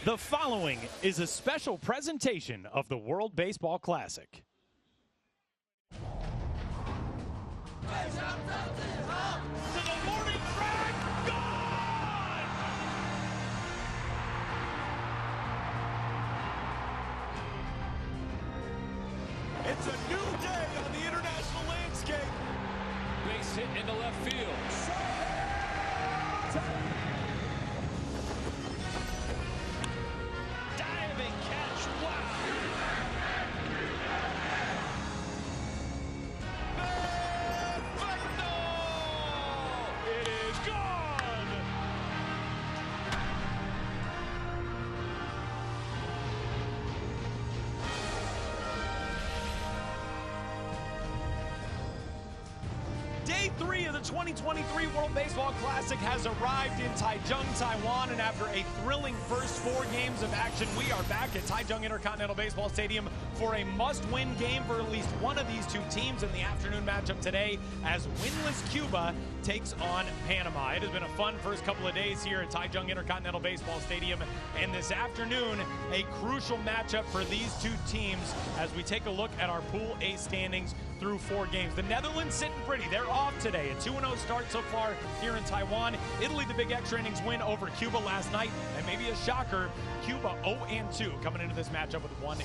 The following is a special presentation of the World Baseball Classic. To the morning drag, gone! It's a new day on the international landscape. Base hit into left field. Diving catch, wow! Perfecto! It is gone! Day 3 of the 2023 World Baseball Classic has arrived in Taichung, Taiwan, and after a thrilling first 4 games of action, we are back at Taichung Intercontinental Baseball Stadium for a must-win game for at least one of these two teams in the afternoon matchup today as winless Cuba takes on Panama. It has been a fun first couple of days here at Taichung Intercontinental Baseball Stadium, and this afternoon, a crucial matchup for these two teams as we take a look at our Pool A standings through 4 games. The Netherlands sitting pretty. They're off today. A 2-0 start so far here in Taiwan. Italy, the big extra innings win over Cuba last night. And maybe a shocker, Cuba 0-2 coming into this matchup with 1-1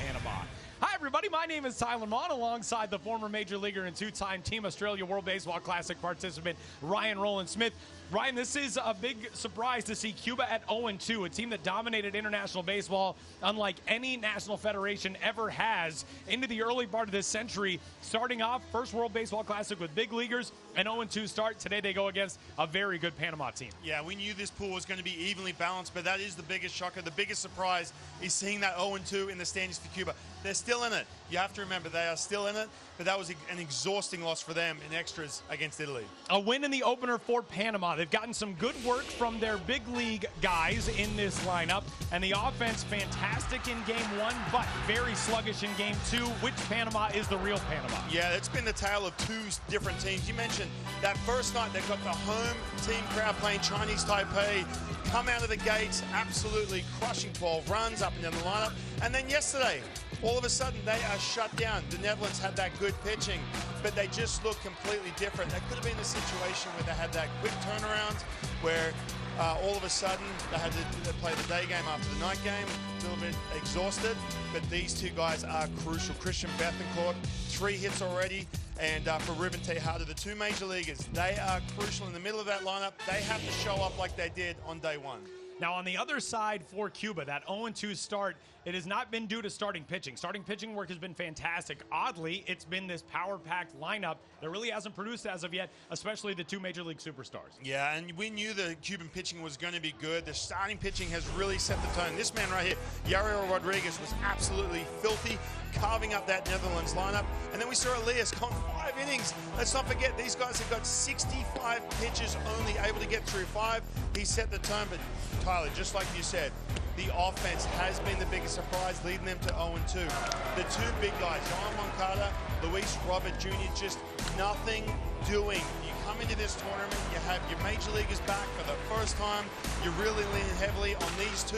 Panama. Hi, everybody. My name is Tyler Mon alongside the former Major Leaguer and 2-time Team Australia World Baseball Classic participant, Ryan Roland Smith. Ryan, this is a big surprise to see Cuba at 0-2, a team that dominated international baseball unlike any national federation ever has into the early part of this century. Starting off, first World Baseball Classic with big leaguers, an 0-2 start. Today they go against a very good Panama team. Yeah, we knew this pool was going to be evenly balanced, but that is the biggest shocker. The biggest surprise is seeing that 0-2 in the standings for Cuba. They're still in it. You have to remember they are still in it, but that was an exhausting loss for them in extras against Italy. A win in the opener for Panama. They've gotten some good work from their big league guys in this lineup, and the offense fantastic in game 1, but very sluggish in game 2. Which Panama is the real Panama? Yeah, it's been the tale of 2 different teams. You mentioned that first night they've got the home team crowd playing Chinese Taipei, come out of the gates absolutely crushing 12 runs up and down the lineup, and then yesterday all of a sudden they are shut down. The Netherlands had that good pitching, but they just look completely different. That could have been a situation where they had that quick turnaround where all of a sudden they had to play the day game after the night game, a little bit exhausted, but these two guys are crucial. Christian Bethencourt, 3 hits already, and for Ruben Tejada, the 2 major leaguers, they are crucial in the middle of that lineup. They have to show up like they did on day 1. Now, on the other side for Cuba, that 0-2 start, it has not been due to starting pitching. Starting pitching work has been fantastic. Oddly, it's been this power-packed lineup that really hasn't produced as of yet, especially the 2 Major League superstars. Yeah, and we knew the Cuban pitching was going to be good. The starting pitching has really set the tone. This man right here, Yariel Rodriguez, was absolutely filthy, carving up that Netherlands lineup. And then we saw Elias gone 5 innings. Let's not forget, these guys have got 65 pitches only, able to get through 5. He set the tone, but Tyler, just like you said, the offense has been the biggest surprise, leading them to 0-2. The 2 big guys, Yohan Moncada, Luis Robert Jr., just nothing doing. You come into this tournament, you have your major leaguers back for the first time. You're really leaning heavily on these 2,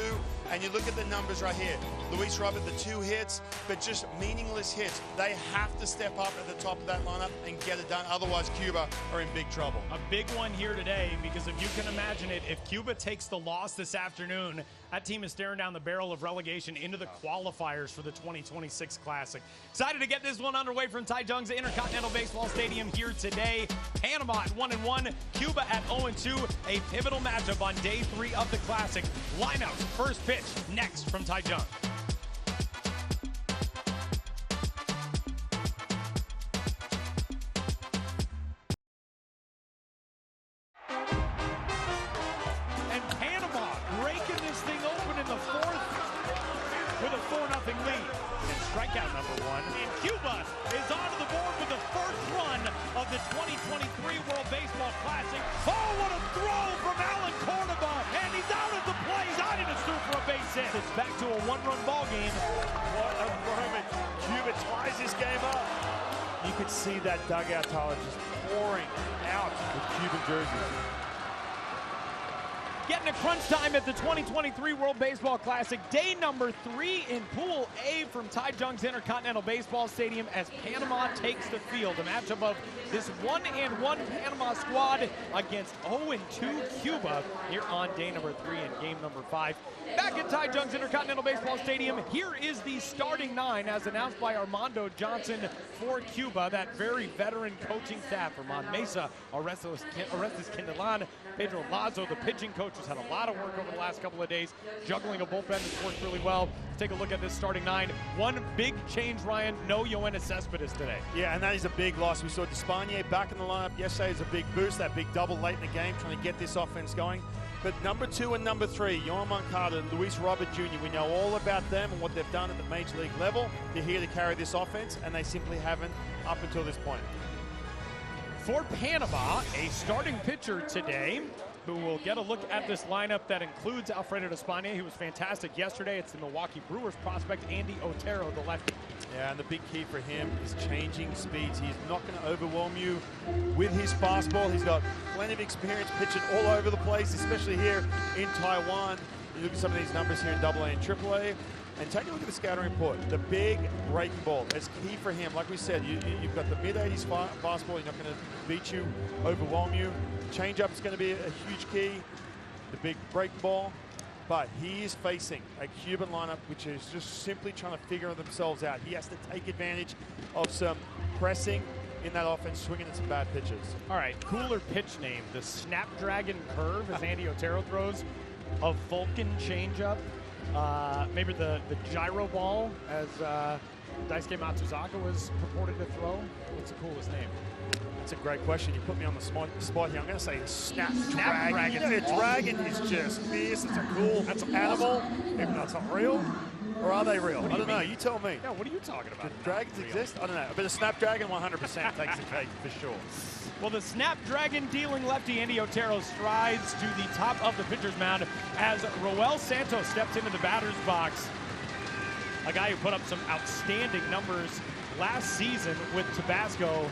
and you look at the numbers right here. Luis Robert, the 2 hits, but just meaningless hits. They have to step up at the top of that lineup and get it done. Otherwise, Cuba are in big trouble. A big one here today, because if you can imagine it, if Cuba takes the loss this afternoon, that team is staring down the barrel of relegation into the qualifiers for the 2026 Classic. Excited to get this one underway from Taichung's Intercontinental Baseball Stadium here today. Panama at 1-1, Cuba at 0-2, a pivotal matchup on day 3 of the Classic. Lineouts, first pitch, next from Taichung. Strikeout number 1. And Cuba is onto the board with the first run of the 2023 World Baseball Classic. Oh, what a throw from Alan Cordoba. And he's out at the plate. Not in a suit for a base hit. It's back to a 1-run ball game. What a moment. Cuba ties this game up. You could see that dugout, Tyler, just pouring out with Cuban jerseys. Getting to crunch time at the 2023 World Baseball Classic. Day number 3 in Pool A from Taichung's Intercontinental Baseball Stadium as Panama takes the field. A matchup of this 1-1 Panama squad against 0-2 Cuba here on day number 3 and game number 5. Back at Taichung's Intercontinental Baseball Stadium, here is the starting 9 as announced by Armando Johnson for Cuba. That very veteran coaching staff from Mesa, Orestes Quintalan, Pedro Lazo, the pitching coach, has had a lot of work over the last couple of days, juggling a bullpen that's worked really well. Let's take a look at this starting 9. One big change, Ryan, no Yoenis Cespedes today. Yeah, and that is a big loss. We saw Despaigne back in the lineup yesterday is a big boost, that big double late in the game, trying to get this offense going. But number 2 and number 3, Yoan Moncada, Luis Robert Jr., we know all about them and what they've done at the major league level. They're here to carry this offense, and they simply haven't up until this point. For Panama, a starting pitcher today who will get a look at this lineup that includes Alfredo Despaigne, who was fantastic yesterday. It's the Milwaukee Brewers prospect, Andy Otero, the lefty. Yeah, and the big key for him is changing speeds. He's not going to overwhelm you with his fastball. He's got plenty of experience pitching all over the place, especially here in Taiwan. You look at some of these numbers here in AA and AAA, and take a look at the scouting report. The big breaking ball is key for him. Like we said, you've got the mid-80s fastball. He's not going to beat you, overwhelm you. Change-up is going to be a huge key. The big breaking ball. But he is facing a Cuban lineup which is just simply trying to figure themselves out. He has to take advantage of some pressing in that offense, swinging at some bad pitches. All right, cooler pitch name. The Snapdragon Curve as Andy Otero throws. A Vulcan changeup. Maybe the gyro ball as Daisuke Matsuzaka was purported to throw. What's the coolest name? That's a great question. You put me on the spot here. I'm going to say Snapdragon. You know, dragon is just fierce. It's a cool animal. Even though it's not real. Or are they real? I don't know. You tell me. Yeah, what are you talking about? Do dragons exist? I don't know. But a Snapdragon 100% takes the cake for sure. Well, the Snapdragon dealing lefty Andy Otero strides to the top of the pitcher's mound as Roel Santos steps into the batter's box. A guy who put up some outstanding numbers last season with Tabasco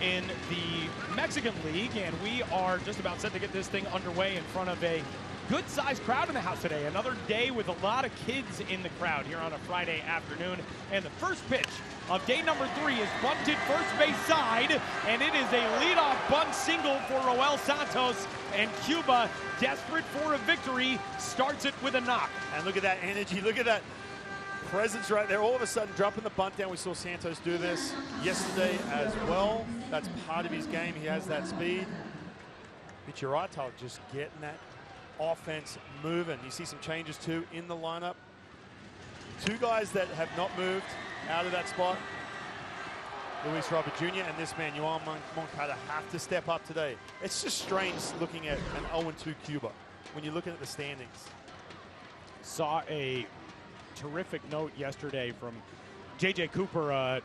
in the Mexican League, and we are just about set to get this thing underway in front of a good-sized crowd in the house today. Another day with a lot of kids in the crowd here on a Friday afternoon. And the first pitch of day number 3 is bunted first base side, and it is a leadoff bunt single for Roel Santos, and Cuba, desperate for a victory, starts it with a knock. And look at that energy. Look at that presence right there. All of a sudden, dropping the bunt down. We saw Santos do this yesterday as well. That's part of his game. He has that speed. But you're right, Tyler, just getting that offense moving. You see some changes too in the lineup. 2 guys that have not moved out of that spot. Luis Robert Jr. and this man, Yoan Moncada, have to step up today. It's just strange looking at an 0-2 Cuba when you're looking at the standings. Saw a terrific note yesterday from J.J. Cooper,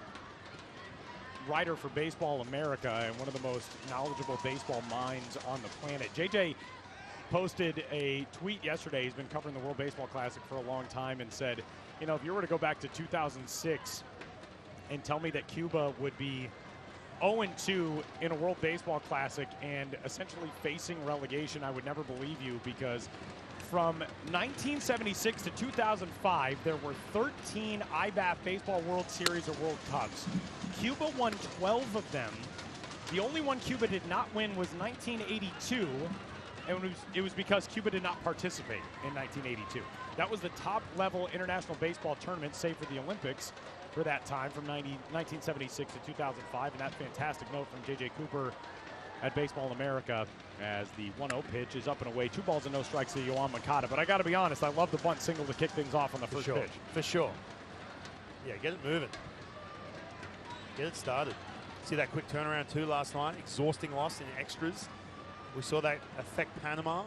writer for Baseball America and one of the most knowledgeable baseball minds on the planet. J.J. posted a tweet yesterday. He's been covering the World Baseball Classic for a long time and said, you know, if you were to go back to 2006 and tell me that Cuba would be 0-2 in a World Baseball Classic and essentially facing relegation, I would never believe you, because from 1976 to 2005, there were 13 IBAF Baseball World Series or World Cups. Cuba won 12 of them. The only one Cuba did not win was 1982, and it was because Cuba did not participate in 1982. That was the top-level international baseball tournament, save for the Olympics, for that time, from 1976 to 2005. And that fantastic note from J.J. Cooper at Baseball America as the 1-0 pitch is up and away. 2 balls and no strikes to Yoan Moncada. But I got to be honest, I love the bunt single to kick things off on the first pitch. For sure. Yeah, get it moving. Get it started. See that quick turnaround too last night. Exhausting loss in extras. We saw that affect Panama.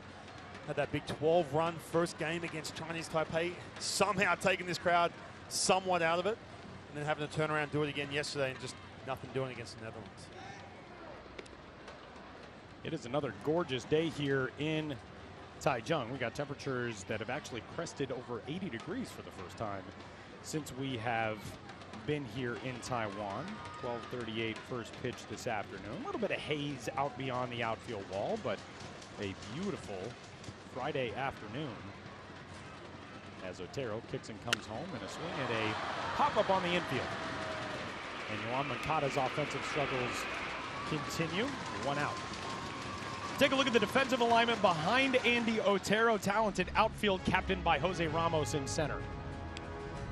Had that big 12-run first game against Chinese Taipei. Somehow taking this crowd somewhat out of it. And then having to turn around and do it again yesterday and just nothing doing against the Netherlands. It is another gorgeous day here in Taichung. We got temperatures that have actually crested over 80 degrees for the first time since we have been here in Taiwan. 12:38 first pitch this afternoon. A little bit of haze out beyond the outfield wall, but a beautiful Friday afternoon. As Otero kicks and comes home, and a swing at a pop-up on the infield. And Yoan Moncada's offensive struggles continue. 1 out. Take a look at the defensive alignment behind Andy Otero. Talented outfield captained by Jose Ramos in center.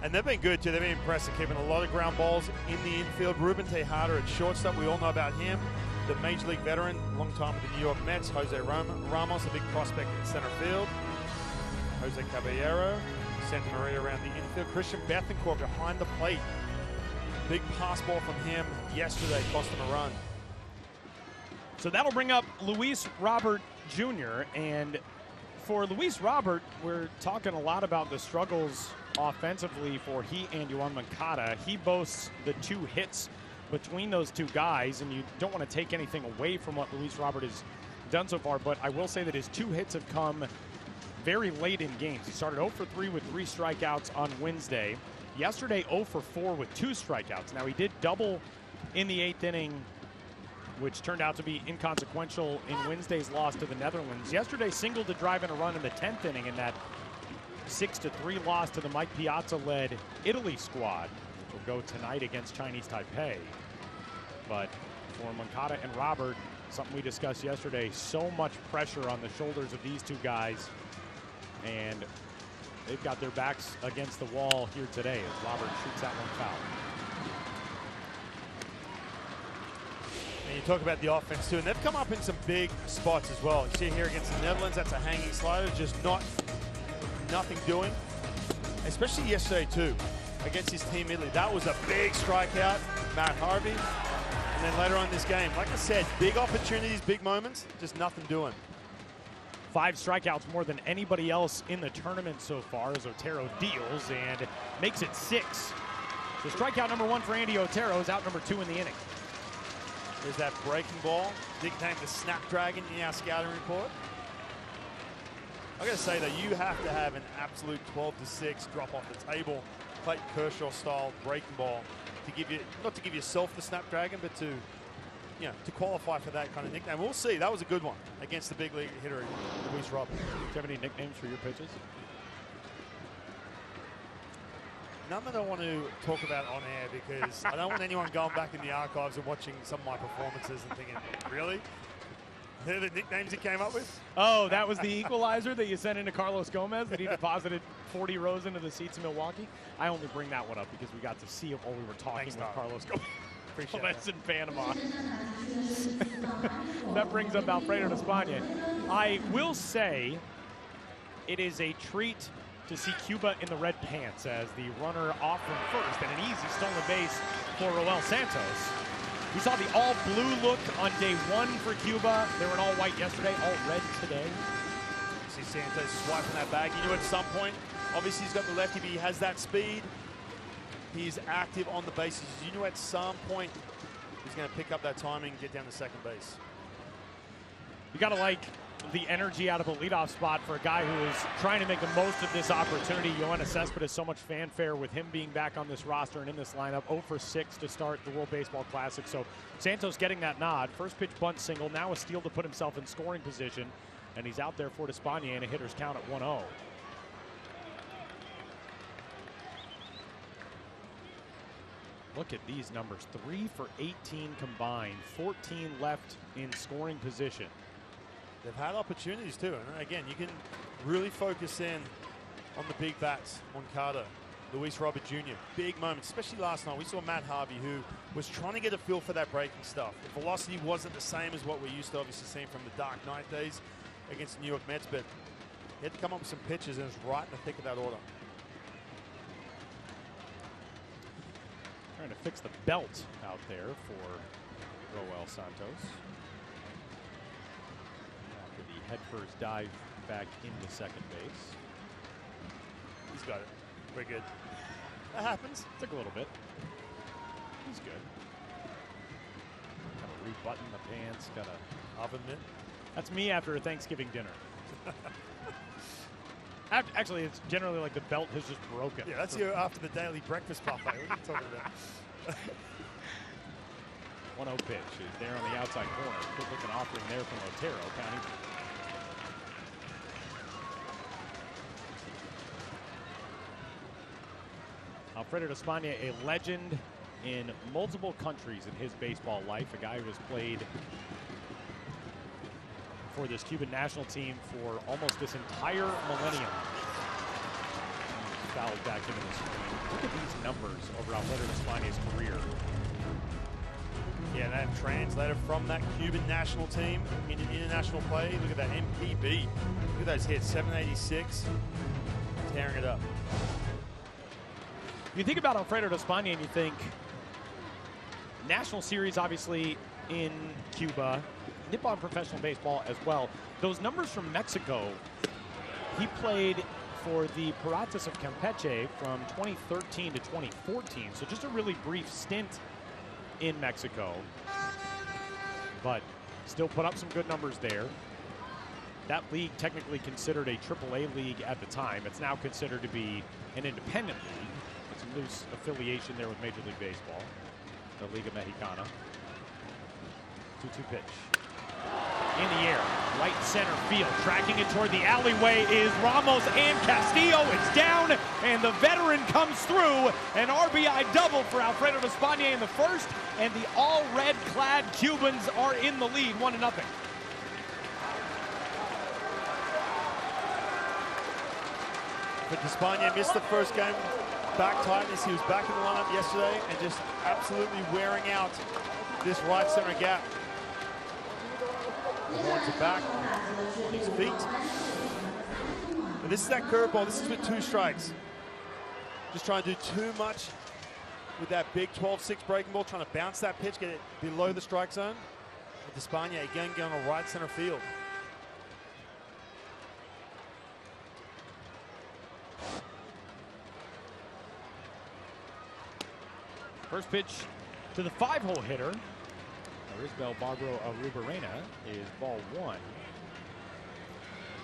And they've been good too. They've been impressive, keeping a lot of ground balls in the infield. Ruben Tejada at shortstop. We all know about him. The Major League veteran, long time with the New York Mets. Jose Ramos, a big prospect in center field. Jose Caballero, Santa Maria around the infield. Christian Bethancourt behind the plate. Big pass ball from him yesterday, cost him a run. So that'll bring up Luis Robert Jr. And for Luis Robert, we're talking a lot about the struggles offensively for he and Yoan Moncada. He boasts the 2 hits between those 2 guys, and you don't want to take anything away from what Luis Robert has done so far, but I will say that his 2 hits have come very late in games. He started 0 for 3 with 3 strikeouts on Wednesday. Yesterday, 0 for 4 with 2 strikeouts. Now, he did double in the 8th inning, which turned out to be inconsequential in Wednesday's loss to the Netherlands. Yesterday, singled to drive in a run in the 10th inning in that 6-3 loss to the Mike Piazza-led Italy squad, which will go tonight against Chinese Taipei. But for Moncada and Robert, something we discussed yesterday, so much pressure on the shoulders of these 2 guys, and they've got their backs against the wall here today as Robert shoots that one foul. And you talk about the offense too, and they've come up in some big spots as well. You see here against the Netherlands, that's a hanging slider, just nothing doing. Especially yesterday too, against his team Italy. That was a big strikeout, Matt Harvey. And then later on in this game, like I said, big opportunities, big moments, just nothing doing. 5 strikeouts more than anybody else in the tournament so far as Otero deals and makes it 6. So strikeout number 1 for Andy Otero is out number 2 in the inning. There's that breaking ball, nicknamed the Snapdragon in our scouting report. I gotta say that you have to have an absolute 12-6 drop off the table, Clayton Kershaw style breaking ball to give you, not to give yourself the Snapdragon, but to, you know, to qualify for that kind of nickname. We'll see. That was a good one against the big league hitter, Luis Robert. Do you have any nicknames for your pitches? None that I want to talk about on air because I don't want anyone going back in the archives and watching some of my performances and thinking, really? They're the nicknames he came up with? Oh, that was the equalizer that you sent into Carlos Gomez that he deposited 40 rows into the seats in Milwaukee? I only bring that one up because we got to see it while we were talking with Carlos Gomez. Appreciate Gomez in Panama. That brings up Alfredo España. I will say it is a treat to see Cuba in the red pants as the runner off from first and an easy stolen base for Roel Santos. We saw the all-blue look on day 1 for Cuba. They were in all-white yesterday, all-red today. See Santos swiping that bag. You knew at some point, obviously he's got the lefty, but he has that speed. He's active on the bases. You knew at some point he's going to pick up that timing and get down to second base. You got to like the energy out of a leadoff spot for a guy who is trying to make the most of this opportunity. Yoenis Cespedes, so much fanfare with him being back on this roster and in this lineup. 0 for 6 to start the World Baseball Classic. So Santos getting that nod. First pitch bunt single, now a steal to put himself in scoring position. And he's out there for España and a hitter's count at 1-0. Look at these numbers, 3 for 18 combined, 14 left in scoring position. They've had opportunities too, and again, you can really focus in on the big bats. Moncada, Luis Robert Jr., big moments, especially last night. We saw Matt Harvey, who was trying to get a feel for that breaking stuff. The velocity wasn't the same as what we're used to obviously seeing from the Dark Knight days against the New York Mets, but he had to come up with some pitches, and it was right in the thick of that order. Trying to fix the belt out there for Roel Santos. After the headfirst dive back into second base. He's got it. Pretty good. That happens. Took a little bit. He's good. Got to rebutton the pants. Got to oven mitt. That's me after a Thanksgiving dinner. Actually, it's generally like the belt has just broken. Yeah, that's you after the daily breakfast buffet. What are you talking about? 1-0 pitch is there on the outside corner. Good looking offering there from Otero. Counting. Alfredo Despaigne, a legend in multiple countries in his baseball life, a guy who has played for this Cuban national team for almost this entire millennium. Fouled back into the screen. Look at these numbers over Alfredo Despaign's career. Yeah, that translated from that Cuban national team in international play. Look at that MPB. Look at those hits, 786, tearing it up. You think about Alfredo Despaigne and you think National Series, obviously, in Cuba, Nippon professional baseball as well. Those numbers from Mexico, he played for the Piratas of Campeche from 2013 to 2014, so just a really brief stint in Mexico, but still put up some good numbers there. That league technically considered a AAA league at the time. It's now considered to be an independent league. It's a loose affiliation there with Major League Baseball, the Liga Mexicana. 2-2 pitch. In the air, right center field. Tracking it toward the alleyway is Ramos and Castillo. It's down, and the veteran comes through. An RBI double for Alfredo Despaigne in the first, and the all-red clad Cubans are in the lead, 1-0. But Despaigne missed the first game. Back tightness, he was back in the lineup yesterday and just absolutely wearing out this right center gap. He wants it back, his feet. But this is that curveball, this is with 2 strikes. Just trying to do too much with that big 12-6 breaking ball, trying to bounce that pitch, get it below the strike zone. But Despaigne again going to right center field. First pitch to the 5-hole hitter. Arisbel Barbaro Arubarena is ball 1.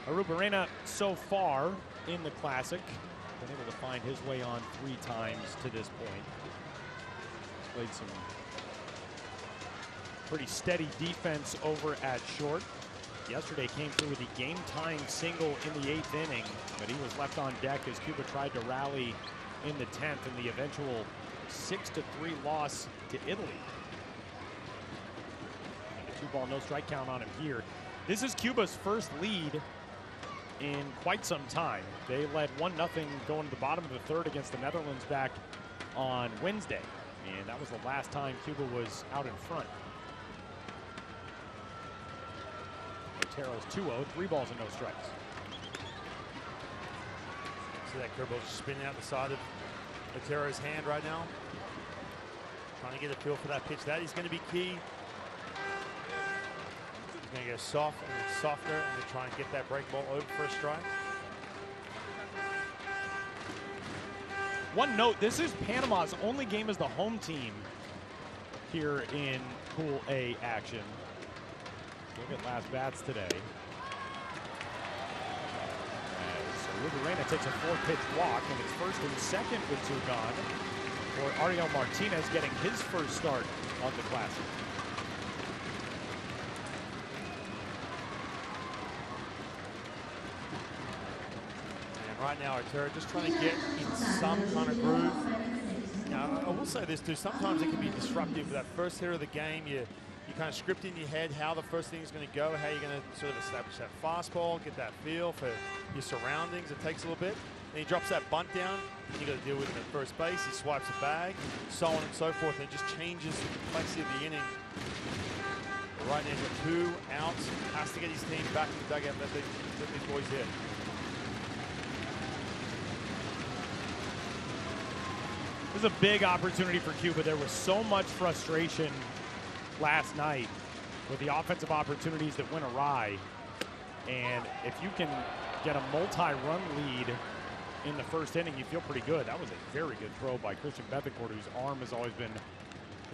Arubarena so far in the Classic been able to find his way on 3 times to this point. Played some pretty steady defense over at short. Yesterday came through with the game-tying single in the 8th inning, but he was left on deck as Cuba tried to rally in the 10th in the eventual 6-3 loss to Italy. 2-ball, no strike count on him here. This is Cuba's first lead in quite some time. They led 1-0 going to the bottom of the 3rd against the Netherlands back on Wednesday. And that was the last time Cuba was out in front. Otero's 2-0, 3 balls and no strikes. See that curveball just spinning out the side of Otero's hand right now. Trying to get a feel for that pitch. That is going to be key. He's going to go soft and then softer and then try and get that break ball over for a strike. One note, this is Panama's only game as the home team here in Pool A action. Look at last bats today. So Rubarena takes a 4-pitch walk, and it's 1st and 2nd with 2 gone for Ariel Martinez getting his first start on the Classic. And right now, Otero just trying to get in some kind of groove. Now, I will say this too, sometimes it can be disruptive. For that first hitter of the game, you kind of script in your head how the first thing is going to go, how you're going to sort of establish that fastball, get that feel for your surroundings. It takes a little bit. Then he drops that bunt down, and you got to deal with him at first base. He swipes a bag, so on and so forth, and it just changes the complexity of the inning. But right now, he's got 2 outs. Has to get his team back in the dugout that these boys hit. This is a big opportunity for Cuba. There was so much frustration last night with the offensive opportunities that went awry. And if you can get a multi-run lead in the first inning, you feel pretty good. That was a very good throw by Christian Betancourt, whose arm has always been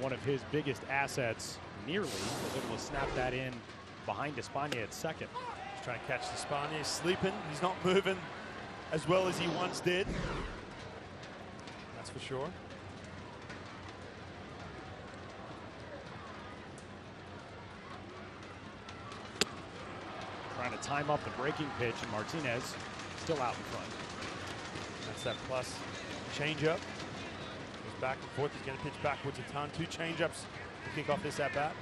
one of his biggest assets. Nearly was able to snap that in behind Despaigne at 2nd. He's trying to catch Despaigne. He's sleeping. He's not moving as well as he once did. That's for sure. Trying to time up the breaking pitch, and Martinez still out in front. That's that plus changeup. back and forth. He's going to pitch backwards a ton. 2 changeups to kick off this at-bat.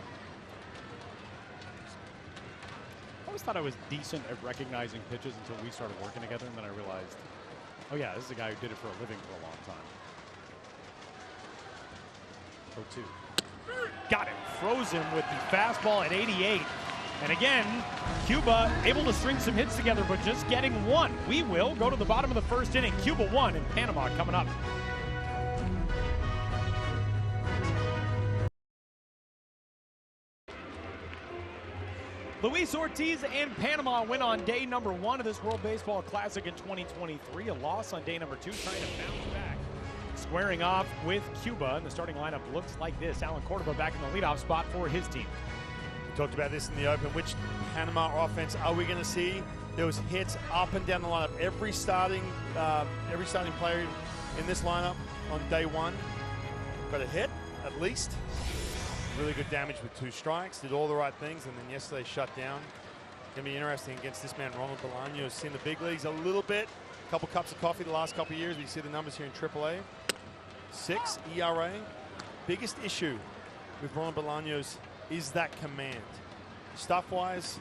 I always thought I was decent at recognizing pitches until we started working together, and then I realized, oh yeah, this is a guy who did it for a living for a long time. 0-2. Got him. Froze him with the fastball at 88. And again, Cuba able to string some hits together, but just getting one. We will go to the bottom of the first inning. Cuba 1 and Panama coming up. Luis Ortiz and Panama win on day number 1 of this World Baseball Classic in 2023. A loss on day number 2, trying to bounce back. Squaring off with Cuba, and the starting lineup looks like this. Alan Cordova back in the leadoff spot for his team. We talked about this in the open. Which Panama offense are we going to see? There was hits up and down the lineup. Every starting player in this lineup on day 1 got a hit at least. Really good damage with 2 strikes. Did all the right things, and then yesterday shut down. Going to be interesting against this man, Ronald Bolaños. Seen the big leagues a little bit. A couple cups of coffee the last couple of years. We see the numbers here in AAA. 6 ERA. Biggest issue with Ronald Bolaños is that command. Stuff-wise,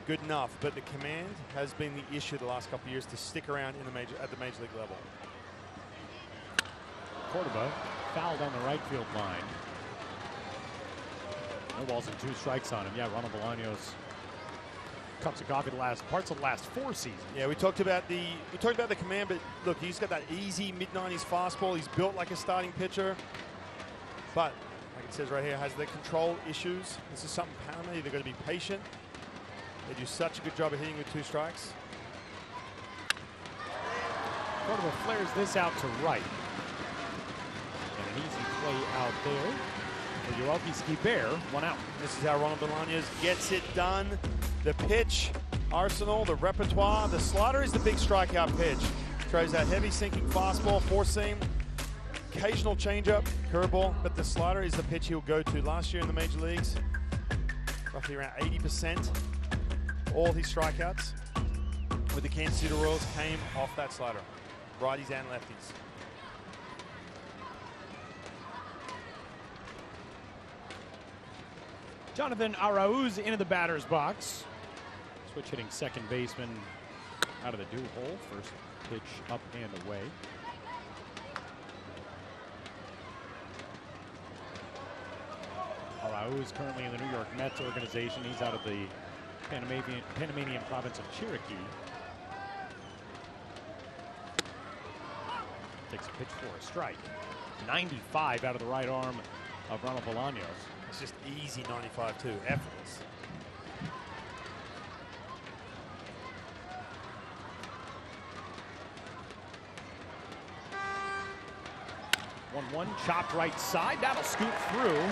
good enough, but the command has been the issue the last couple of years to stick around in the at the major league level. Cordova fouled on the right field line. No balls and 2 strikes on him. Yeah, Ronald Bolaños, cups of coffee parts of the last 4 seasons. Yeah, we talked about the command, but look, he's got that easy mid-90s fastball. He's built like a starting pitcher, but like it says right here, has the control issues. This is something Panama, they're going to be patient. They do such a good job of hitting with 2 strikes. Cordova flares this out to right. And an easy play out there for Yoelqui Skibear, 1 out. This is how Ronald Bolaños gets it done. The pitch arsenal, the repertoire. The slider is the big strikeout pitch. Throws that heavy sinking fastball, 4-seam, occasional changeup, curveball, but the slider is the pitch he'll go to. Last year in the major leagues, roughly around 80%. All his strikeouts with the Kansas City Royals came off that slider, righties and lefties. Jonathan Arauz into the batter's box. Switch hitting second baseman out of the do hole. First pitch up and away. Arauz currently in the New York Mets organization. He's out of the Panamanian province of Chiriquí. Takes a pitch for a strike. 95 out of the right arm of Ronald Bolaños. It's just easy 95 too, effortless. 1-1, chopped right side. That'll scoot through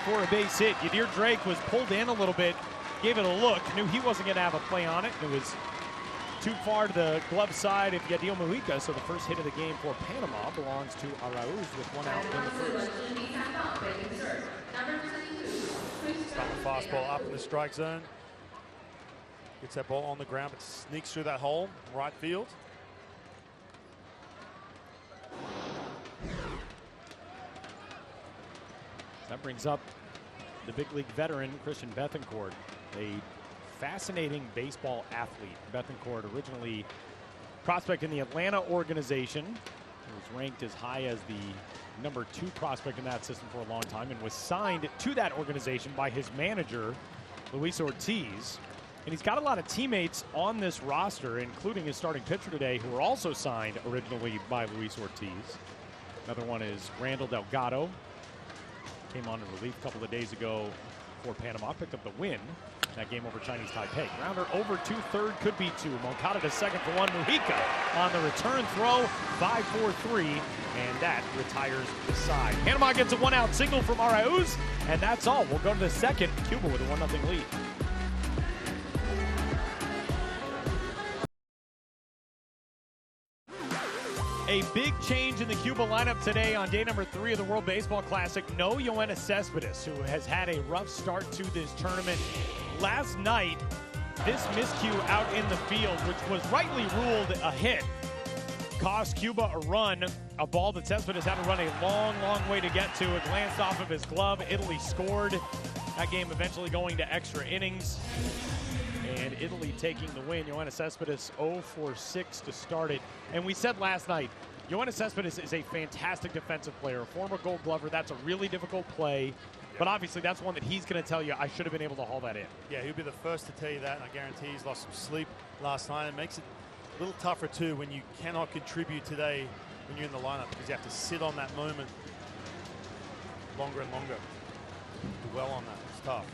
for a base hit. Yadier Drake was pulled in a little bit, gave it a look, knew he wasn't going to have a play on it. It was too far to the glove side of Yadiel Mujica, so the first hit of the game for Panama belongs to Arauz with 1 out in the first. Stop the fastball up in the strike zone. Gets that ball on the ground, but sneaks through that hole, right field. That brings up the big league veteran, Christian Bethancourt, a fascinating baseball athlete. Bethancourt, originally prospect in the Atlanta organization, was ranked as high as the #2 prospect in that system for a long time and was signed to that organization by his manager, Luis Ortiz. And he's got a lot of teammates on this roster, including his starting pitcher today, who were also signed originally by Luis Ortiz. Another one is Randall Delgado. Came on in relief a couple of days ago for Panama, picked up the win in that game over Chinese Taipei. Grounder over to third, could be 2. Moncada to second for 1. Mujica on the return throw, 5-4-3, and that retires the side. Panama gets a 1-out single from Arauz, and that's all. We'll go to the second. Cuba with a 1-0 lead. A big change in the Cuba lineup today on day #3 of the World Baseball Classic. No Yoenis Cespedes, who has had a rough start to this tournament. Last night, this miscue out in the field, which was rightly ruled a hit, cost Cuba a run, a ball that Cespedes had to run a long, long way to get to. It glanced off of his glove. Italy scored. That game eventually going to extra innings. And Italy taking the win. Yoenis Cespedes 0 for 6 to start it. And we said last night, Yoenis Cespedes is a fantastic defensive player, a former Gold Glover. That's a really difficult play. But obviously, that's one that he's going to tell you, I should have been able to haul that in. Yeah, he'll be the first to tell you that, and I guarantee he's lost some sleep last night. It makes it a little tougher, too, when you cannot contribute today when you're in the lineup, because you have to sit on that moment longer and longer. Dwell on that. It's tough.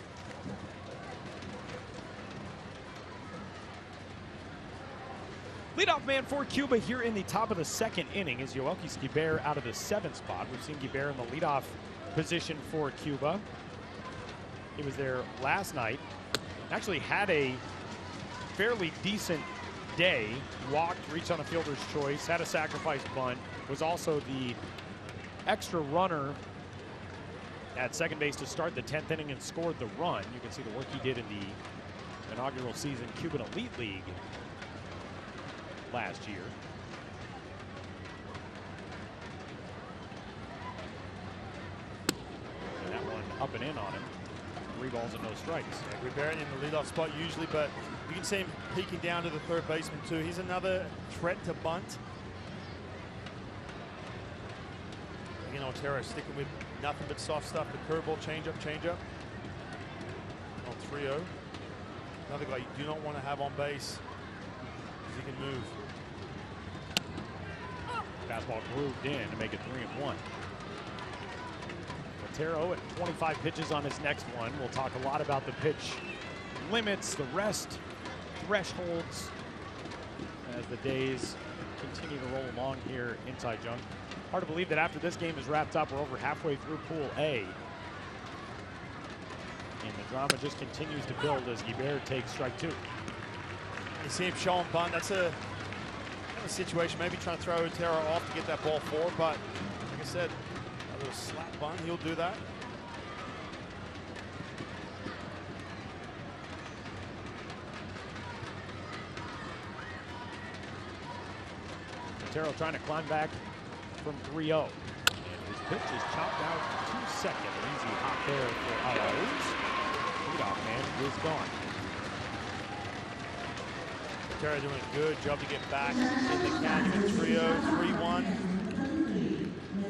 Leadoff man for Cuba here in the top of the second inning is Yoelqui Guibert out of the 7th spot. We've seen Guibert in the leadoff position for Cuba. He was there last night. Actually had a fairly decent day. Walked, reached on a fielder's choice, had a sacrifice bunt, was also the extra runner at second base to start the 10th inning and scored the run. You can see the work he did in the inaugural season Cuban Elite League last year. And that one up and in on him. 3 balls and no strikes. Yeah, we're buried in the leadoff spot usually, but you can see him peeking down to the third baseman too. He's another threat to bunt. Again, Otero sticking with nothing but soft stuff. The curveball, changeup. On 3-0. Another guy you do not want to have on base because he can move. Fastball grooved in to make it 3-1. Otero at 25 pitches on his next one. We'll talk a lot about the pitch limits, the rest thresholds as the days continue to roll along here in Taichung. Hard to believe that after this game is wrapped up, we're over halfway through Pool A. And the drama just continues to build as Guibert takes strike 2. You see him showing bunt. That's a situation, maybe trying to throw Otero off to get that ball forward, but like I said, a little slap bunt, he'll do that. Otero trying to climb back from 3-0. And his pitch is chopped out to second. An easy hop there for Arauz. Leadoff man is gone. Otero doing a good job to get back in the count. 3-0, 3-1.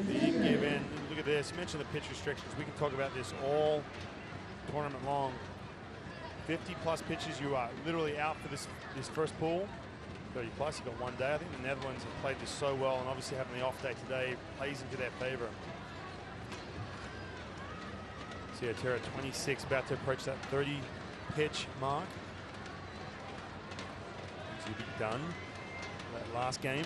He didn't give in. Look at this. You mentioned the pitch restrictions. We can talk about this all tournament long. 50-plus pitches, you are literally out for this first pool. 30-plus, you got 1 day. I think the Netherlands have played this so well, and obviously having the off day today plays into their favor. See Otero 26, about to approach that 30-pitch mark. He'll be done that last game.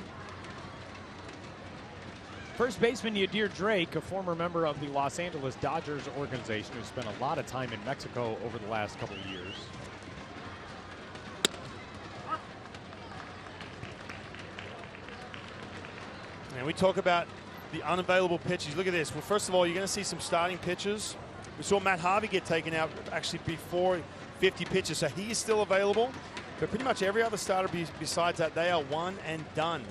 First baseman Yadir Drake, a former member of the Los Angeles Dodgers organization who spent a lot of time in Mexico over the last couple of years. And we talk about the unavailable pitches. Look at this. Well, first of all, you're going to see some starting pitches. We saw Matt Harvey get taken out actually before 50 pitches, so he is still available. But pretty much every other starter besides that, they are one and done.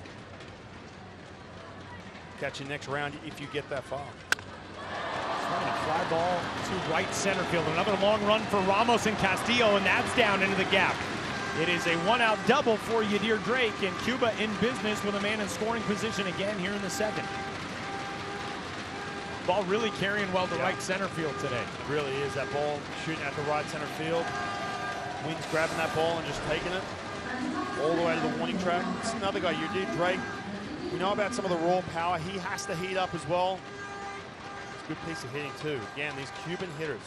Catch you next round if you get that far. Swinging a fly ball to right center field. Another long run for Ramos and Castillo, and that's down into the gap. It is a 1-out double for Yadir Drake, and Cuba in business with a man in scoring position again here in the 2nd. Ball really carrying well to right center field today. It really is. That ball shooting at the right center field. Wings grabbing that ball and just taking it all the way to the warning track. It's another guy, Yadir Drake. We know about some of the raw power. He has to heat up as well. It's a good piece of hitting too. Again, these Cuban hitters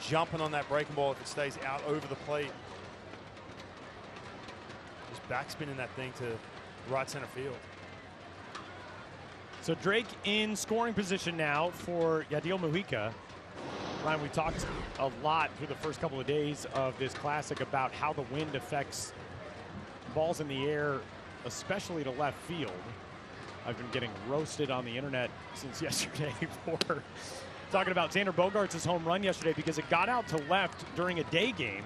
jumping on that breaking ball if it stays out over the plate. Just backspinning that thing to right center field. So Drake in scoring position now for Yadiel Mujica. Ryan, we talked a lot through the first couple of days of this classic about how the wind affects balls in the air, especially to left field. I've been getting roasted on the internet since yesterday for talking about Xander Bogaerts' home run yesterday because it got out to left during a day game.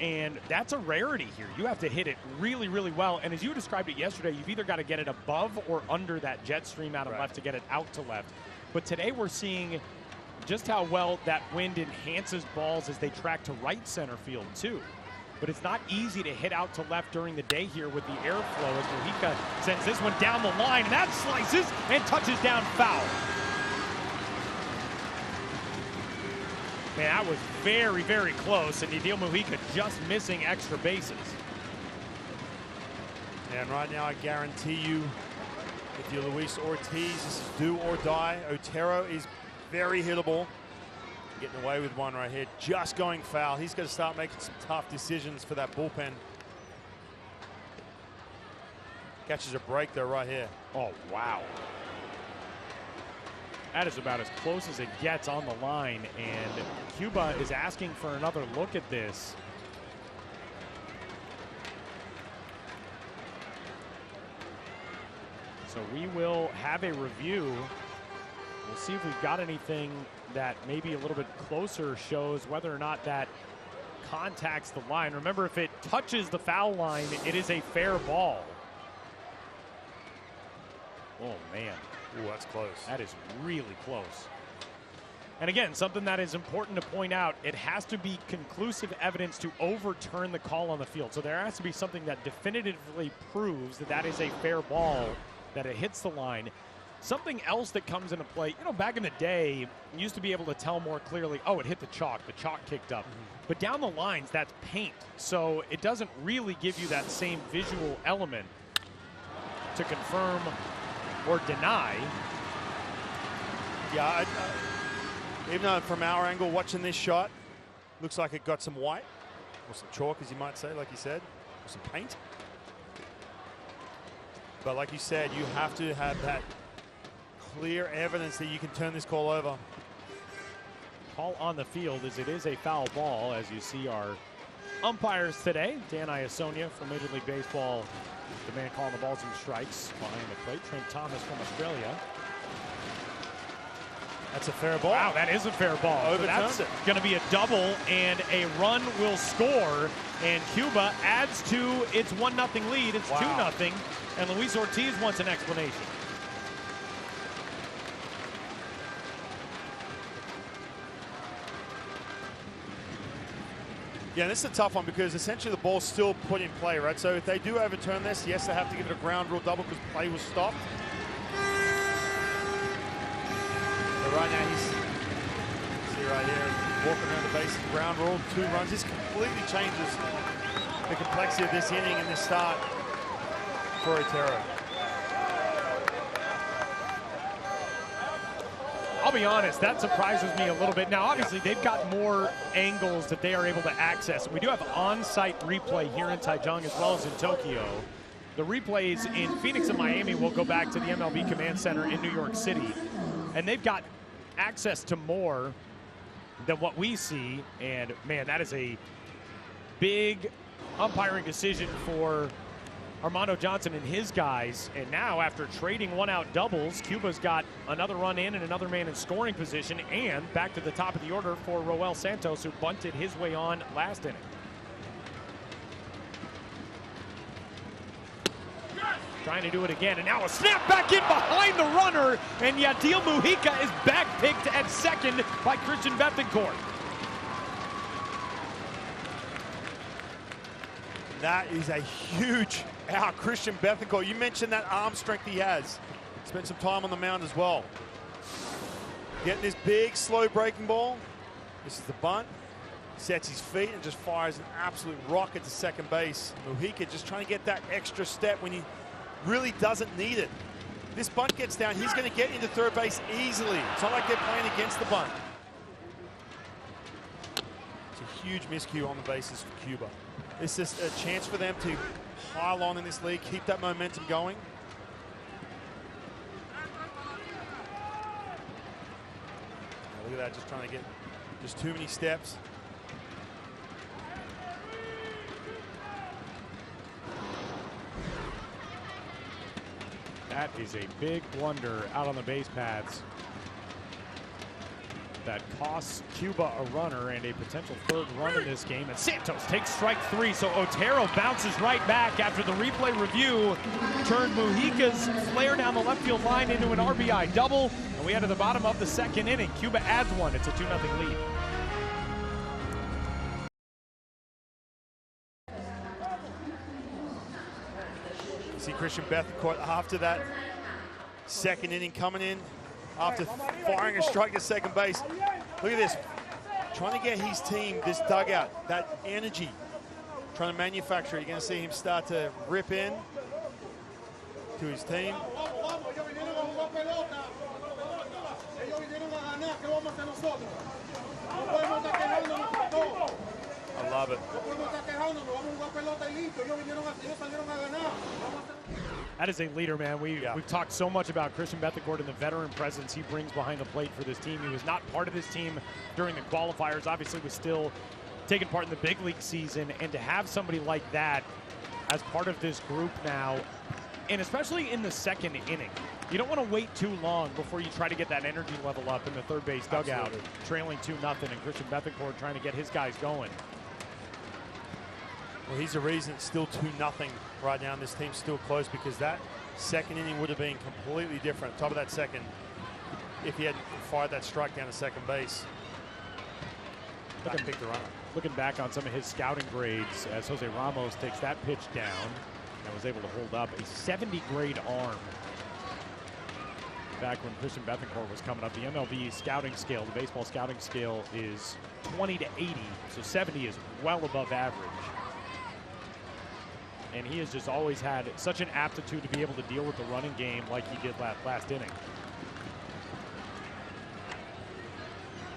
and that's a rarity here. You have to hit it really, really well. And as you described it yesterday, you've either got to get it above or under that jet stream out of left to get it out to left. But today we're seeing just how well that wind enhances balls as they track to right center field too. But it's not easy to hit out to left during the day here with the airflow as Mujica sends this one down the line. And that slices and touches down foul. Man, that was very, very close, and Yadiel Mujica just missing extra bases. And right now, I guarantee you, if you're Luis Ortiz, this is do or die. Otero is very hittable. Getting away with one right here, just going foul. He's got to start making some tough decisions for that bullpen. Catches a break though right here. Oh, wow. That is about as close as it gets on the line, and Cuba is asking for another look at this. So we will have a review. We'll see if we've got anything that maybe a little bit closer shows whether or not that contacts the line. Remember, if it touches the foul line, it is a fair ball. Oh, man. Ooh, that's close. That is really close. And again, something that is important to point out, it has to be conclusive evidence to overturn the call on the field. So there has to be something that definitively proves that that is a fair ball, that it hits the line. Something else that comes into play, you know, back in the day, you used to be able to tell more clearly, oh, it hit the chalk kicked up. But down the lines, that's paint. So it doesn't really give you that same visual element to confirm or deny. Yeah, even though from our angle, watching this shot, looks like it got some white, or some chalk, as you might say, like you said, or some paint. But like you said, you have to have that clear evidence that you can turn this call over. Call on the field as it is a foul ball, as you see our umpires today. Dan Iasonia from Major League Baseball, the man calling the balls and strikes behind the plate. Trent Thomas from Australia. That's a fair ball. Wow, that is a fair ball. Overturned So it. that's going to be a double, and a run will score. And Cuba adds to its 1-0 lead. It's 2-0, and Luis Ortiz wants an explanation. Yeah, this is a tough one because essentially the ball's still put in play, right? So if they do overturn this, yes, they have to give it a ground rule double because play was stopped. But right now he's, see right here, walking around the bases, ground rule, 2 runs. This completely changes the complexity of this inning and this start for Otero. I'll be honest, that surprises me a little bit. Now, obviously, they've got more angles that they are able to access. We do have on-site replay here in Taichung as well as in Tokyo. The replays in Phoenix and Miami will go back to the MLB Command Center in New York City. And they've got access to more than what we see. And, man, that is a big umpiring decision for Armando Johnson and his guys. And now, after trading 1-out doubles, Cuba's got another run in and another man in scoring position, and back to the top of the order for Roel Santos, who bunted his way on last inning. Trying to do it again, and now a snap back in behind the runner, and Yadiel Mujica is back picked at second by Christian Bethencourt. That is a huge out. Christian Bethencourt, you mentioned that arm strength he has. Spent some time on the mound as well. Getting this big, slow breaking ball. This is the bunt. Sets his feet and just fires an absolute rocket to second base. Mujica just trying to get that extra step when he really doesn't need it. This bunt gets down, he's going to get into third base easily. It's not like they're playing against the bunt. It's a huge miscue on the bases for Cuba. This is a chance for them to pile on in this league, keep that momentum going. Now look at that, just trying to get just too many steps. That is a big blunder out on the base paths. that costs Cuba a runner and a potential third run in this game. And Santos takes strike 3, so Otero bounces right back after the replay review turned Mujica's flare down the left field line into an RBI double. And we head to the bottom of the second inning. Cuba adds one. It's a 2-0 lead. You see Christian Bethencourt after that second inning coming in after firing a strike to second base. Look at this, trying to get his team, this dugout, that energy, trying to manufacture it. You're going to see him start to rip in to his team. I love it. That is a leader, man. We've talked so much about Christian Bethencourt and the veteran presence he brings behind the plate for this team. He was not part of this team during the qualifiers. Obviously was still taking part in the big league season. And to have somebody like that as part of this group now, and especially in the second inning, you don't want to wait too long before you try to get that energy level up in the third base dugout. Absolutely. Trailing 2-0, and Christian Bethencourt trying to get his guys going. Well, he's the reason it's still 2-0 right now, and this team's still close, because that second inning would have been completely different. Top of that second, if he hadn't fired that strike down to second base. Pick the runner. Looking back on some of his scouting grades as Jose Ramos takes that pitch down and was able to hold up a 70 grade arm. Back when Christian Bethencourt was coming up, the MLB scouting scale, the baseball scouting scale is 20 to 80, so 70 is well above average. And he has just always had such an aptitude to be able to deal with the running game like he did last inning.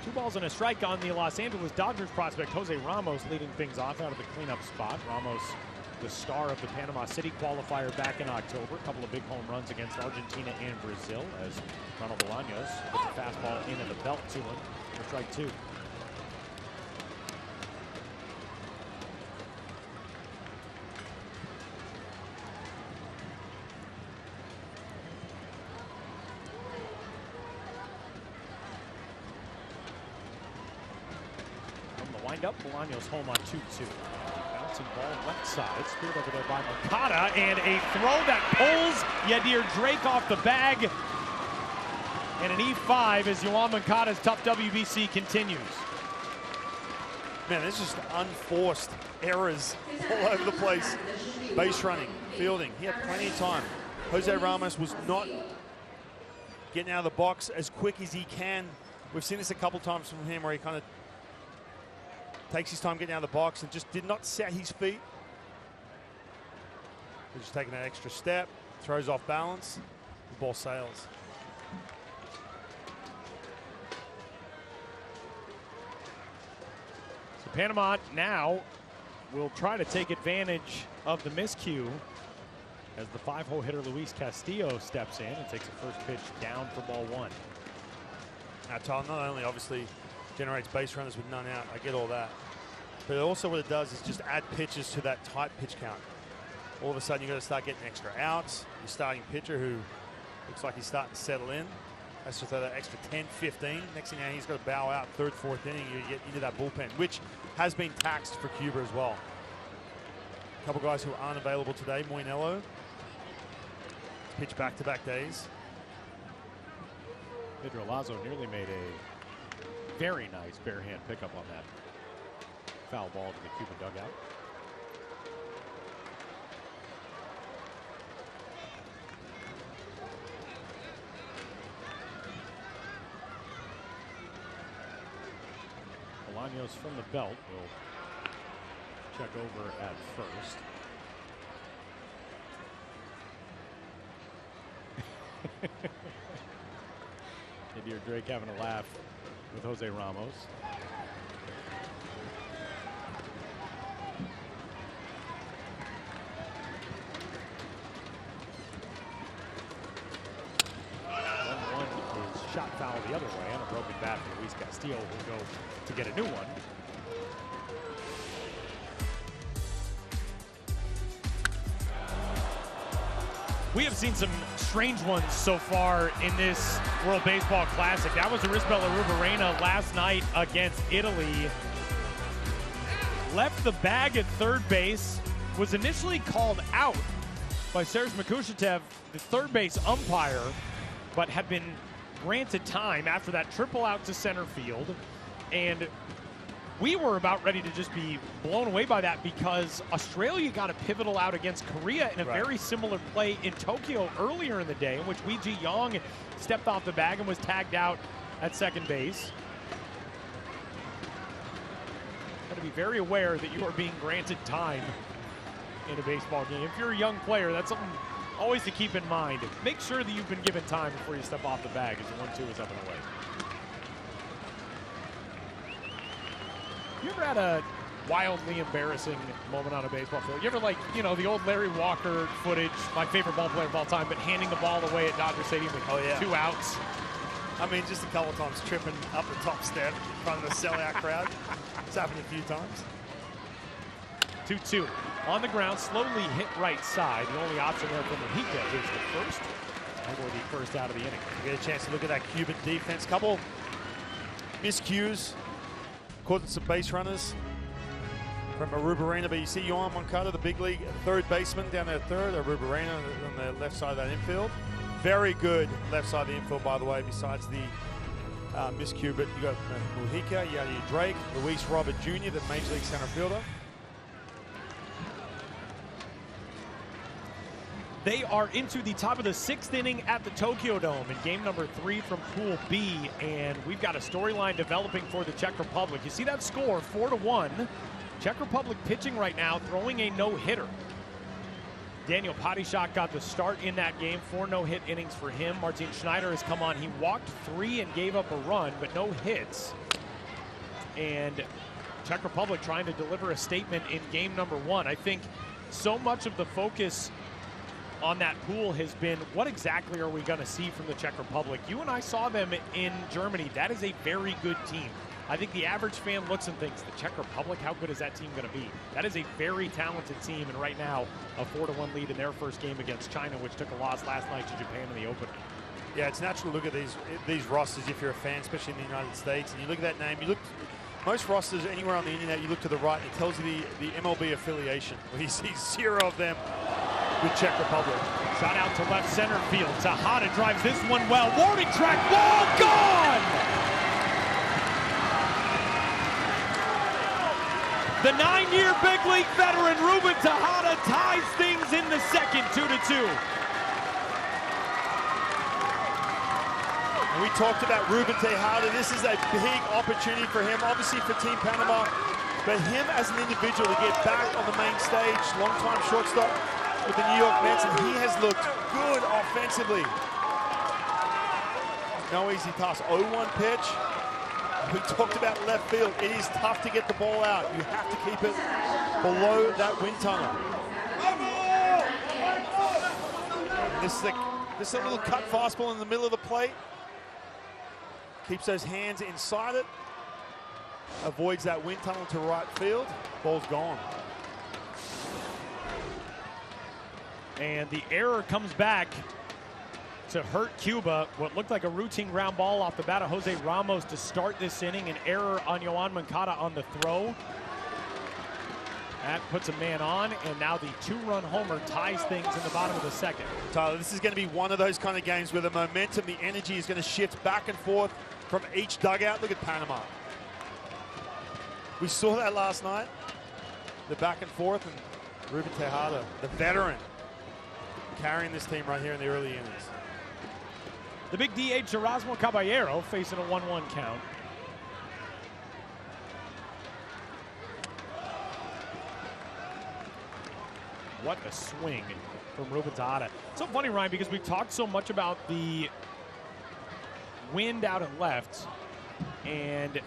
2 balls and a strike on the Los Angeles Dodgers prospect Jose Ramos, leading things off out of the cleanup spot. Ramos, the star of the Panama City qualifier back in October. A couple of big home runs against Argentina and Brazil as Ronald Bolaños puts a fastball into the belt to him for strike 2. Up, Bolaños home on 2-2. Bouncing ball left side, speared over there by Moncada, and a throw that pulls Yadir Drake off the bag. And an E5 as Yoan Moncada's tough WBC continues. Man, there's just unforced errors all over the place. Base running, fielding, he had plenty of time. Jose Ramos was not getting out of the box as quick as he can. We've seen this a couple times from him where he kind of takes his time getting out of the box and just did not set his feet. He's just taking that extra step, throws off balance, the ball sails. So Panama now will try to take advantage of the miscue as the 5-hole hitter Luis Castillo steps in and takes the first pitch down for ball 1. Now, Tyler, not only obviously generates base runners with none out, I get all that, but also what it does is just add pitches to that tight pitch count. All of a sudden, you've got to start getting extra outs. Your starting pitcher, who looks like he's starting to settle in, has to throw that extra 10, 15. Next thing you know, he's got to bow out third, fourth inning. You get into that bullpen, which has been taxed for Cuba as well. A couple guys who aren't available today. Moinello, pitch back-to-back days. Pedro Lazo nearly made a very nice bare hand pickup on that foul ball to the Cuban dugout. Bolaños from the belt will check over at first. Yadir Drake having a laugh with Jose Ramos. Shot foul the other way on a broken bat for Luis Castillo, who will go to get a new one. We have seen some strange ones so far in this World Baseball Classic. That was Arisbella Rubarena last night against Italy. Left the bag at third base, was initially called out by Serge Makushetev, the third base umpire, but had been granted time after that triple out to center field. And we were about ready to just be blown away by that because Australia got a pivotal out against Korea in a very similar play in Tokyo earlier in the day, in which Wee-Ji Yong stepped off the bag and was tagged out at second base. Got to be very aware that you are being granted time in a baseball game. If you're a young player, that's something always to keep in mind. Make sure that you've been given time before you step off the bag as the 1-2 is up and away. You ever had a wildly embarrassing moment on a baseball field? You ever, like, you know, the old Larry Walker footage, my favorite ball player of all time, but handing the ball away at Dodger Stadium with 2 outs? I mean, just a couple times tripping up the top step in front of the sellout crowd. It's happened a few times. 2-2. On the ground, slowly hit right side. The only option there for Mojica is the first. Or the first out of the inning. You get a chance to look at that Cuban defense. Couple miscues. Causing some base runners from Rubarena, but you see Yohan Moncada, the big league third baseman down there third, Rubarena on the left side of that infield. Very good left side of the infield, by the way, besides the miscue. But you got Mojica, Yadier Drake, Luis Robert Jr., the Major League center fielder. They are into the top of the 6th inning at the Tokyo Dome in game number 3 from Pool B, and we've got a storyline developing for the Czech Republic. You see that score, 4-1. Czech Republic pitching right now, throwing a no-hitter. Daniel Padishak got the start in that game, 4 no-hit innings for him. Martin Schneider has come on. He walked 3 and gave up a run, but no hits. And Czech Republic trying to deliver a statement in game number 1. I think so much of the focus on that pool has been, what exactly are we going to see from the Czech Republic? You and I saw them in Germany. That is a very good team. I think the average fan looks and thinks, the Czech Republic, how good is that team going to be? That is a very talented team, and right now, a 4-1 lead in their first game against China, which took a loss last night to Japan in the opener. Yeah, it's natural to look at these rosters if you're a fan, especially in the United States, and you look at that name, you look, most rosters anywhere on the internet, you look to the right, and it tells you the MLB affiliation, where you see 0 of them with Czech Republic. Shot out to left center field. Tejada drives this one well. Warning track, ball gone! The 9-year big league veteran Ruben Tejada ties things in the second, 2-2. We talked about Ruben Tejada. This is a big opportunity for him, obviously for Team Panama, but him as an individual to get back on the main stage, long-time shortstop with the New York Mets, and he has looked good offensively. No easy task. 0-1 pitch. We talked about left field. It is tough to get the ball out. You have to keep it below that wind tunnel. This is a little cut fastball in the middle of the plate. Keeps those hands inside it. Avoids that wind tunnel to right field. Ball's gone. And the error comes back to hurt Cuba. What looked like a routine ground ball off the bat of Jose Ramos to start this inning. An error on Yohan Moncada on the throw. That puts a man on, and now the 2-run homer ties things in the bottom of the second. Tyler, this is going to be one of those kind of games where the momentum, the energy is going to shift back and forth from each dugout. Look at Panama. We saw that last night. The back and forth, and Ruben Tejada, the veteran, carrying this team right here in the early innings. The big DH, Erasmo Caballero, facing a 1-1 count. What a swing from Ruben Tejada. It's so funny, Ryan, because we've talked so much about the wind out and left, and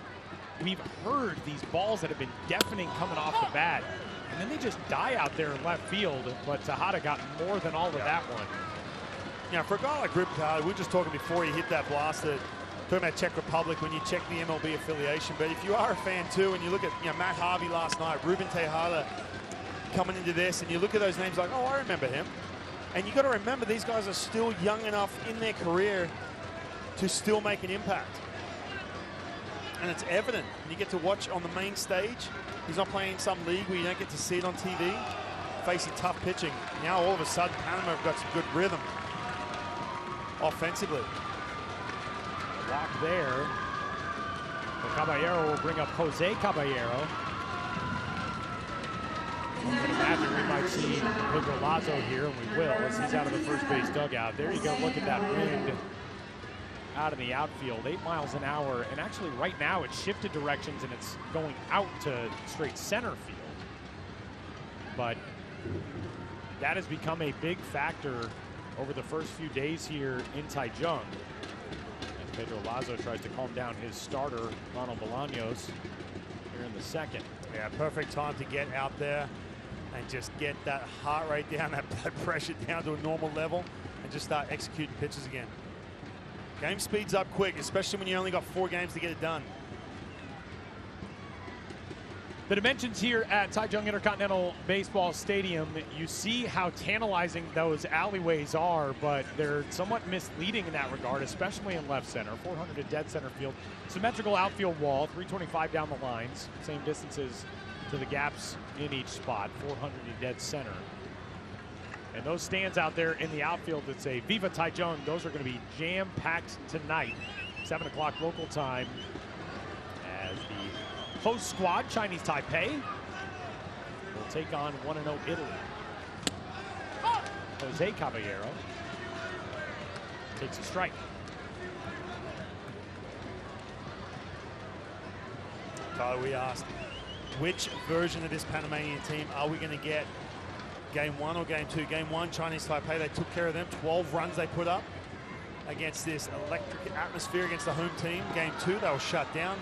we've heard these balls that have been deafening coming off the bat, and then they just die out there in left field, but Tejada got more than all of that one. Yeah, for a guy like Ruben Tejada, we were just talking before he hit that blaster, talking about Czech Republic when you check the MLB affiliation, but if you are a fan too, and you look at Matt Harvey last night, Ruben Tejada coming into this, and you look at those names like, oh, I remember him. And you got to remember, these guys are still young enough in their career to still make an impact. And it's evident when you get to watch on the main stage. He's not playing in some league where you don't get to see it on TV, facing tough pitching. Now all of a sudden, Panama have got some good rhythm offensively. Walk there. So Caballero will bring up Jose Caballero. I can imagine we might see Pedro Lazo here, and we will, as he's out of the first base dugout. There you go, look at that wind out in the outfield, 8 miles an hour. And actually right now it's shifted directions and it's going out to straight center field. But that has become a big factor over the first few days here in Taichung. And Pedro Lazo tries to calm down his starter, Ronald Bolaños, here in the second. Yeah, perfect time to get out there and just get that heart rate down, that blood pressure down to a normal level, and just start executing pitches again. Game speeds up quick, especially when you only got 4 games to get it done. The dimensions here at Taichung Intercontinental Baseball Stadium, you see how tantalizing those alleyways are, but they're somewhat misleading in that regard, especially in left center. 400 at dead center field. Symmetrical outfield wall, 325 down the lines. Same distances to the gaps in each spot, 400 at dead center. And those stands out there in the outfield that say Viva Taichung, those are going to be jam-packed tonight. 7 o'clock local time as the host squad, Chinese Taipei, will take on 1-0 Italy. Jose Caballero takes a strike. Tyler, we asked, which version of this Panamanian team are we going to get? Game 1 or game 2? Game 1, Chinese Taipei, they took care of them. 12 runs they put up against this electric atmosphere against the home team. Game 2, they were shut down.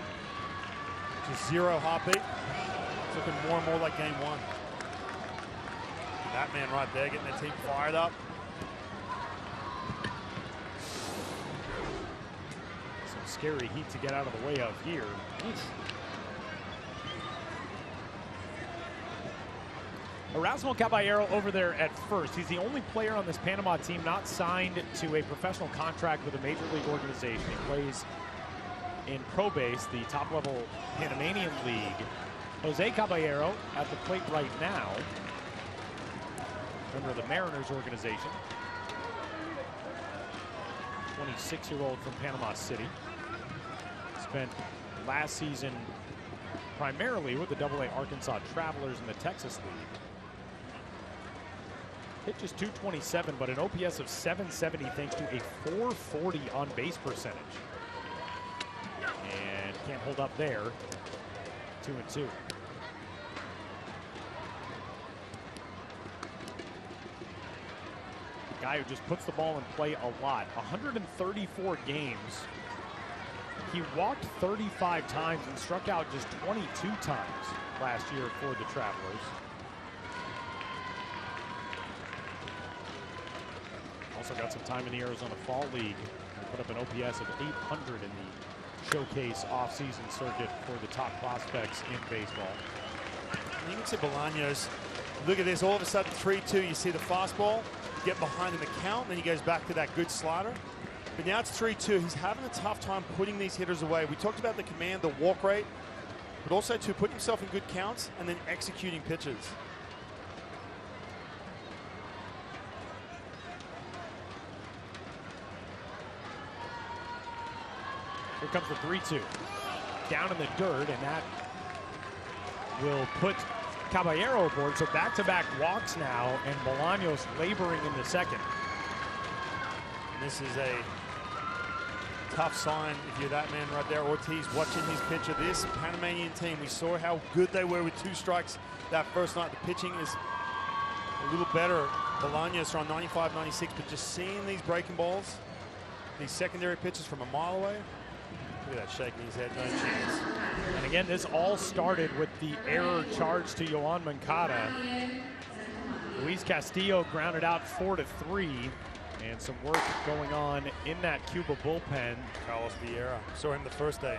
Just 0 heartbeat. It's looking more and more like game 1. That man right there getting their team fired up. Some scary heat to get out of the way of here. Erasmo Caballero over there at first. He's the only player on this Panama team not signed to a professional contract with a major league organization. He plays in Pro Base, the top-level Panamanian league. Jose Caballero at the plate right now, member of the Mariners organization. 26-year-old from Panama City. Spent last season primarily with the AA Arkansas Travelers in the Texas League. Pitches 227, but an OPS of 770 thanks to a 440 on base percentage. And can't hold up there. 2-2. Guy who just puts the ball in play a lot. 134 games. He walked 35 times and struck out just 22 times last year for the Travelers. Also got some time in the Arizona Fall League. Put up an OPS of 800 in the showcase off-season circuit for the top prospects in baseball. You can see Bolaños. Look at this. All of a sudden, 3-2. You see the fastball get behind him the count. Then he goes back to that good slider. But now it's 3-2. He's having a tough time putting these hitters away. We talked about the command, the walk rate, but also to put himself in good counts and then executing pitches. Here comes the 3-2. Down in the dirt, and that will put Caballero aboard. So back-to-back walks now, and Bolaños laboring in the second. This is a tough sign if you're that man right there. Ortiz watching his pitch of this Panamanian team. We saw how good they were with 2 strikes that first night. The pitching is a little better. Bolaños are on 95, 96, but just seeing these breaking balls, these secondary pitches from a mile away. Look at that shaking his head, no chance. And again, this all started with the error charged to Yohan Moncada. Luis Castillo grounded out 4-3. And some work going on in that Cuba bullpen. Carlos Vieira, saw him the first day.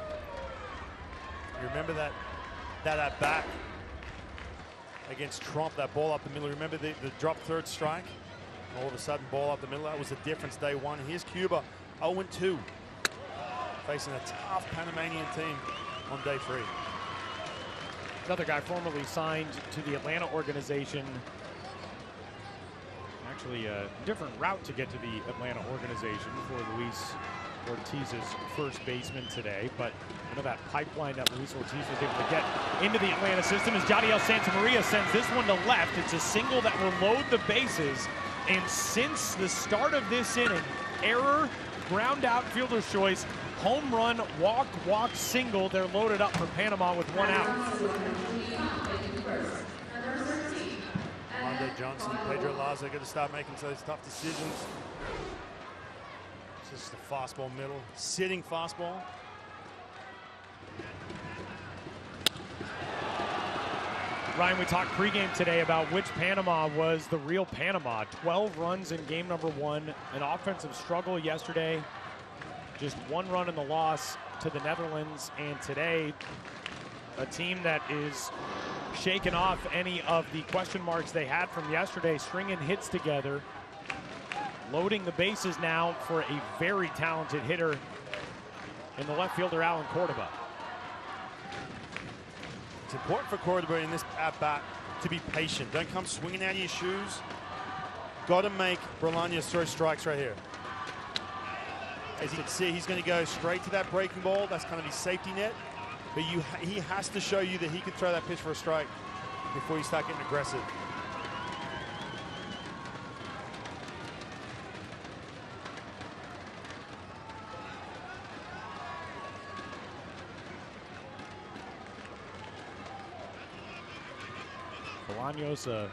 You remember that at bat against Trump, that ball up the middle. Remember the drop third strike? All of a sudden, ball up the middle. That was the difference day one. Here's Cuba, 0-2, facing a tough Panamanian team on day 3. Another guy formerly signed to the Atlanta organization. Actually, a different route to get to the Atlanta organization for Luis Ortiz's first baseman today. But you know that pipeline that Luis Ortiz was able to get into the Atlanta system as Jadiel Santamaria sends this one to left. It's a single that will load the bases. And since the start of this inning, error, ground out, fielder's choice, home run, walk, single. They're loaded up for Panama with 1 out. Armando Johnson, Pedro Laza got to start making those tough decisions. It's just a fastball middle, sitting fastball. Ryan, we talked pregame today about which Panama was the real Panama. 12 runs in game number 1, an offensive struggle yesterday. Just 1 run in the loss to the Netherlands, and today a team that is shaking off any of the question marks they had from yesterday, stringing hits together, loading the bases now for a very talented hitter in the left fielder, Alan Cordoba. It's important for Cordoba in this at-bat to be patient. Don't come swinging out of your shoes. Got to make Bolaños throw strikes right here. As you can see, he's going to go straight to that breaking ball. That's kind of his safety net. But he has to show you that he can throw that pitch for a strike before you start getting aggressive. Bolaños, a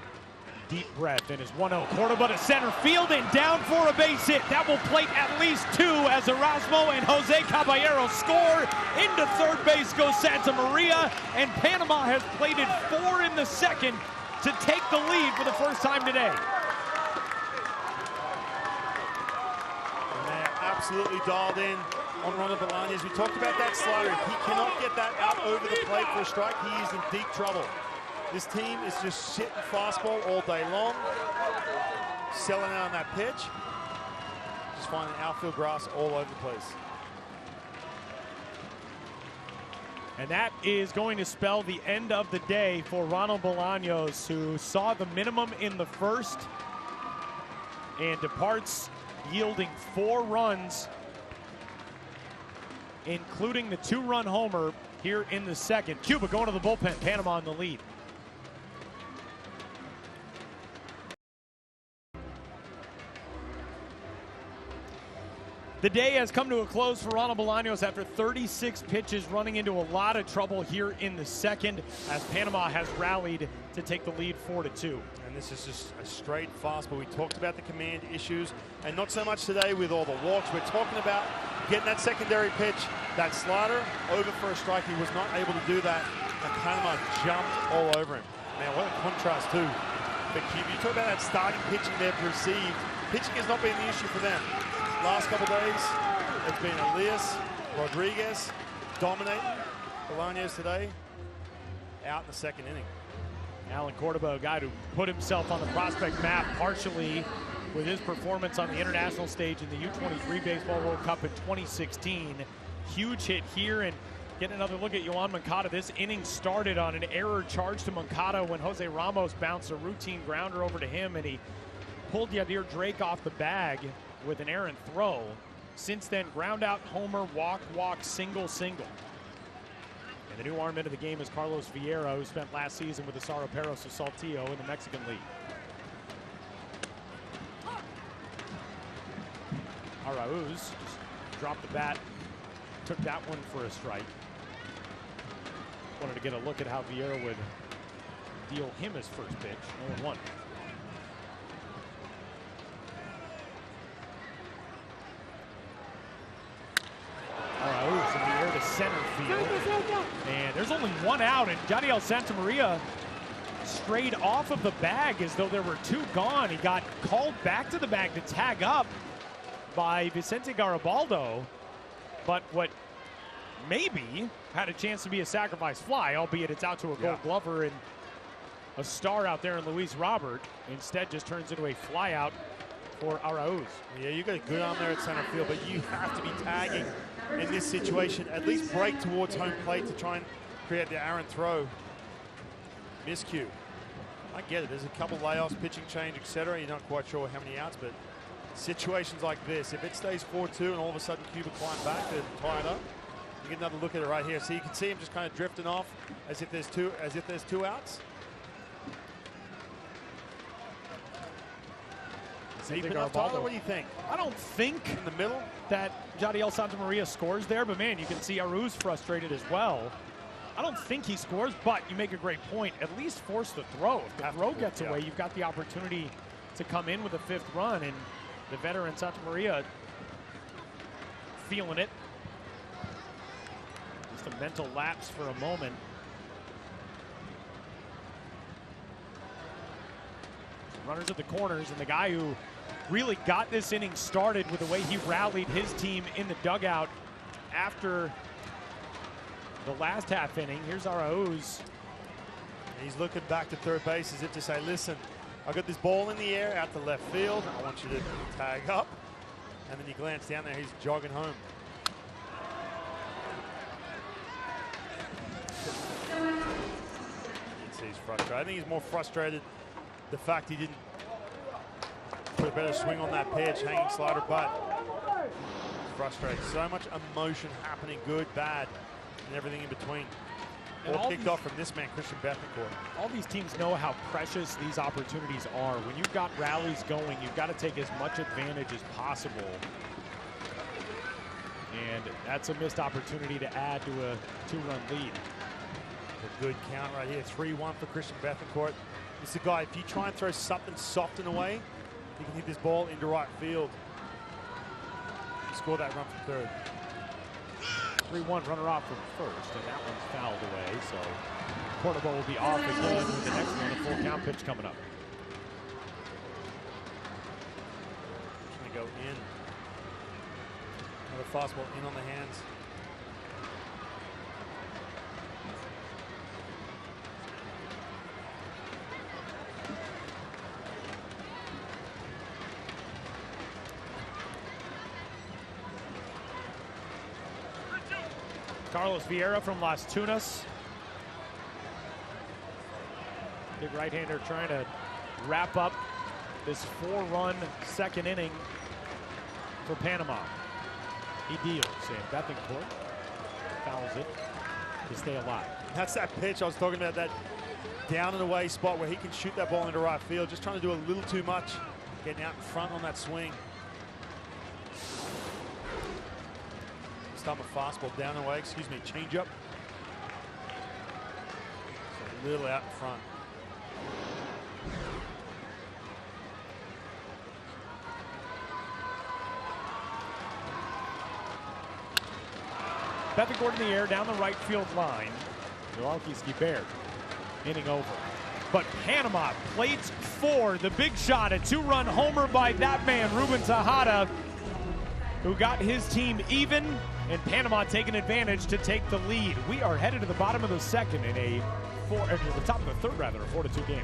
deep breath, and his 1-0. Cordoba to center field and down for a base hit. That will plate at least 2 as Erasmo and Jose Caballero score. Into third base goes Santamaria, and Panama has plated 4 in the second to take the lead for the first time today. And they're absolutely dialed in on Ronald Bolaños. We talked about that slider. If he cannot get that out over the plate for a strike, he is in deep trouble. This team is just sitting fastball all day long, selling out on that pitch, just finding outfield grass all over the place. And that is going to spell the end of the day for Ronald Bolaños, who saw the minimum in the first and departs yielding 4 runs, including the 2-run homer here in the second. Cuba going to the bullpen, Panama in the lead. The day has come to a close for Ronald Bolaños after 36 pitches, running into a lot of trouble here in the second as Panama has rallied to take the lead 4-2. And this is just a straight fastball. We talked about the command issues, and not so much today with all the walks. We're talking about getting that secondary pitch, that slider, over for a strike. He was not able to do that, and Panama jumped all over him. Man, what a contrast too. But you talk about that starting pitching they've received. Pitching has not been the issue for them. Last couple days, it's been Elias, Rodriguez dominating. Bolaños today out in the second inning. Alan Cordoba, a guy who put himself on the prospect map partially with his performance on the international stage in the U23 Baseball World Cup in 2016. Huge hit here, and get another look at Yoan Moncada. This inning started on an error charge to Moncada when Jose Ramos bounced a routine grounder over to him, and he pulled Yadir Drake off the bag with an errant throw. Since then, ground out, homer, walk, single. And the new arm into the game is Carlos Vieira, who spent last season with the Cerro Perros of Saltillo in the Mexican League. Arauz dropped the bat, took that one for a strike. Wanted to get a look at how Vieira would deal him his first pitch. 0-1. Arauz in the air to center field. And there's only 1 out, and Jadiel Santamaria strayed off of the bag as though there were 2 gone. He got called back to the bag to tag up by Vicente Garibaldo, but what maybe had a chance to be a sacrifice fly, albeit it's out to a Gold Glover and a star out there in Luis Robert, instead just turns into a fly out for Arauz. Yeah, you got a good arm there at center field, but you have to be tagging in this situation. At least break towards home plate to try and create the errant throw. Miscue. I get it. There's a couple layoffs, pitching change, etc. You're not quite sure how many outs, but situations like this, if it stays 4-2 and all of a sudden Cuba climb back to tie it up, you get another look at it right here. So you can see him just kind of drifting off as if there's two outs. Deep enough, Tyler, what do you think? I don't think in the middle that Jadiel Santamaria scores there, but man, you can see Arauz frustrated as well. I don't think he scores, but you make a great point. At least force the throw. If the throw gets away, you've got the opportunity to come in with a 5th run, and the veteran Santamaria feeling it. Just a mental lapse for a moment. Runners at the corners, and the guy who really got this inning started with the way he rallied his team in the dugout after the last half inning. Here's Arauz. He's looking back to third base as if to say, listen, I got this ball in the air out to left field. I want you to tag up. And then you glance down there, he's jogging home. He's frustrated. I think he's more frustrated the fact he didn't put a better swing on that pitch, hanging slider, but frustrated. So much emotion happening, good, bad, and everything in between. All kicked off from this man, Christian Bethencourt. All these teams know how precious these opportunities are. When you've got rallies going, you've got to take as much advantage as possible. And that's a missed opportunity to add to a 2-run lead. A good count right here, 3-1 for Christian Bethencourt. This is a guy, if you try and throw something soft in a way, you can hit this ball into right field. Score that run from third. 3-1 runner off from first, and that one's fouled away, so Cordoba will be off again with the next one, a full count pitch coming up. Going to go in. Another fastball in on the hands. Carlos Vieira from Las Tunas. Big right-hander trying to wrap up this 4-run second inning for Panama. He deals, and Bethencourt fouls it to stay alive. That's that pitch I was talking about, that down and away spot where he can shoot that ball into right field, just trying to do a little too much, getting out in front on that swing. Stop a fastball down and away, excuse me, change up. So a little out in front. Bethencourt in the air down the right field line. Yoelqui Baird, inning over. But Panama plates for the big shot, a 2-run homer by that man, Ruben Tejada, who got his team even, and Panama taking advantage to take the lead. We are headed to the bottom of the second in a the top of the third rather, a 4-2 game.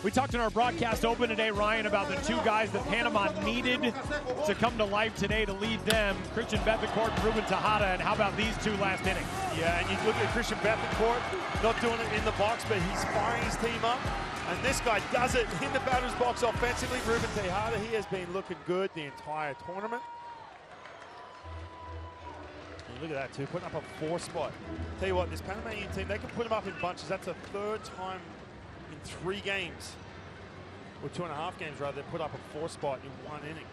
We talked in our broadcast open today, Ryan, about the 2 guys that Panama needed to come to life today to lead them, Christian Bethencourt and Ruben Tejada, and how about these 2 last innings? Yeah, and you look at Christian Bethencourt, not doing it in the box, but he's firing his team up. And this guy does it in the batter's box offensively. Ruben Tejada, he has been looking good the entire tournament. And look at that too, putting up a 4 spot. Tell you what, this Panamanian team, they can put them up in bunches. That's a 3rd time in 3 games, or 2.5 games rather, they put up a 4 spot in 1 inning.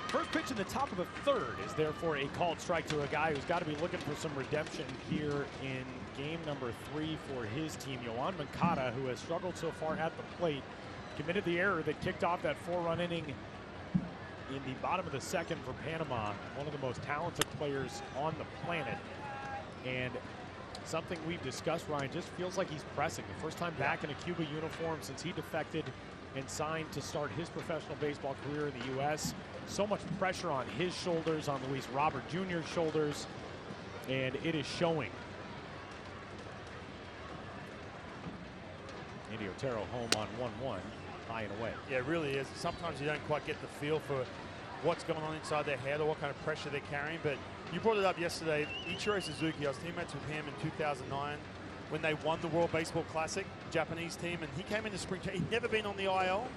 First pitch in the top of the 3rd is therefore a called strike to a guy who's got to be looking for some redemption here in game number 3 for his team. Yoan Moncada, who has struggled so far at the plate, committed the error that kicked off that 4-run inning in the bottom of the 2nd for Panama, one of the most talented players on the planet. And something we've discussed, Ryan, just feels like he's pressing. The first time back in a Cuba uniform since he defected and signed to start his professional baseball career in the U.S. So much pressure on his shoulders, on Luis Robert Jr.'s shoulders. and it is showing. Andy Otero home on 1-1, high and away. Yeah, it really is. Sometimes you don't quite get the feel for what's going on inside their head or what kind of pressure they're carrying. But you brought it up yesterday. Ichiro Suzuki, I was teammates with him in 2009 when they won the World Baseball Classic, Japanese team, and he came into spring training. He'd never been on the IL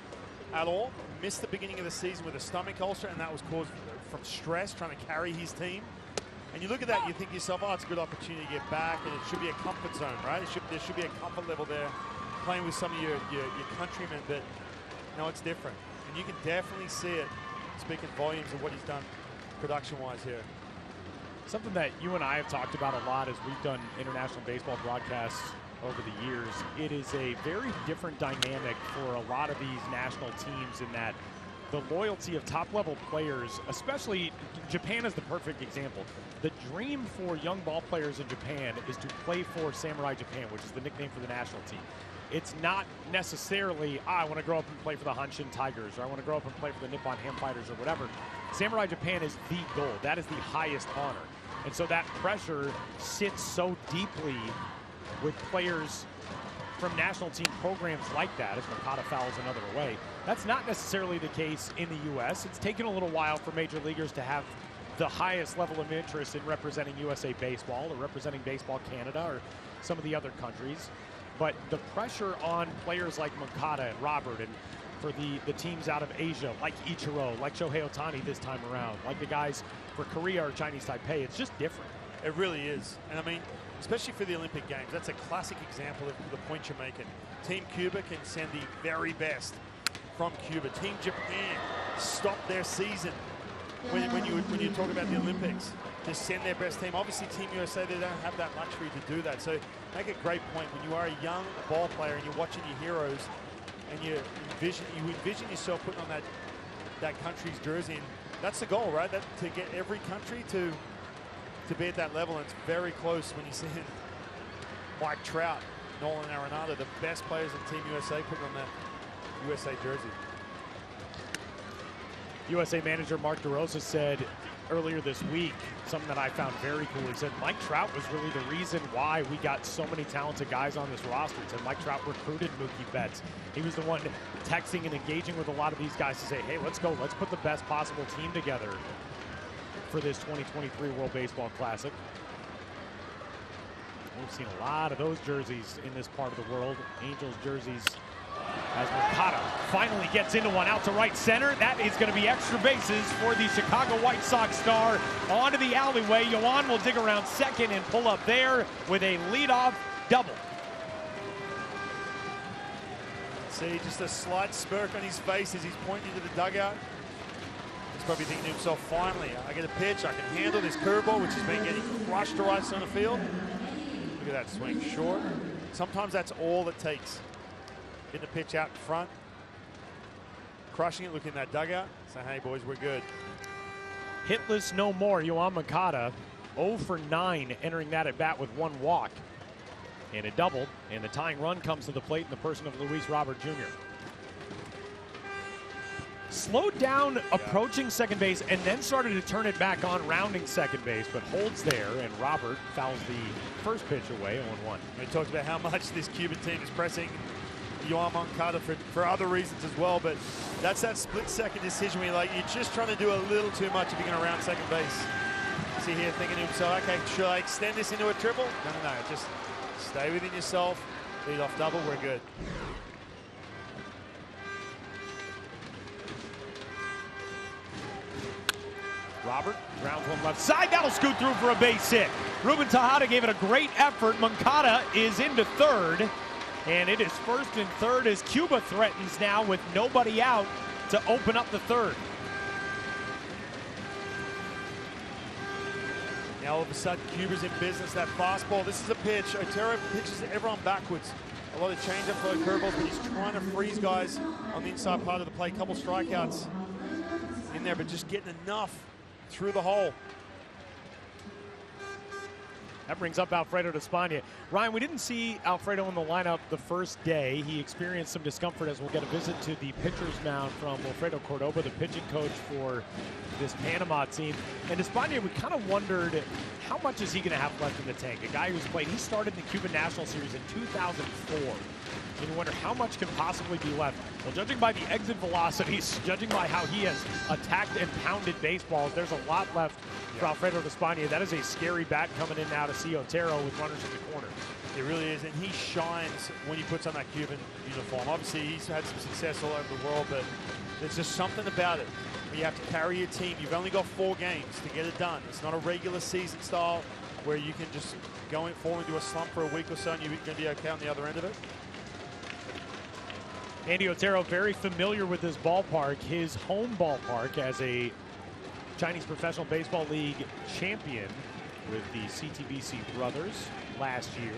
at all. Missed the beginning of the season with a stomach ulcer, and that was caused from stress trying to carry his team. And you look at that, you think to yourself, oh, it's a good opportunity to get back, and it should be a comfort zone, right? There should be a comfort level there, playing with some of your countrymen, but no, it's different. And you can definitely see it, speaking volumes of what he's done production-wise here. Something that you and I have talked about a lot as we've done international baseball broadcasts over the years. It is a very different dynamic for a lot of these national teams in that the loyalty of top-level players, especially Japan is the perfect example. The dream for young ball players in Japan is to play for Samurai Japan, which is the nickname for the national team. It's not necessarily, I want to grow up and play for the Hanshin Tigers, or I want to grow up and play for the Nippon Ham Fighters, or whatever. Samurai Japan is the goal. That is the highest honor. And so that pressure sits so deeply with players from national team programs like that, as Makata fouls another away. That's not necessarily the case in the U.S. It's taken a little while for major leaguers to have the highest level of interest in representing USA Baseball or representing Baseball Canada or some of the other countries. But the pressure on players like Makata and Robert, and for the teams out of Asia, like Ichiro, like Shohei Ohtani this time around, like the guys for Korea or Chinese Taipei, it's just different. It really is. And I mean, especially for the Olympic Games, that's a classic example of the point you're making. Team Cuba can send the very best from Cuba. Team Japan stopped their season when you talk about the Olympics to send their best team. Obviously, Team USA, they don't have that luxury to do that. So make a great point. When you are a young ball player and you're watching your heroes and you envision yourself putting on that country's jersey, and that's the goal, right? To get every country to be at that level. And it's very close when you see Mike Trout, Nolan Arenado, the best players in Team USA, putting on that USA jersey. USA manager Mark DeRosa said earlier this week something that I found very cool. He said Mike Trout was really the reason why we got so many talented guys on this roster. He said Mike Trout recruited Mookie Betts. He was the one texting and engaging with a lot of these guys to say, hey, let's go. Let's put the best possible team together for this 2023 World Baseball Classic. We've seen a lot of those jerseys in this part of the world. Angels jerseys, as Makata finally gets into one out to right center. That is going to be extra bases for the Chicago White Sox star. Onto the alleyway. Yoan will dig around second and pull up there with a leadoff double. See, just a slight smirk on his face as he's pointing to the dugout. He's probably thinking to himself, finally, I get a pitch, I can handle this curveball, which has been getting crushed to right center field. Look at that swing, short. Sometimes that's all it takes. Getting the pitch out in front, crushing it, looking in that dugout, saying, hey boys, we're good. Hitless no more, Yoan Makata, 0 for 9 entering that at bat with 1 walk. And a double, and the tying run comes to the plate in the person of Luis Robert Jr. Slowed down approaching second base and then started to turn it back on rounding second base, but holds there, and Robert fouls the first pitch away, 0-1. We talked about how much this Cuban team is pressing Yoan Moncada for other reasons as well, but that's that split-second decision where you're just trying to do a little too much if you're going to round second base. See here thinking to himself, okay, should I extend this into a triple? No, just stay within yourself, lead off double, we're good. Robert grounds one left side. That'll scoot through for a base hit. Ruben Tejada gave it a great effort. Moncada is into third. And it is first and third as Cuba threatens now with nobody out to open up the third. Now all of a sudden Cuba's in business. That fastball, this is a pitch. Otero pitches everyone backwards. A lot of changeup for the curveballs, but he's trying to freeze guys on the inside part of the plate. Couple strikeouts in there, but just getting enough through the hole. That brings up Alfredo Despaigne. Ryan, we didn't see Alfredo in the lineup the first day. He experienced some discomfort, as we'll get a visit to the pitcher's mound from Wilfredo Cordoba, the pitching coach for this Panama team. And Despaigne, we kind of wondered, how much is he going to have left in the tank? A guy who's played, he started the Cuban National Series in 2004. And you wonder how much can possibly be left. Well, judging by the exit velocities, judging by how he has attacked and pounded baseballs, there's a lot left for Alfredo Despaigne. That is a scary bat coming in now to see Otero with runners in the corner. It really is, and he shines when he puts on that Cuban uniform. Obviously, he's had some success all over the world, but there's just something about it. You have to carry your team. You've only got 4 games to get it done. It's not a regular season style where you can just go in forward into a slump for a week or so and you're going to be okay on the other end of it. Andy Otero very familiar with this ballpark, his home ballpark as a Chinese Professional Baseball League champion with the CTBC brothers last year.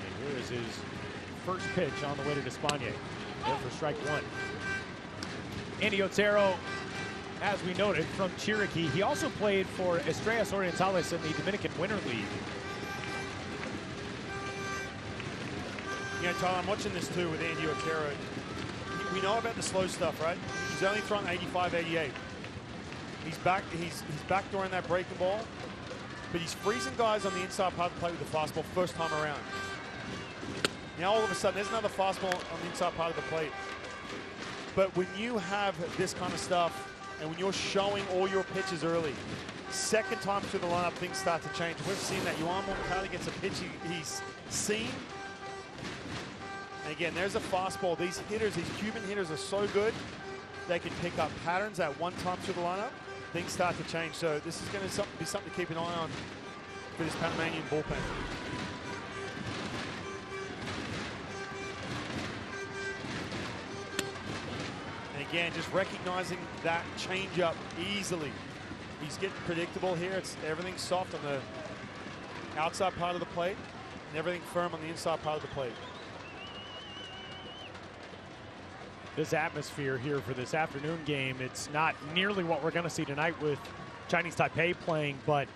And here is his first pitch on the way to Despaigne. There for strike 1. Andy Otero, as we noted, from Chiriquí. He also played for Estrellas Orientales in the Dominican Winter League. You know, Tyler, I'm watching this too with Andy Otero. We know about the slow stuff, right? He's only thrown 85, 88. He's backdooring that breaking ball, but he's freezing guys on the inside part of the plate with the fastball first time around. Now all of a sudden, there's another fastball on the inside part of the plate. But when you have this kind of stuff, and when you're showing all your pitches early, second time through the lineup, things start to change. We've seen that. Yoan Moncada gets a pitch he's seen. And again, there's a fastball. These hitters, these Cuban hitters are so good, they can pick up patterns at one time through the lineup. Things start to change. So this is going to be something to keep an eye on for this Panamanian bullpen. And again, just recognizing that changeup easily. He's getting predictable here. Everything's soft on the outside part of the plate and everything firm on the inside part of the plate. This atmosphere here for this afternoon game, it's not nearly what we're going to see tonight with Chinese Taipei playing, but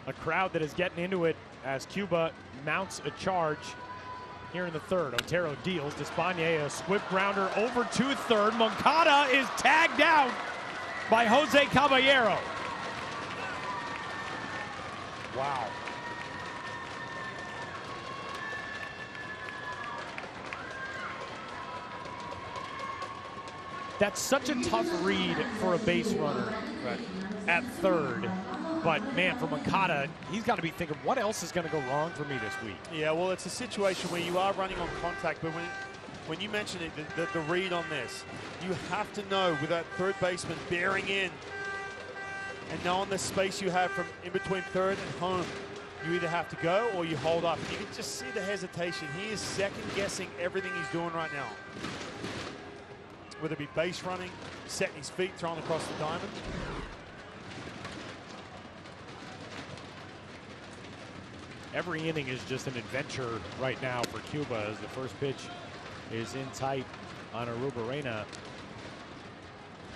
a crowd that is getting into it as Cuba mounts a charge here in the third. Otero deals. Despaigne, a swift grounder over to third. Moncada is tagged out by Jose Caballero. Wow. That's such a tough read for a base runner at third. But, man, for Moncada, he's got to be thinking, what else is going to go wrong for me this week? Yeah, well, it's a situation where you are running on contact, but when you mention it, the read on this, you have to know with that third baseman bearing in and knowing the space you have from in between third and home, you either have to go or you hold up. You can just see the hesitation. He is second-guessing everything he's doing right now. Whether it be base running, setting his feet, throwing across the diamond. Every inning is just an adventure right now for Cuba as the first pitch is in tight on Arubarena.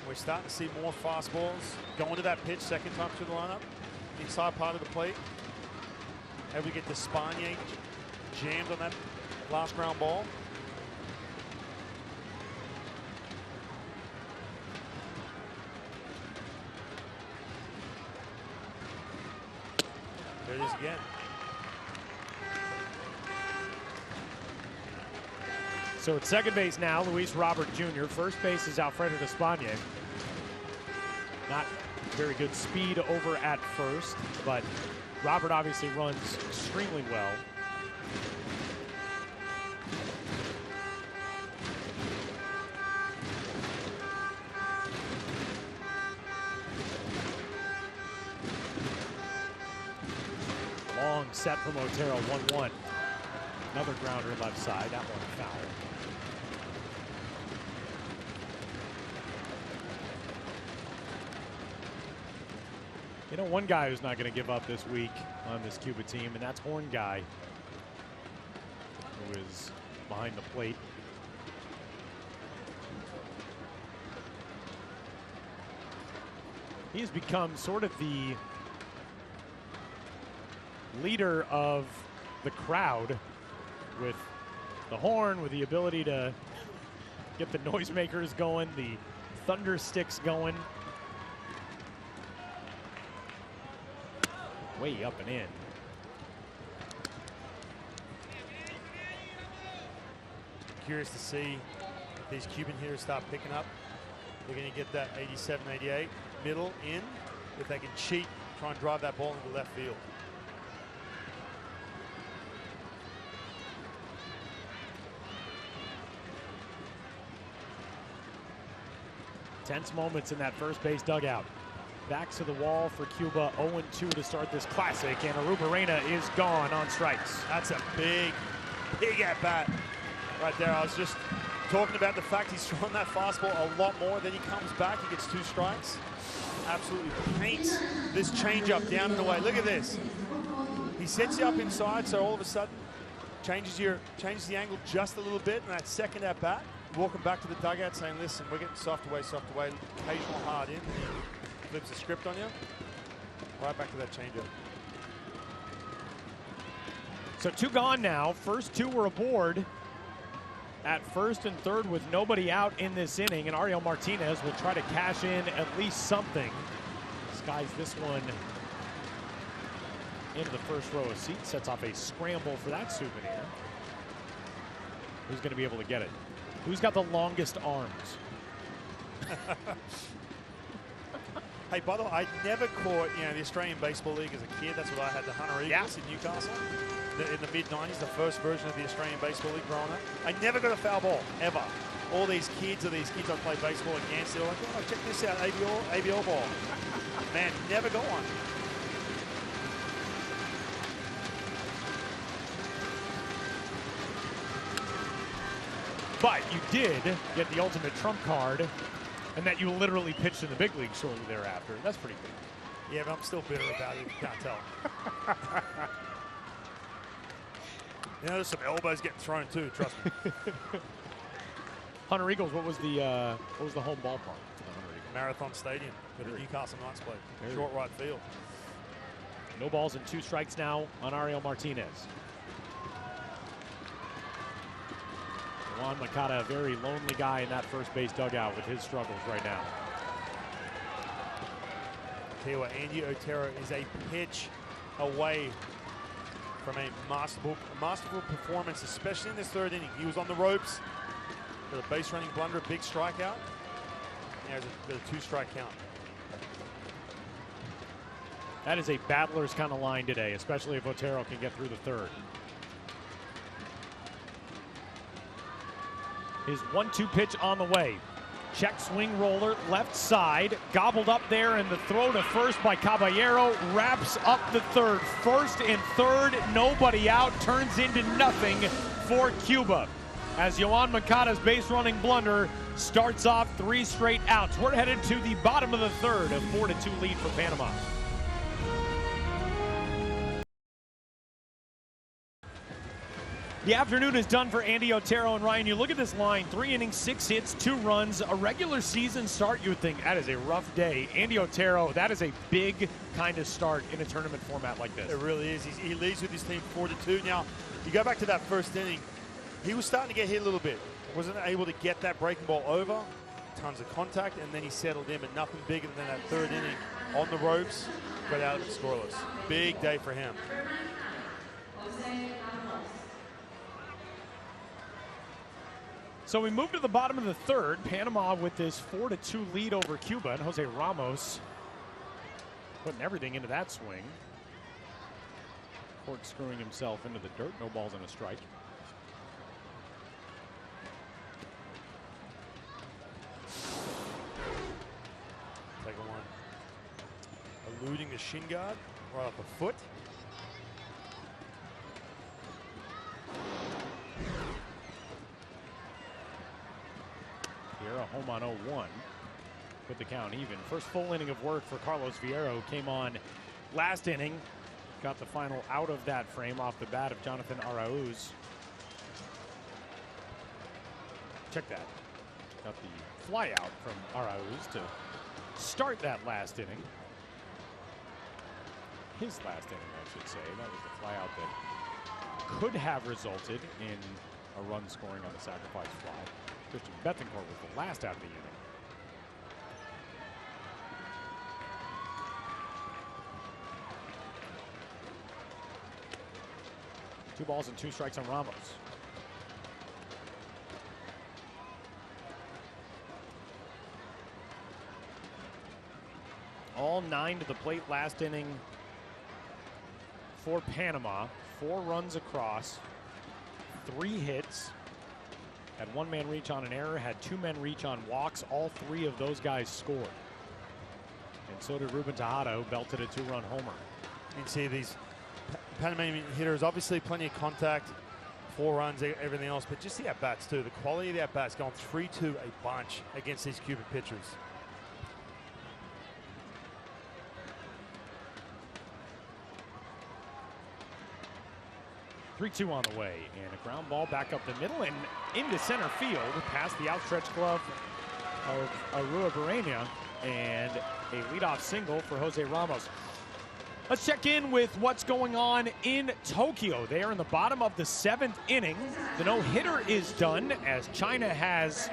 We're starting to see more fastballs going to that pitch second time through the lineup. Inside part of the plate. Able to get Despaigne jammed on that last ground ball. There it is again. So at second base now, Luis Robert Jr. First base is Alfredo Despaigne. Not very good speed over at first, but Robert obviously runs extremely well. Long set from Otero, 1-1. Another grounder left side, that one foul. You know, one guy who's not going to give up this week on this Cuba team, and that's Horn Guy, who is behind the plate. He's become sort of the leader of the crowd with the horn, with the ability to get the noisemakers going, the thunder sticks going. Way up and in. Curious to see if these Cuban hitters start picking up. They're going to get that 87, 88 middle in. If they can cheat, try and drive that ball into left field. Tense moments in that first base dugout. Backs to the wall for Cuba, 0-2 to start this classic, and Arrubarena is gone on strikes. That's a big at-bat right there. I was just talking about the fact he's throwing that fastball a lot more. Then he comes back, he gets 2 strikes. Absolutely paints this changeup down and away. Look at this. He sets you up inside, so all of a sudden changes the angle just a little bit, and that second at-bat, walking back to the dugout saying, listen, we're getting soft away, occasional hard in. Flips the script on you. Right back to that changeup. So 2 gone now. First 2 were aboard at first and third with nobody out in this inning, and Ariel Martinez will try to cash in at least something. Skies this one into the first row of seats, sets off a scramble for that souvenir. Who's going to be able to get it? Who's got the longest arms? Hey, by the way, I never caught, the Australian Baseball League as a kid. That's what I had, the Hunter Eagles in Newcastle. In the mid-90s, the first version of the Australian Baseball League growing up. I never got a foul ball, ever. All these kids I played baseball against, they're like, oh, check this out, ABL ball. Man, never got one. But you did get the ultimate trump card, and that you literally pitched in the big league shortly thereafter. That's pretty cool. Yeah, but I'm still bitter about it. You can't tell. There's some elbows getting thrown too. Trust me. Hunter Eagles. What was the home ballpark for the Hunter Eagles? Marathon Stadium for the Newcastle Knights play. Short right field. No balls and 2 strikes now on Ariel Martinez. Juan Moncada, a very lonely guy in that first base dugout with his struggles right now. I'll tell you what, Andy Otero is a pitch away from a masterful performance, especially in this 3rd inning. He was on the ropes with a base running blunder, a big strikeout. There's a 2-strike count. That is a battler's kind of line today, especially if Otero can get through the 3rd. His 1-2 pitch on the way. Check swing roller, left side, gobbled up there, and the throw to first by Caballero wraps up the 3rd. 1st and 3rd, nobody out, turns into nothing for Cuba. As Yoan Moncada's base running blunder starts off 3 straight outs. We're headed to the bottom of the 3rd, a 4-2 lead for Panama. The afternoon is done for Andy Otero, and Ryan, you look at this line, 3 innings, 6 hits, 2 runs, a regular season start. You would think that is a rough day. Andy Otero, that is a big kind of start in a tournament format like this. It really is. He leads with his team 4-2. Now, you go back to that 1st inning, he was starting to get hit a little bit. Wasn't able to get that breaking ball over. Tons of contact, and then he settled in, but nothing bigger than that 3rd inning on the ropes. Got out of it scoreless. Big day for him. So we move to the bottom of the 3rd. Panama with this 4-2 lead over Cuba, and Jose Ramos putting everything into that swing. Corkscrewing himself into the dirt. No balls and a strike. Second one. Eluding the shin guard right off the foot. Here, a home on 0-1. Put the count even. First full inning of work for Carlos Fierro came on last inning. Got the final out of that frame off the bat of Jonathan Arauz. Check that. Got the fly out from Arauz to start that last inning. His last inning, I should say. That was the flyout that could have resulted in a run scoring on the sacrifice fly. Christian Bethencourt was the last out of the inning. Two balls and 2 strikes on Ramos. All 9 to the plate last inning for Panama. 4 runs across, 3 hits. Had 1 man reach on an error, had 2 men reach on walks. All 3 of those guys scored. And so did Ruben Tejada, who belted a 2-run homer. You can see these Panamanian hitters, obviously plenty of contact, 4 runs, everything else, but just the at-bats too. The quality of the at-bats, going 3-2 a bunch against these Cuban pitchers. Three-2 on the way, and a ground ball back up the middle and into center field past the outstretched glove of Arua Barrena, and a leadoff single for Jose Ramos. Let's check in with what's going on in Tokyo. They are in the bottom of the 7th inning. The no-hitter is done as China has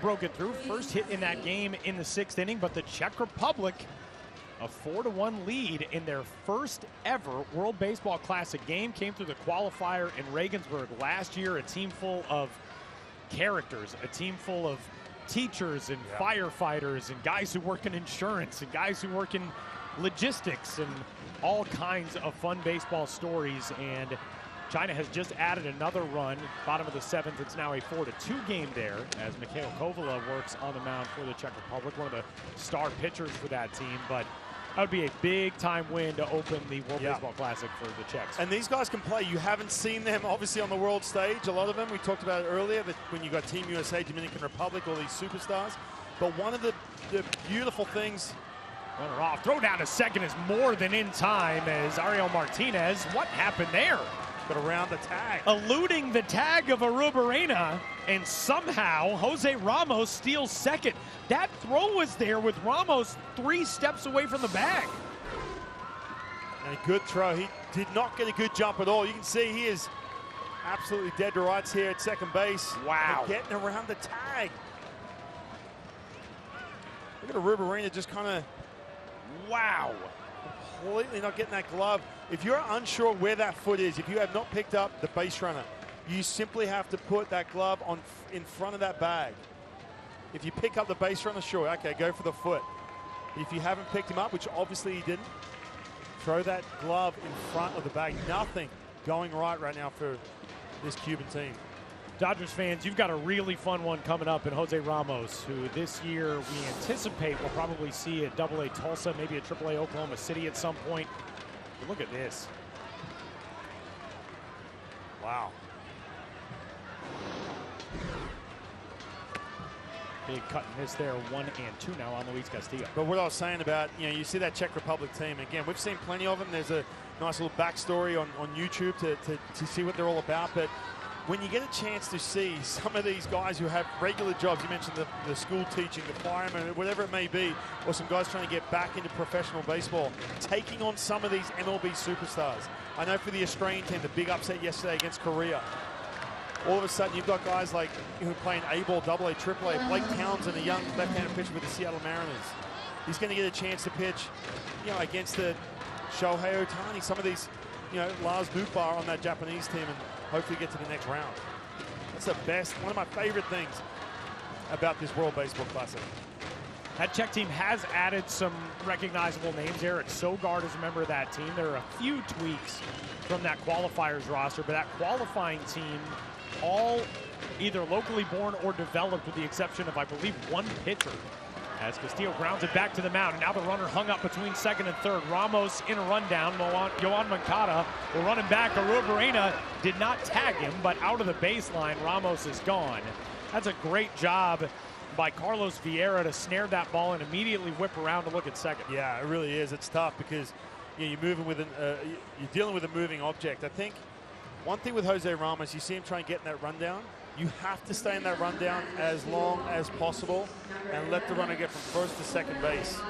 broken through. First hit in that game in the 6th inning, but the Czech Republic, a 4-1 lead in their first ever World Baseball Classic game, came through the qualifier in Regensburg last year. A team full of characters, a team full of teachers and firefighters and guys who work in insurance and guys who work in logistics and all kinds of fun baseball stories. And China has just added another run. Bottom of the 7th, it's now a 4-2 game there as Mikhail Kovala works on the mound for the Czech Republic, one of the star pitchers for that team. But that would be a big-time win to open the World Baseball Classic for the Czechs. And these guys can play. You haven't seen them, obviously, on the world stage. A lot of them, we talked about it earlier, that when you got Team USA, Dominican Republic, all these superstars. But one of the beautiful things... Runner off. Throw down to second is more than in time as Ariel Martinez. What happened there? Got around the tag. Eluding the tag of Arua Barrena, and somehow Jose Ramos steals second. That throw was there with Ramos 3 steps away from the bag. And a good throw. He did not get a good jump at all. You can see he is absolutely dead to rights here at second base. Wow. And getting around the tag. Look at Arua Barrena just kind of... Wow. Completely not getting that glove. If you're unsure where that foot is, if you have not picked up the base runner, you simply have to put that glove on in front of that bag. If you pick up the base runner, sure, okay, go for the foot. If you haven't picked him up, which obviously he didn't, throw that glove in front of the bag. Nothing going right now for this Cuban team. Dodgers fans, you've got a really fun one coming up in Jose Ramos, who this year we anticipate will probably see at AA Tulsa, maybe at AAA Oklahoma City at some point. But look at this. Wow. Big cut and miss there, 1 and 2 now on Luis Castillo. But what I was saying about, you see that Czech Republic team. Again, we've seen plenty of them. There's a nice little backstory on YouTube to see what they're all about. But when you get a chance to see some of these guys who have regular jobs, you mentioned the school teaching, the firemen, whatever it may be, or some guys trying to get back into professional baseball, taking on some of these MLB superstars. I know for the Australian team, the big upset yesterday against Korea. All of a sudden, you've got guys like who are playing A-ball, AA, AAA. Blake Townsend, a young left-handed pitcher with the Seattle Mariners. He's going to get a chance to pitch, against the Shohei Ohtani. Some of these, Lars Nootbaar on that Japanese team, and hopefully get to the next round. That's the best, one of my favorite things about this World Baseball Classic. That Czech team has added some recognizable names. Eric Sogard is a member of that team. There are a few tweaks from that qualifiers roster, but that qualifying team, all either locally born or developed, with the exception of, I believe, 1 pitcher. As Castillo grounds it back to the mound, and now the runner hung up between second and third. Ramos in a rundown. Yohan Moncada will run him back. Arua Barrena did not tag him, but out of the baseline, Ramos is gone. That's a great job by Carlos Vieira to snare that ball and immediately whip around to look at second. Yeah, it really is. It's tough because you're moving with you're dealing with a moving object. I think one thing with Jose Ramos, you see him try and get in that rundown. You have to stay in that rundown as long as possible and let the runner get from first to second base.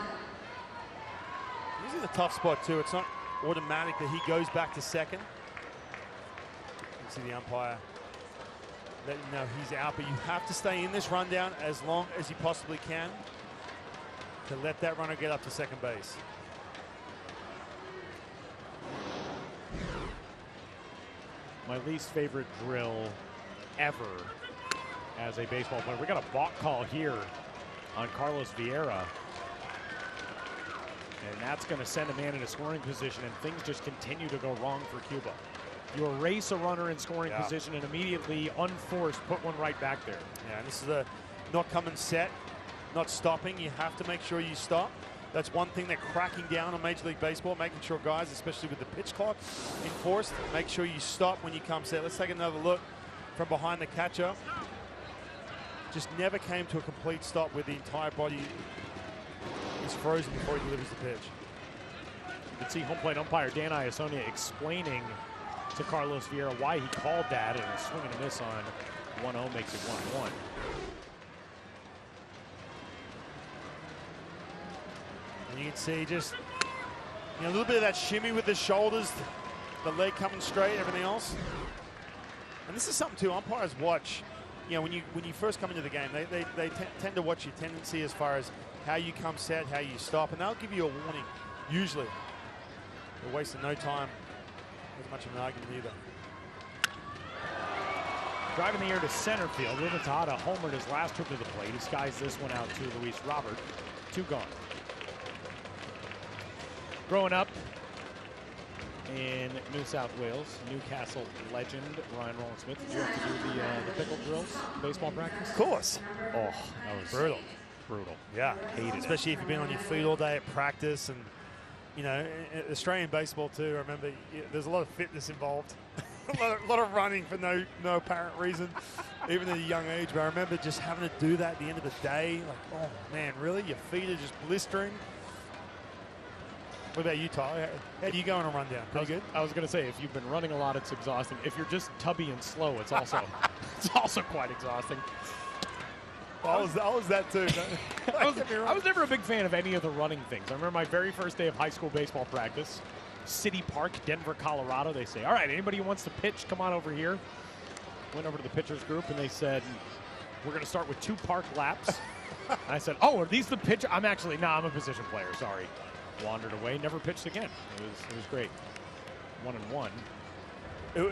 This is a tough spot too. It's not automatic that he goes back to second. You can see the umpire letting him know he's out, but you have to stay in this rundown as long as you possibly can to let that runner get up to second base. My least favorite drill ever as a baseball player. We got a balk call here on Carlos Vieira. And that's going to send a man in a scoring position, and things just continue to go wrong for Cuba. You erase a runner in scoring position and immediately, unforced, put one right back there. Yeah, and this is a not coming set, not stopping. You have to make sure you stop. That's one thing they're cracking down on Major League Baseball, making sure guys, especially with the pitch clock enforced, make sure you stop when you come set. Let's take another look from behind the catcher. Just never came to a complete stop where the entire body is frozen before he delivers the pitch. You can see home plate umpire Dan Iasonia explaining to Carlos Vieira why he called that, and a swing and a miss on 1-0 makes it 1-1. And you can see just a little bit of that shimmy with the shoulders, the leg coming straight, everything else. And this is something too, umpires watch. When you first come into the game, they tend to watch your tendency as far as how you come set, how you stop, and they'll give you a warning, usually. They're wasting no time as much of an argument either. Driving the air to center field, Ruben Tejada homered his last trip to the plate. He skies this one out to Luis Robert. 2 gone. Growing up in New South Wales, Newcastle legend Ryan Rowland-Smith. Did you have to do the pickle drills, baseball practice? Of course. Oh, that was brutal. Brutal. Yeah, hated especially it. if you've been on your feet all day at practice, and Australian baseball too. I remember there's a lot of fitness involved, a lot of running for no apparent reason, even at a young age. But I remember just having to do that at the end of the day. Like, oh man, really? Your feet are just blistering. What about you, Tyler? How do you go on a rundown? Pretty good? I was going to say, if you've been running a lot, it's exhausting. If you're just tubby and slow, it's also quite exhausting. Well, I was that too. I was never a big fan of any of the running things. I remember my very first day of high school baseball practice, City Park, Denver, Colorado. They say, all right, anybody who wants to pitch, come on over here. Went over to the pitchers group, and they said, we're going to start with 2 park laps. And I said, oh, are these the pitcher? I'm a position player, sorry. Wandered away, never pitched again. It was great. 1-1.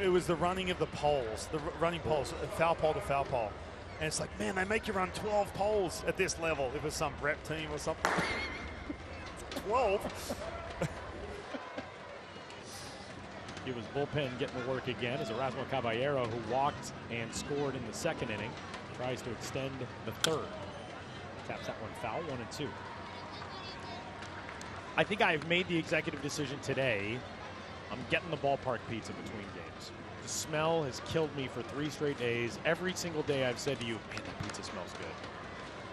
It was the running of the poles, the running poles, foul pole to foul pole. And it's like, man, they make you run 12 poles at this level. If it's some rep team or something. 12? It was bullpen getting to work again as Erasmo Caballero, who walked and scored in the 2nd inning, tries to extend the 3rd. Taps that one foul, 1-2. I think I've made the executive decision today. I'm getting the ballpark pizza between games. The smell has killed me for 3 straight days. Every single day I've said to you, man, that pizza smells good.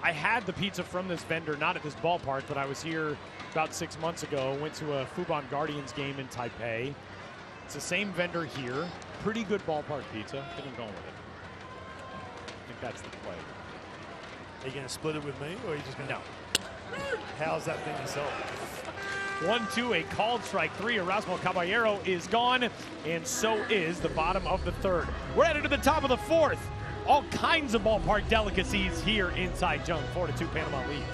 I had the pizza from this vendor, not at this ballpark, but I was here about 6 months ago, went to a Fubon Guardians game in Taipei. It's the same vendor here. Pretty good ballpark pizza. I think I'm going with it. I think that's the play. Are you going to split it with me, or are you just going to? No. How's that thing yourself? 1-2, a called strike 3. Erasmo Caballero is gone, and so is the bottom of the 3rd. We're headed to the top of the 4th. All kinds of ballpark delicacies here in Taichung. 4-2, Panama leads.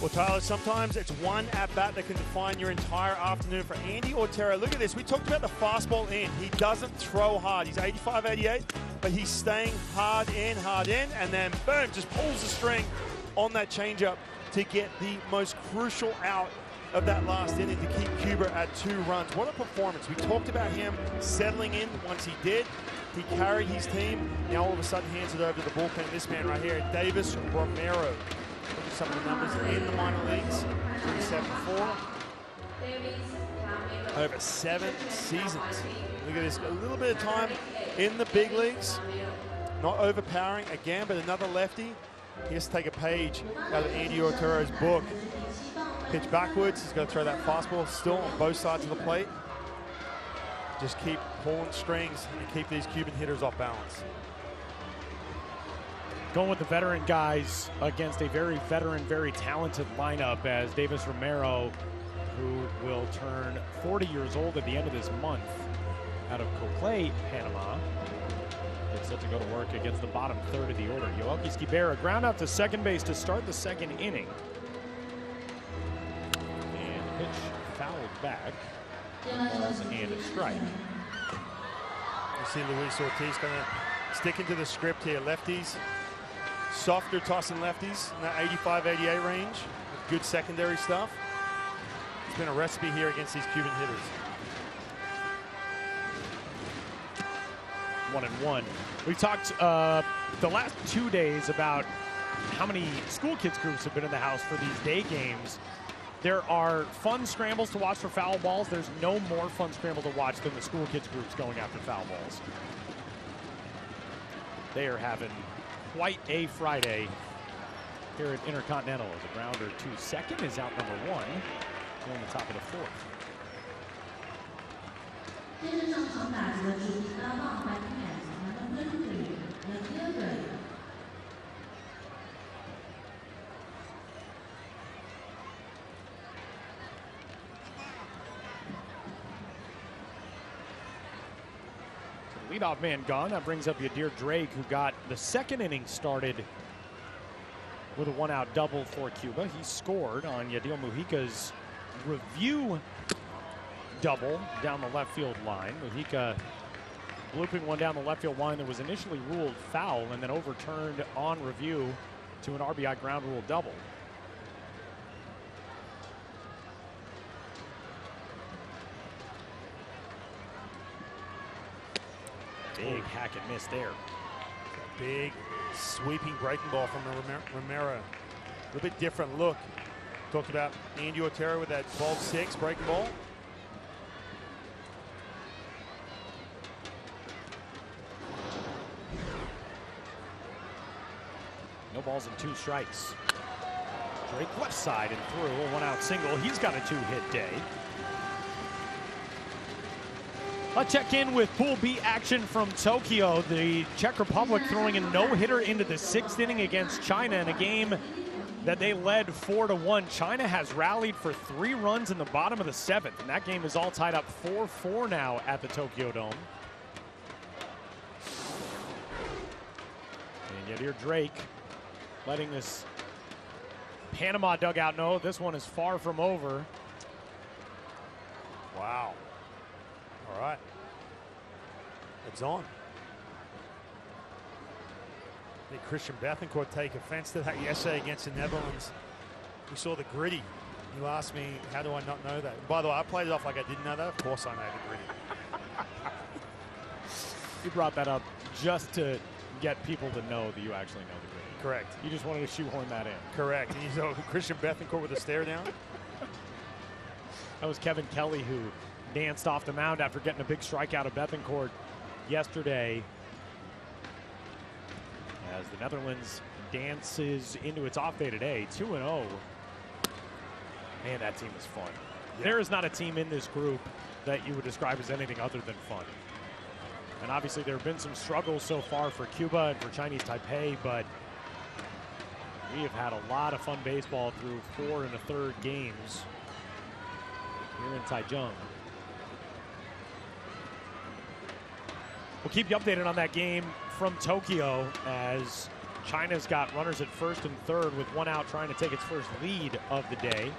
Well, Tyler, sometimes it's one at-bat that can define your entire afternoon. For Andy Otero, look at this. We talked about the fastball in. He doesn't throw hard. He's 85, 88, but he's staying hard in, and then, boom, just pulls the string on that changeup to get the most crucial out of that last inning to keep Cuba at 2 runs. What a performance. We talked about him settling in once he did. He carried his team. Now all of a sudden hands it over to the bullpen. This man right here, Davis Romero. Look at some of the numbers in the minor leagues. 374. Over 7 seasons. Look at this, a little bit of time in the big leagues. Not overpowering again, but another lefty. He has to take a page out of Andy Otero's book. Pitch backwards. He's got to throw that fastball still on both sides of the plate. Just keep pulling strings and keep these Cuban hitters off balance. Going with the veteran guys against a very veteran, very talented lineup as Davis Romero, who will turn 40 years old at the end of this month, out of Cocle, Panama. It's set to go to work against the bottom third of the order. Yoelqui Esquibera ground out to second base to start the second inning. And pitch fouled back. Balls and a strike. You see Luis Ortiz kind of sticking to the script here. Lefties, softer tossing lefties in that 85-88 range. Good secondary stuff. It's been a recipe here against these Cuban hitters. 1-1. We talked the last 2 days about how many school kids groups have been in the house for these day games. There are fun scrambles to watch for foul balls. There's no more fun scramble to watch than the school kids groups going after foul balls. They are having quite a Friday here at Intercontinental. As a grounder to second is out number 1 on the top of the fourth. 接着上场打击的是拉棒白天眼前的温水的热水。 Leadoff man gone. That brings up Yadir Drake, who got the second inning started with a one-out double for Cuba. He scored on Yadiel Mujica's review double down the left field line. Mujica blooping one down the left field line that was initially ruled foul and then overturned on review to an RBI ground rule double. Big hack and miss there. Big sweeping breaking ball from Romero. A little bit different look. Talked about Andy Otero with that ball 6 breaking ball. No balls and 2 strikes. Drake left side and through a one-out single. He's got a 2-hit day. Let's check in with Pool B action from Tokyo. The Czech Republic throwing a no-hitter into the 6th inning against China in a game that they led 4-1. China has rallied for 3 runs in the bottom of the 7th, and that game is all tied up 4-4 now at the Tokyo Dome. And Yadir Drake letting this Panama dugout know this one is far from over. Wow. All right. It's on. I think Christian Bethencourt take offense to that yesterday against the Netherlands. We saw the gritty. You asked me, how do I not know that? By the way, I played it off like I didn't know that. Of course I know the gritty. You brought that up just to get people to know that you actually know the gritty. Correct. You just wanted to shoehorn that in. Correct. And you saw Christian Bethencourt with a stare down. That was Kevin Kelly who danced off the mound after getting a big strikeout of Bethencourt yesterday as the Netherlands dances into its off day today, 2-0. Man, that team is fun. Yeah. There is not a team in this group that you would describe as anything other than fun. And obviously there have been some struggles so far for Cuba and for Chinese Taipei, but we have had a lot of fun baseball through 4 1/3 games here in Taichung. We'll keep you updated on that game from Tokyo as China's got runners at first and third with 1 out trying to take its first lead of the day.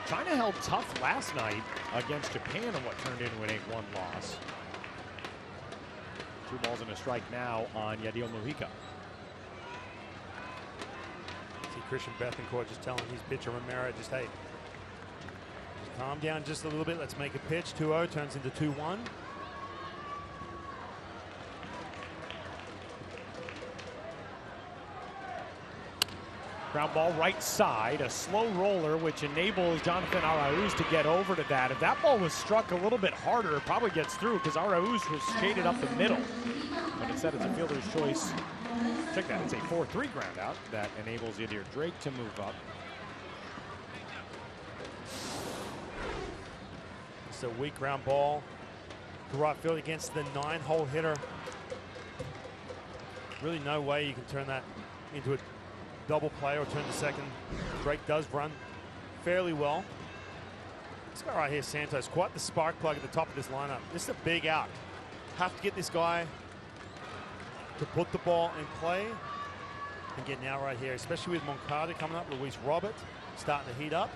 China held tough last night against Japan in what turned into an 8-1 loss. 2 balls and a strike now on Yadiel Mujica. See Christian Bethencourt just telling his pitcher Romero, just hey, just calm down just a little bit. Let's make a pitch. 2-0 turns into 2-1. Ground ball right side, a slow roller, which enables Jonathan Arauz to get over to that. If that ball was struck a little bit harder, it probably gets through because Arauz was shaded up the middle. But instead, it's a fielder's choice. Check that, it's a 4-3 ground out that enables Yadir Drake to move up. Just a weak ground ball to right field against the 9-hole hitter. Really no way you can turn that into a double play or turn to second. Drake does run fairly well. This guy right here, Santos, quite the spark plug at the top of this lineup. This is a big out. Have to get this guy to put the ball in play and get now right here, especially with Moncada coming up, Luis Robert starting to heat up.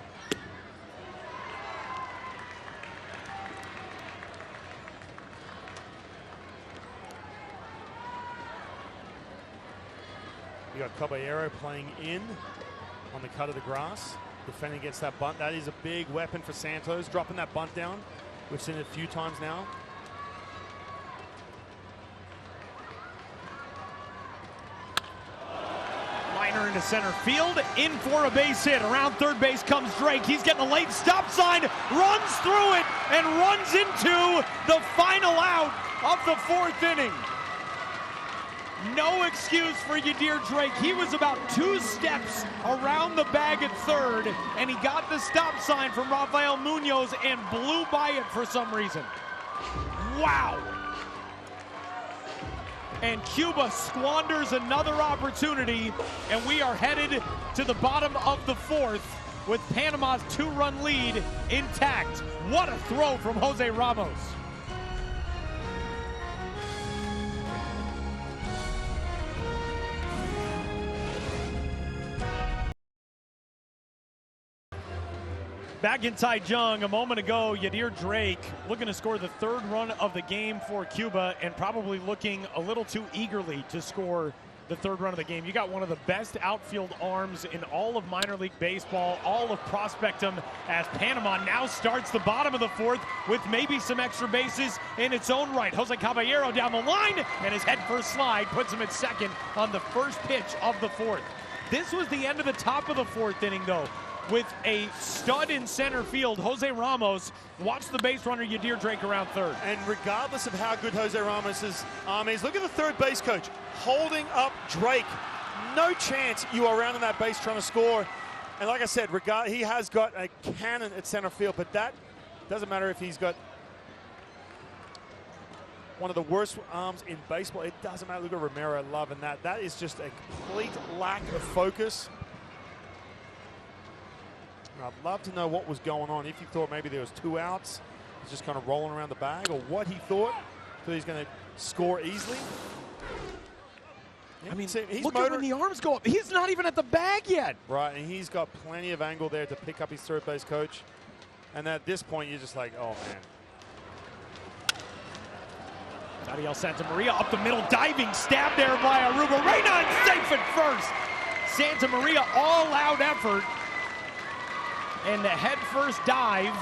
You got Caballero playing in on the cut of the grass, defending against that bunt. That is a big weapon for Santos, dropping that bunt down. We've seen it a few times now. Liner into center field, in for a base hit. Around third base comes Drake. He's getting a late stop sign, runs through it, and runs into the final out of the 4th inning. No excuse for Yadier Drake. He was about 2 steps around the bag at third, and he got the stop sign from Rafael Munoz and blew by it for some reason. Wow. And Cuba squanders another opportunity, and we are headed to the bottom of the 4th with Panama's 2-run lead intact. What a throw from Jose Ramos. Back in Taichung a moment ago, Yadier Drake looking to score the 3rd run of the game for Cuba and probably looking a little too eagerly to score the 3rd run of the game. You got one of the best outfield arms in all of minor league baseball, all of Prospectum, as Panama now starts the bottom of the 4th with maybe some extra bases in its own right. Jose Caballero down the line, and his head first slide puts him at second on the first pitch of the 4th. This was the end of the top of the 4th inning, though, with a stud in center field. Jose Ramos watched the base runner Yadier Drake around third. And regardless of how good Jose Ramos's arm is, look at the third base coach holding up Drake. No chance you are rounding that base trying to score. And like I said, he has got a cannon at center field, but that doesn't matter if he's got one of the worst arms in baseball. It doesn't matter. Look at Romero loving that. That is just a complete lack of focus. I'd love to know what was going on. If you thought maybe there was 2 outs, he's just kind of rolling around the bag, or what he thought he's going to score easily. I mean, look at when the arms go up. He's not even at the bag yet. Right, and he's got plenty of angle there to pick up his third base coach. And at this point, you're just like, oh, man. Daniel Santa Maria up the middle, diving stab there by Aruba. Reyna safe at first. Santa Maria all-out effort. And the head-first dive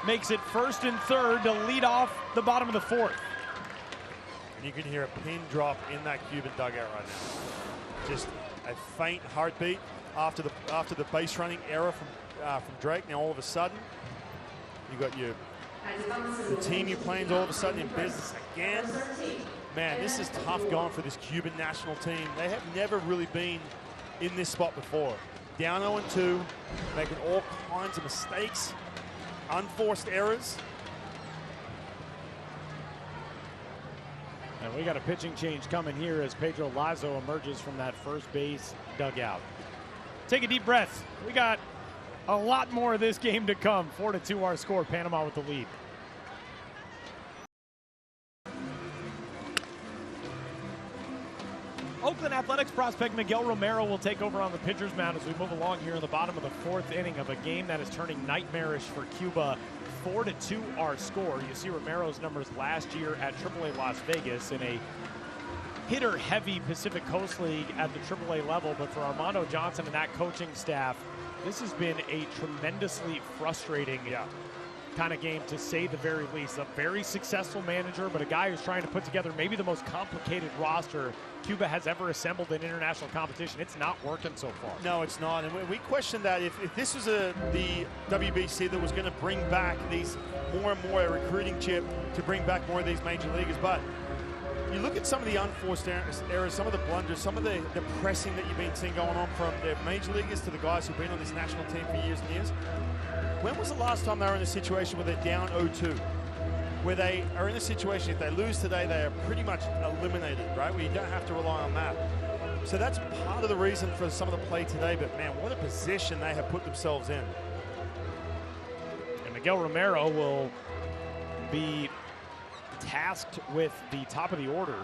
makes it 1st and 3rd to lead off the bottom of the 4th. And you can hear a pin drop in that Cuban dugout right now. Just a faint heartbeat after the base running error from Drake. Now all of a sudden, you got the team you're playing all of a sudden in business again. Man, this is tough going for this Cuban national team. They have never really been in this spot before. Down 0-2, making all kinds of mistakes, unforced errors. And we got a pitching change coming here as Pedro Lazo emerges from that first base dugout. Take a deep breath. We got a lot more of this game to come. 4-2 our score, Panama with the lead. Oakland Athletics prospect Miguel Romero will take over on the pitcher's mound as we move along here in the bottom of the 4th inning of a game that is turning nightmarish for Cuba. 4-2 our score. You see Romero's numbers last year at AAA Las Vegas in a hitter-heavy Pacific Coast League at the AAA level, but for Armando Johnson and that coaching staff, this has been a tremendously frustrating kind of game, to say the very least. A very successful manager, but a guy who's trying to put together maybe the most complicated roster Cuba has ever assembled in international competition. It's not working so far. No, it's not. And we questioned that if this was the WBC that was going to bring back these more and more a recruiting chip to bring back more of these major leaguers. But you look at some of the unforced errors, some of the blunders, some of the pressing that you've been seeing going on from the major leaguers to the guys who've been on this national team for years and years. When was the last time they were in a situation where they're down 0-2? Where they are in a situation, if they lose today, they are pretty much eliminated, right? Where you don't have to rely on that. So that's part of the reason for some of the play today, but man, what a position they have put themselves in. And Miguel Romero will be tasked with the top of the order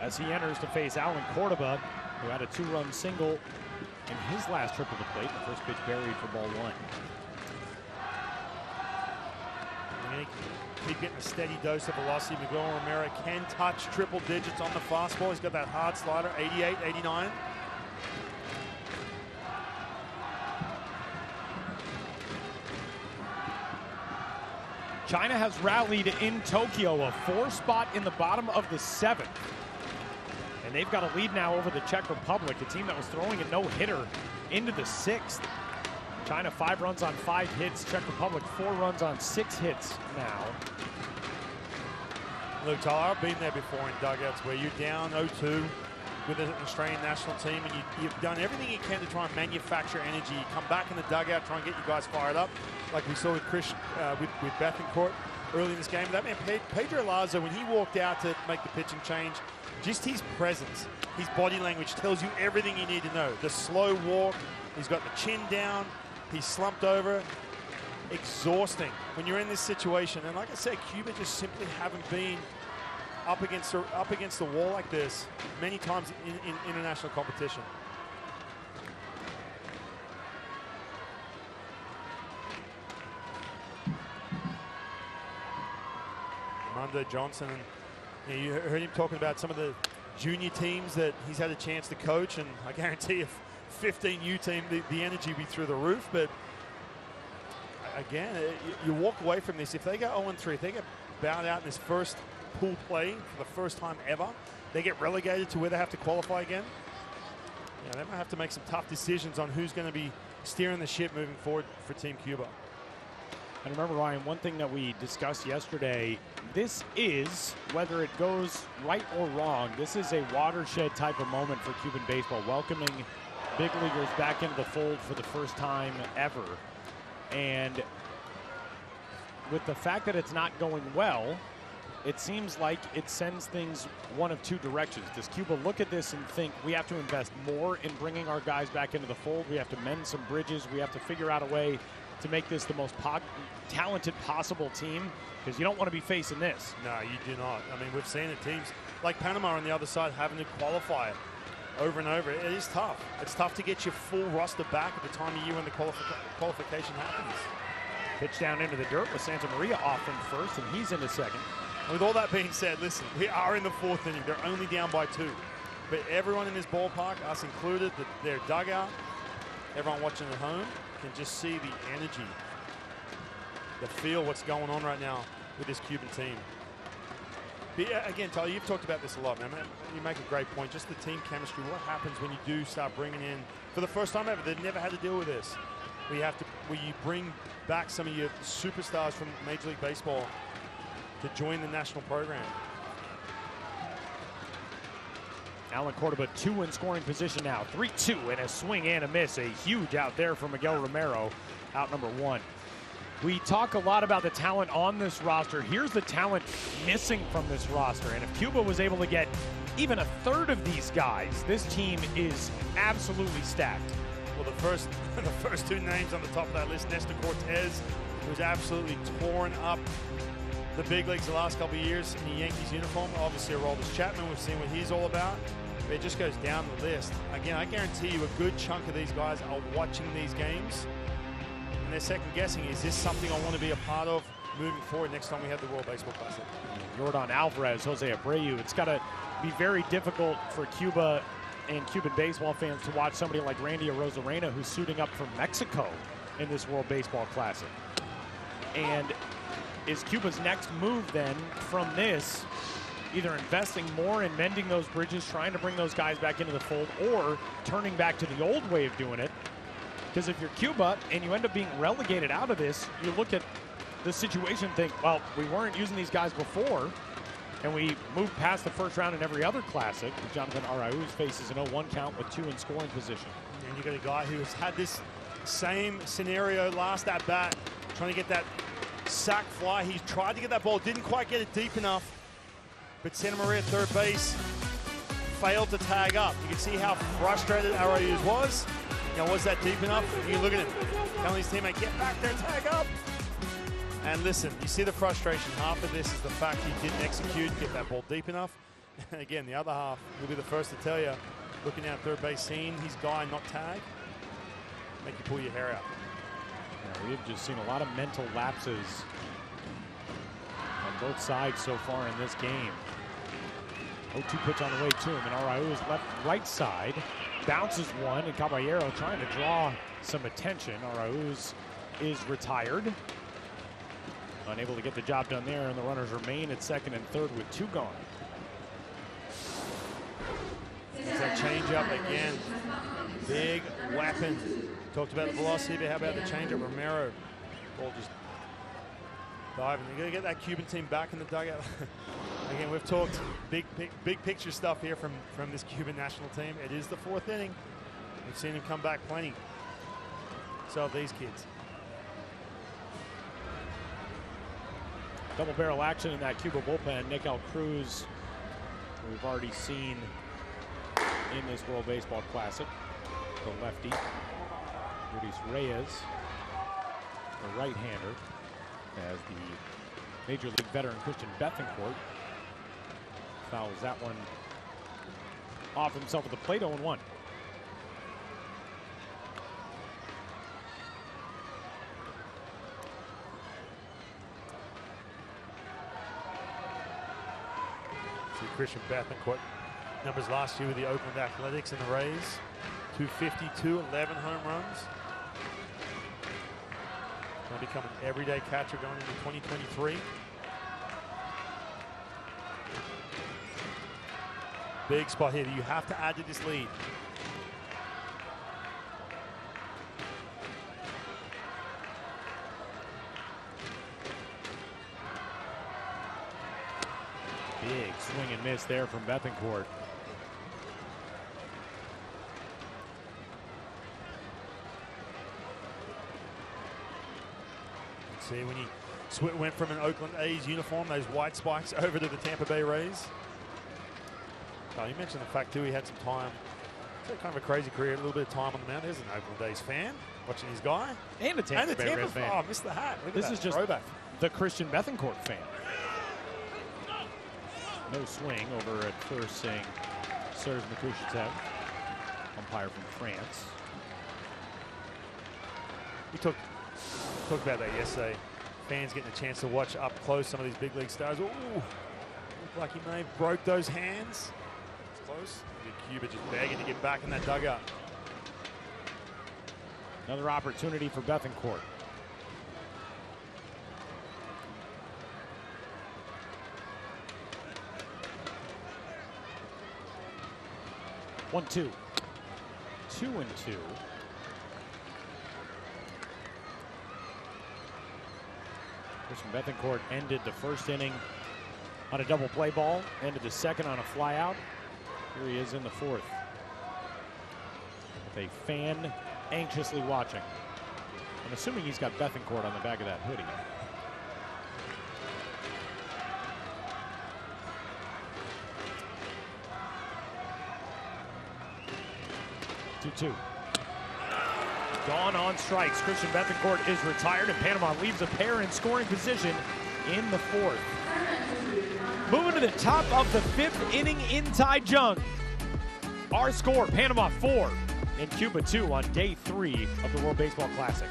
as he enters to face Alan Cordoba, who had a 2-run single in his last trip to the plate. The first pitch buried for ball 1. Keep getting a steady dose of velocity. Miguel Romero can touch triple digits on the fastball. He's got that hard slider, 88, 89. China has rallied in Tokyo, a 4 spot in the bottom of the 7th. And they've got a lead now over the Czech Republic, a team that was throwing a no-hitter into the 6th. China 5 runs on 5 hits, Czech Republic 4 runs on 6 hits now. Look, Tyler, I've been there before in dugouts where you're down 0-2 with an Australian national team and you've done everything you can to try and manufacture energy. You come back in the dugout, try and get you guys fired up, like we saw with Chris, with Bethencourt early in this game. That man, Pedro Lazo, when he walked out to make the pitching change, just his presence, his body language tells you everything you need to know. The slow walk, he's got the chin down, he's slumped over. Exhausting when you're in this situation. And like I said, Cuba just simply haven't been up against the wall like this many times in international competition. Armando Johnson, and you heard him talking about some of the junior teams that he's had a chance to coach, and I guarantee if 15U team, the energy will be through the roof. But again, you walk away from this, if they go 0-3, if they get bowed out in this first pool play for the first time ever, they get relegated to where they have to qualify again. Yeah, they might have to make some tough decisions on who's going to be steering the ship moving forward for Team Cuba. And remember, Ryan, one thing that we discussed yesterday, this is, whether it goes right or wrong, this is a watershed type of moment for Cuban baseball, welcoming big leaguers back into the fold for the first time ever. And with the fact that it's not going well, it seems like it sends things one of 2 directions. Does Cuba look at this and think we have to invest more in bringing our guys back into the fold? We have to mend some bridges. We have to figure out a way to make this the most talented possible team, because you don't want to be facing this. No, you do not. I mean, we've seen it, teams like Panama on the other side having to qualify over and over. It is tough. It's tough to get your full roster back at the time of year when the qualification happens. Pitch down into the dirt with Santa Maria off from first, and he's into second. With all that being said, listen, we are in the 4th inning. They're only down by 2. But everyone in this ballpark, us included, their dugout, everyone watching at home, can just see the energy, the feel, what's going on right now with this Cuban team. But yeah, again, Tyler, you've talked about this a lot, man. You make a great point. Just the team chemistry. What happens when you do start bringing in, for the first time ever, they've never had to deal with this. Where you bring back some of your superstars from Major League Baseball to join the national program. Alan Cordoba 2 in scoring position now. 3-2 and a swing and a miss. A huge out there for Miguel Romero, out number 1. We talk a lot about the talent on this roster. Here's the talent missing from this roster. And if Cuba was able to get even a third of these guys, this team is absolutely stacked. Well, the first 2 names on the top of that list, Nestor Cortez, who's absolutely torn up the big leagues the last couple of years in the Yankees uniform. Obviously, Aroldis Chapman, we've seen what he's all about. But it just goes down the list. Again, I guarantee you a good chunk of these guys are watching these games, and they're second guessing, is this something I want to be a part of moving forward next time we have the World Baseball Classic? Yordan Alvarez, Jose Abreu. It's got to be very difficult for Cuba and Cuban baseball fans to watch somebody like Randy Arozarena, who's suiting up for Mexico in this World Baseball Classic. And is Cuba's next move then from this either investing more in mending those bridges, trying to bring those guys back into the fold, or turning back to the old way of doing it? Because if you're Cuba and you end up being relegated out of this, you look at the situation and think, well, we weren't using these guys before. And we move past the first round in every other classic. Jonathan Arauz faces an 0-1 count with 2 in scoring position. And you got a guy who has had this same scenario last at bat, trying to get that sac fly. He's tried to get that ball, didn't quite get it deep enough. But Santa Maria at third base failed to tag up. You can see how frustrated Arauz was. You know, was that deep enough? You can look at him telling his teammate, get back there, tag up. And listen, you see the frustration. Half of this is the fact he didn't execute, get that ball deep enough. And again, the other half, he'll be the first to tell you, looking at third base, seeing his guy not tag, make you pull your hair out. Yeah, we've just seen a lot of mental lapses on both sides so far in this game. 0-2 pitch on the way to him, and Arauz left right side, bounces one, and Caballero trying to draw some attention. Arauz is retired. Unable to get the job done there, and the runners remain at second and third with 2 gone. There's that changeup again. Big weapon. Talked about the velocity, but how about the changeup? Romero, ball just diving. They're going to get that Cuban team back in the dugout. Again, we've talked big picture stuff here from this Cuban national team. It is the 4th inning. We've seen him come back plenty. So have these kids. Double barrel action in that Cuba bullpen. Nikel Cruz, we've already seen in this World Baseball Classic. The lefty. Luis Reyes, the right-hander, as the Major League veteran Christian Bethancourt fouls that one off himself at the plate. 0-1. See Christian Bethancourt numbers last year with the Oakland Athletics and the Rays. 252, 11 home runs. Going to become an everyday catcher going into 2023. Big spot here that you have to add to this lead. Big swing and miss there from Bethancourt. See, when he went from an Oakland A's uniform, those white spikes, over to the Tampa Bay Rays. Oh, you mentioned the fact, too, he had some time. He's had kind of a crazy career, a little bit of time on the mound. There's an Oakland A's fan watching his guy. And a Tampa Bay Rays fan. Oh, I missed the hat. Look at this that. Is just throwback. The Christian Bethancourt fan. No swing over at first, saying Serge Mikushitev, umpire from France. We talked about that yesterday. Fans getting a chance to watch up close some of these big league stars. Ooh, looked like he may have broke those hands. It's close. Cuba just begging to get back in that dugout. Another opportunity for Bethancourt. One, 2. 2-2. Christian Bethancourt ended the first inning on a double play ball, ended the second on a fly out. Here he is in the 4th, with a fan anxiously watching. I'm assuming he's got Bethancourt on the back of that hoodie. Two. Dawn on strikes. Christian Bethancourt is retired, and Panama leaves a pair in scoring position in the 4th. Moving to the top of the 5th inning in Taichung. Our score, Panama 4 and Cuba 2 on day 3 of the World Baseball Classic.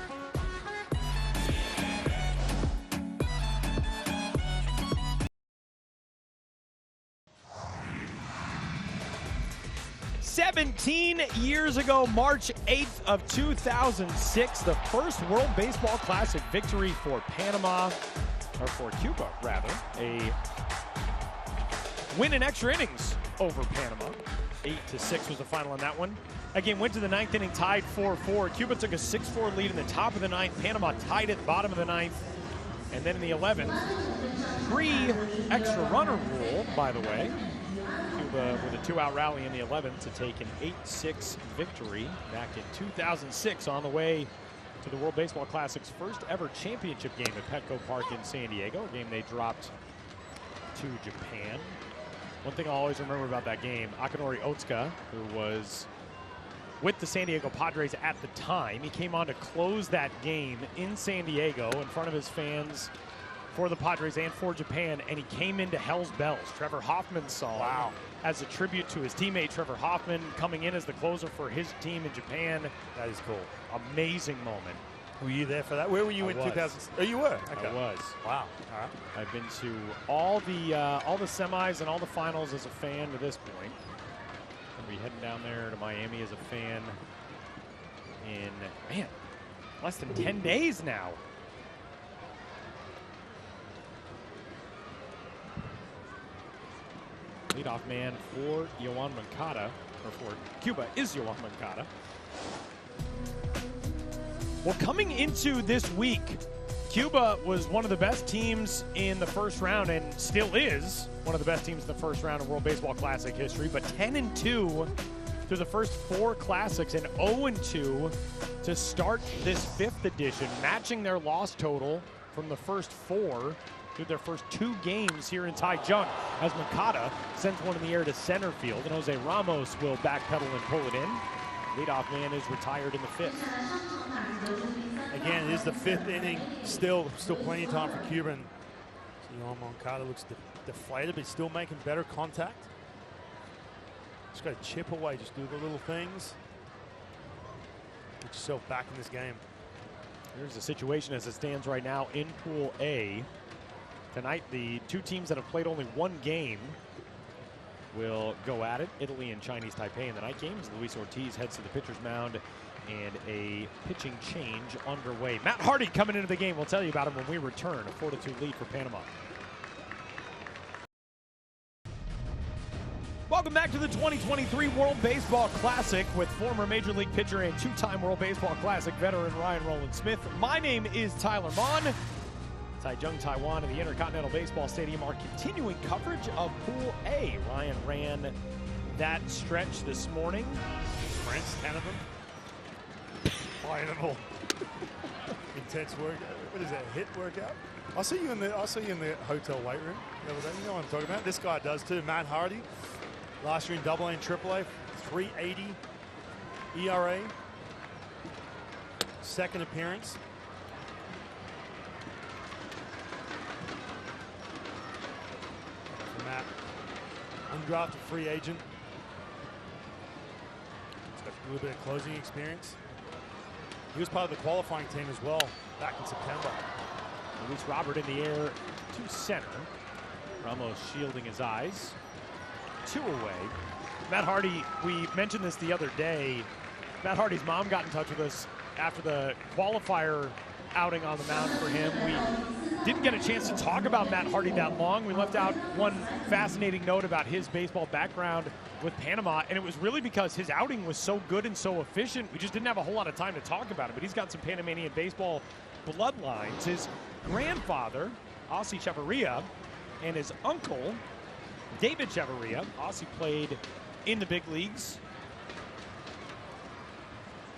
"17 years ago, March 8th of 2006, the first World Baseball Classic victory for Panama, or for Cuba, rather. A win in extra innings over Panama. 8-6 was the final on that one. Again, went to the 9th inning, tied 4-4. Cuba took a 6-4 lead in the top of the 9th. Panama tied at the bottom of the 9th. And then in the 11th, Pre-extra runner rule, by the way. Cuba with a 2-out rally in the 11th to take an 8-6 victory back in 2006 on the way to the World Baseball Classic's first ever championship game at Petco Park in San Diego, a game they dropped to Japan. One thing I'll always remember about that game, Akinori Otsuka, who was with the San Diego Padres at the time, he came on to close that game in San Diego in front of his fans for the Padres and for Japan, and he came into Hell's Bells, Trevor Hoffman's song, as a tribute to his teammate Trevor Hoffman, coming in as the closer for his team in Japan. That is cool. Amazing moment. Were you there for that? Where were you in 2000? Oh, you were? Okay. I was. Wow. All right. I've been to all the semis and all the finals as a fan to this point. I'll be heading down there to Miami as a fan in, man, less than 10 days now. Leadoff man for Yoan Moncada, or for Cuba, is Yoan Moncada. Well, coming into this week, Cuba was one of the best teams in the first round and still is one of the best teams in the first round of World Baseball Classic history, but 10-2 through the first 4 classics and 0-2 to start this 5th edition, matching their loss total from the first 4 through their first 2 games here in Taichung, as Moncada sends one in the air to center field, and Jose Ramos will backpedal and pull it in. Leadoff man is retired in the 5th. Again, it is the 5th inning. Still plenty of time for Cuban. So Moncada looks deflated, but he's still making better contact. Just got to chip away, just do the little things. Get yourself back in this game. Here's the situation as it stands right now in Pool A. Tonight, the 2 teams that have played only 1 game will go at it. Italy and Chinese Taipei in the night games. Luis Ortiz heads to the pitcher's mound, and a pitching change underway. Matt Hardy coming into the game. We'll tell you about him when we return. A 4-2 lead for Panama. Welcome back to the 2023 World Baseball Classic with former Major League pitcher and 2-time World Baseball Classic veteran Ryan Roland Smith. My name is Tyler Mon. Taichung, Taiwan, and the Intercontinental Baseball Stadium are continuing coverage of Pool A. Ryan ran that stretch this morning. Sprints, 10 of them. Final. Intense work. What is that? HIIT workout? I'll see you in the hotel weight room. You know what I'm talking about. This guy does too. Matt Hardy. Last year in AA and AAA, 3.80 ERA. Second appearance. Matt, undrafted free agent. He's got a little bit of closing experience. He was part of the qualifying team as well back in September. Luis Robert in the air to center. Ramos shielding his eyes. 2 away. Matt Hardy, we mentioned this the other day. Matt Hardy's mom got in touch with us after the qualifier outing on the mound for him. We didn't get a chance to talk about Matt Hardy that long. We left out one fascinating note about his baseball background with Panama, and it was really because his outing was so good and so efficient. We just didn't have a whole lot of time to talk about it, but he's got some Panamanian baseball bloodlines. His grandfather, Ossie Chavarria, and his uncle, David Chavarria. Ossie played in the big leagues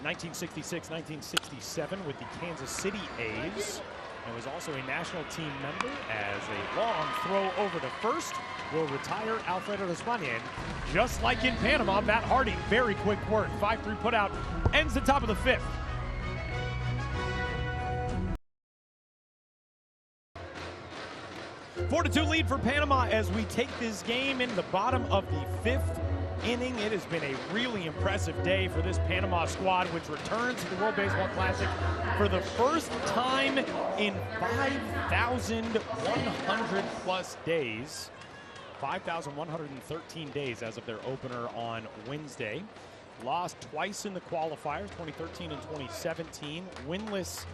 1966, 1967 with the Kansas City A's, and was also a national team member. As a long throw over to first will retire Alfredo Despain. Just like in Panama, Matt Hardy, very quick work. 5-3 put out, ends the top of the 5th. A 4-2 lead for Panama as we take this game in the bottom of the 5th inning. It has been a really impressive day for this Panama squad, which returns to the World Baseball Classic for the first time in 5,100 plus days. 5,113 days as of their opener on Wednesday. Lost twice in the qualifiers, 2013 and 2017. Winless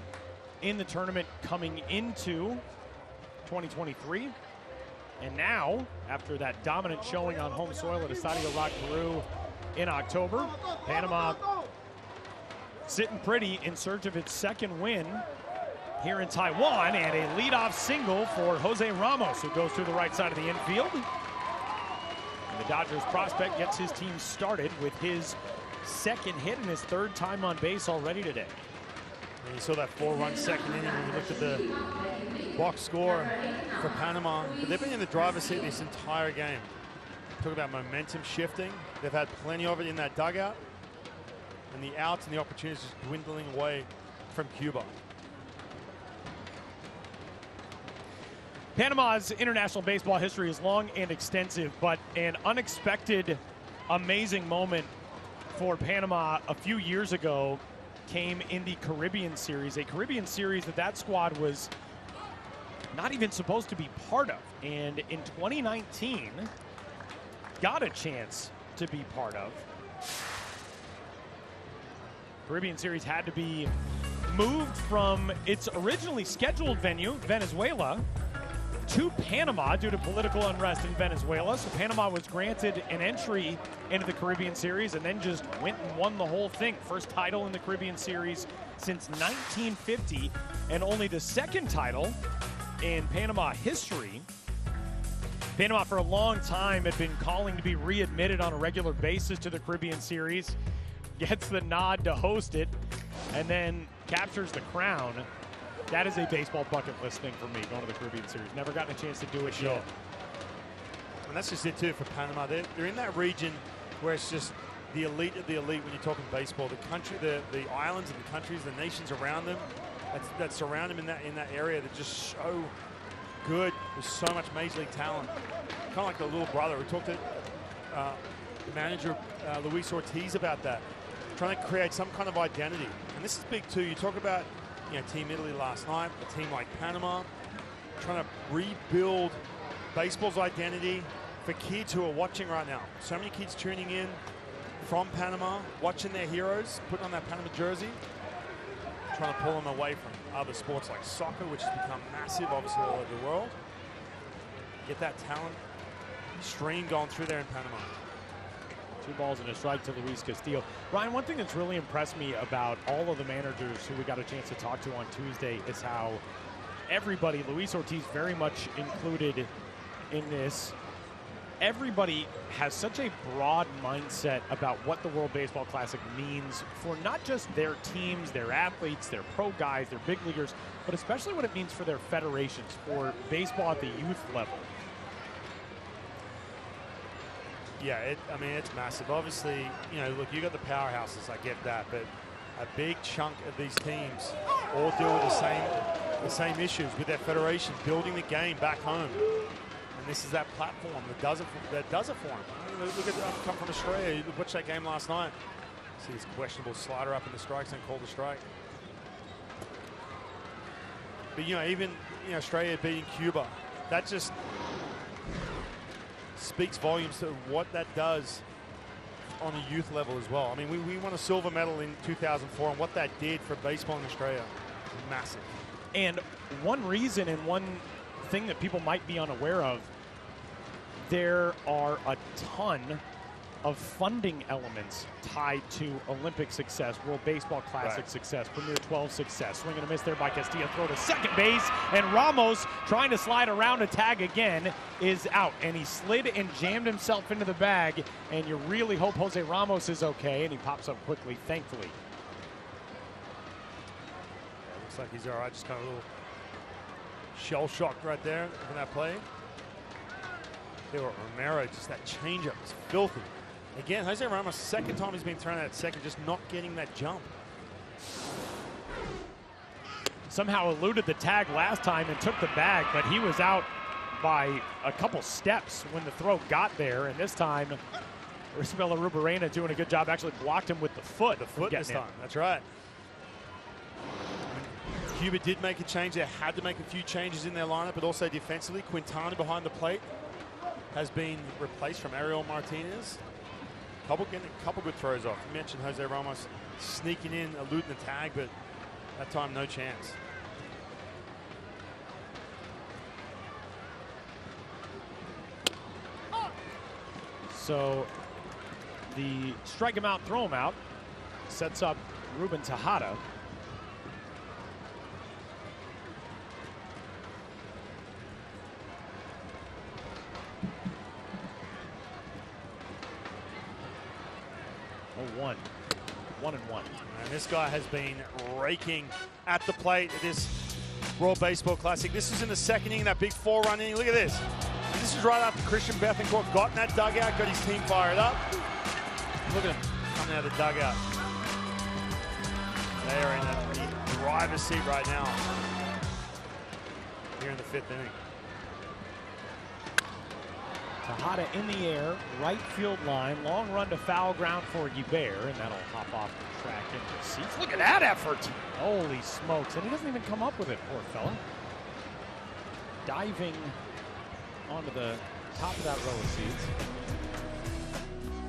in the tournament coming into 2023. And now, after that dominant showing on home soil at Estadio Rock Peru in October, Panama sitting pretty in search of its 2nd win. here in Taiwan, and a leadoff single for Jose Ramos, who goes through the right side of the infield. And the Dodgers prospect gets his team started with his second hit and his third time on base already today. And you saw that 4-run second inning when you looked at the box score for Panama. But they've been in the driver's seat this entire game. Talk about momentum shifting. They've had plenty of it in that dugout. And the outs and the opportunities just dwindling away from Cuba. Panama's international baseball history is long and extensive, but an unexpected, amazing moment for Panama a few years ago came in the Caribbean Series, a Caribbean Series that squad was not even supposed to be part of. And in 2019, got a chance to be part of. Caribbean Series had to be moved from its originally scheduled venue, Venezuela, to Panama due to political unrest in Venezuela. So Panama was granted an entry into the Caribbean Series and then just went and won the whole thing. First title in the Caribbean Series since 1950, and only the second title in Panama history. Panama for a long time had been calling to be readmitted on a regular basis to the Caribbean Series, gets the nod to host it, and then captures the crown. That is a baseball bucket list thing for me, going to the Caribbean Series. Never gotten a chance to do it yet. And that's just it too for Panama. They're in that region where it's just the elite of the elite when you're talking baseball. The country, the islands and the countries, the nations around them that surround them in that area, they're just so good. There's so much major league talent. Kind of like the little brother. We talked to the manager, Luis Ortiz, about that. Trying to create some kind of identity. And this is big too. You talk about Team Italy last night, a team like Panama, trying to rebuild baseball's identity for kids who are watching right now. So many kids tuning in from Panama, watching their heroes, putting on that Panama jersey, trying to pull them away from other sports like soccer, which has become massive, obviously, all over the world. Get that talent stream going through there in Panama. 2 balls and a strike to Luis Castillo. Ryan, one thing that's really impressed me about all of the managers who we got a chance to talk to on Tuesday is how everybody, Luis Ortiz very much included in this, everybody has such a broad mindset about what the World Baseball Classic means for not just their teams, their athletes, their pro guys, their big leaguers, but especially what it means for their federations, for baseball at the youth level. Yeah, it's massive. Obviously, look, you got the powerhouses, I get that, but a big chunk of these teams all deal with the same issues with their federations, building the game back home. And this is that platform that does it for them. Look at that, come from Australia. You watched that game last night. See this questionable slider up in the strike zone, called a strike. But even Australia beating Cuba, that just speaks volumes to what that does on a youth level as well. I mean, we won a silver medal in 2004, and what that did for baseball in Australia is massive. And one reason and one thing that people might be unaware of, there are a ton of funding elements tied to Olympic success, World Baseball Classic success, Premier 12 success. Swing and a miss there by Castillo. Throw to second base, and Ramos, trying to slide around a tag again, is out. And he slid and jammed himself into the bag, and you really hope Jose Ramos is okay, and he pops up quickly, thankfully. Yeah, looks like he's all right. Just kind of a little shell-shocked right there from that play. There, Romero, just that changeup is filthy. Again, Jose Ramos, second time he's been thrown out at second, just not getting that jump. Somehow eluded the tag last time and took the bag, but he was out by a couple steps when the throw got there, and this time, Isabella Rubarena doing a good job, actually blocked him with the foot. The foot this time, that's right. Cuba did make a change. They had to make a few changes in their lineup, but also defensively. Quintana behind the plate has been replaced from Ariel Martinez. Getting a couple good throws off. You mentioned Jose Ramos sneaking in, eluding the tag, but that time no chance. So the strike him out, throw him out, sets up Ruben Tejada. 0-1. 1-1. And this guy has been raking at the plate at this World Baseball Classic. This is in the second inning, that big 4-run inning. Look at this. This is right after Christian Bethancourt got in that dugout, got his team fired up. Look at him coming out of the dugout. They are in the driver's seat right now here in the 5th inning. Tejada in the air, right field line, long run to foul ground for Guibert, and that'll hop off the track into seats. Look at that effort! Holy smokes, and he doesn't even come up with it, poor fella. Diving onto the top of that row of seats.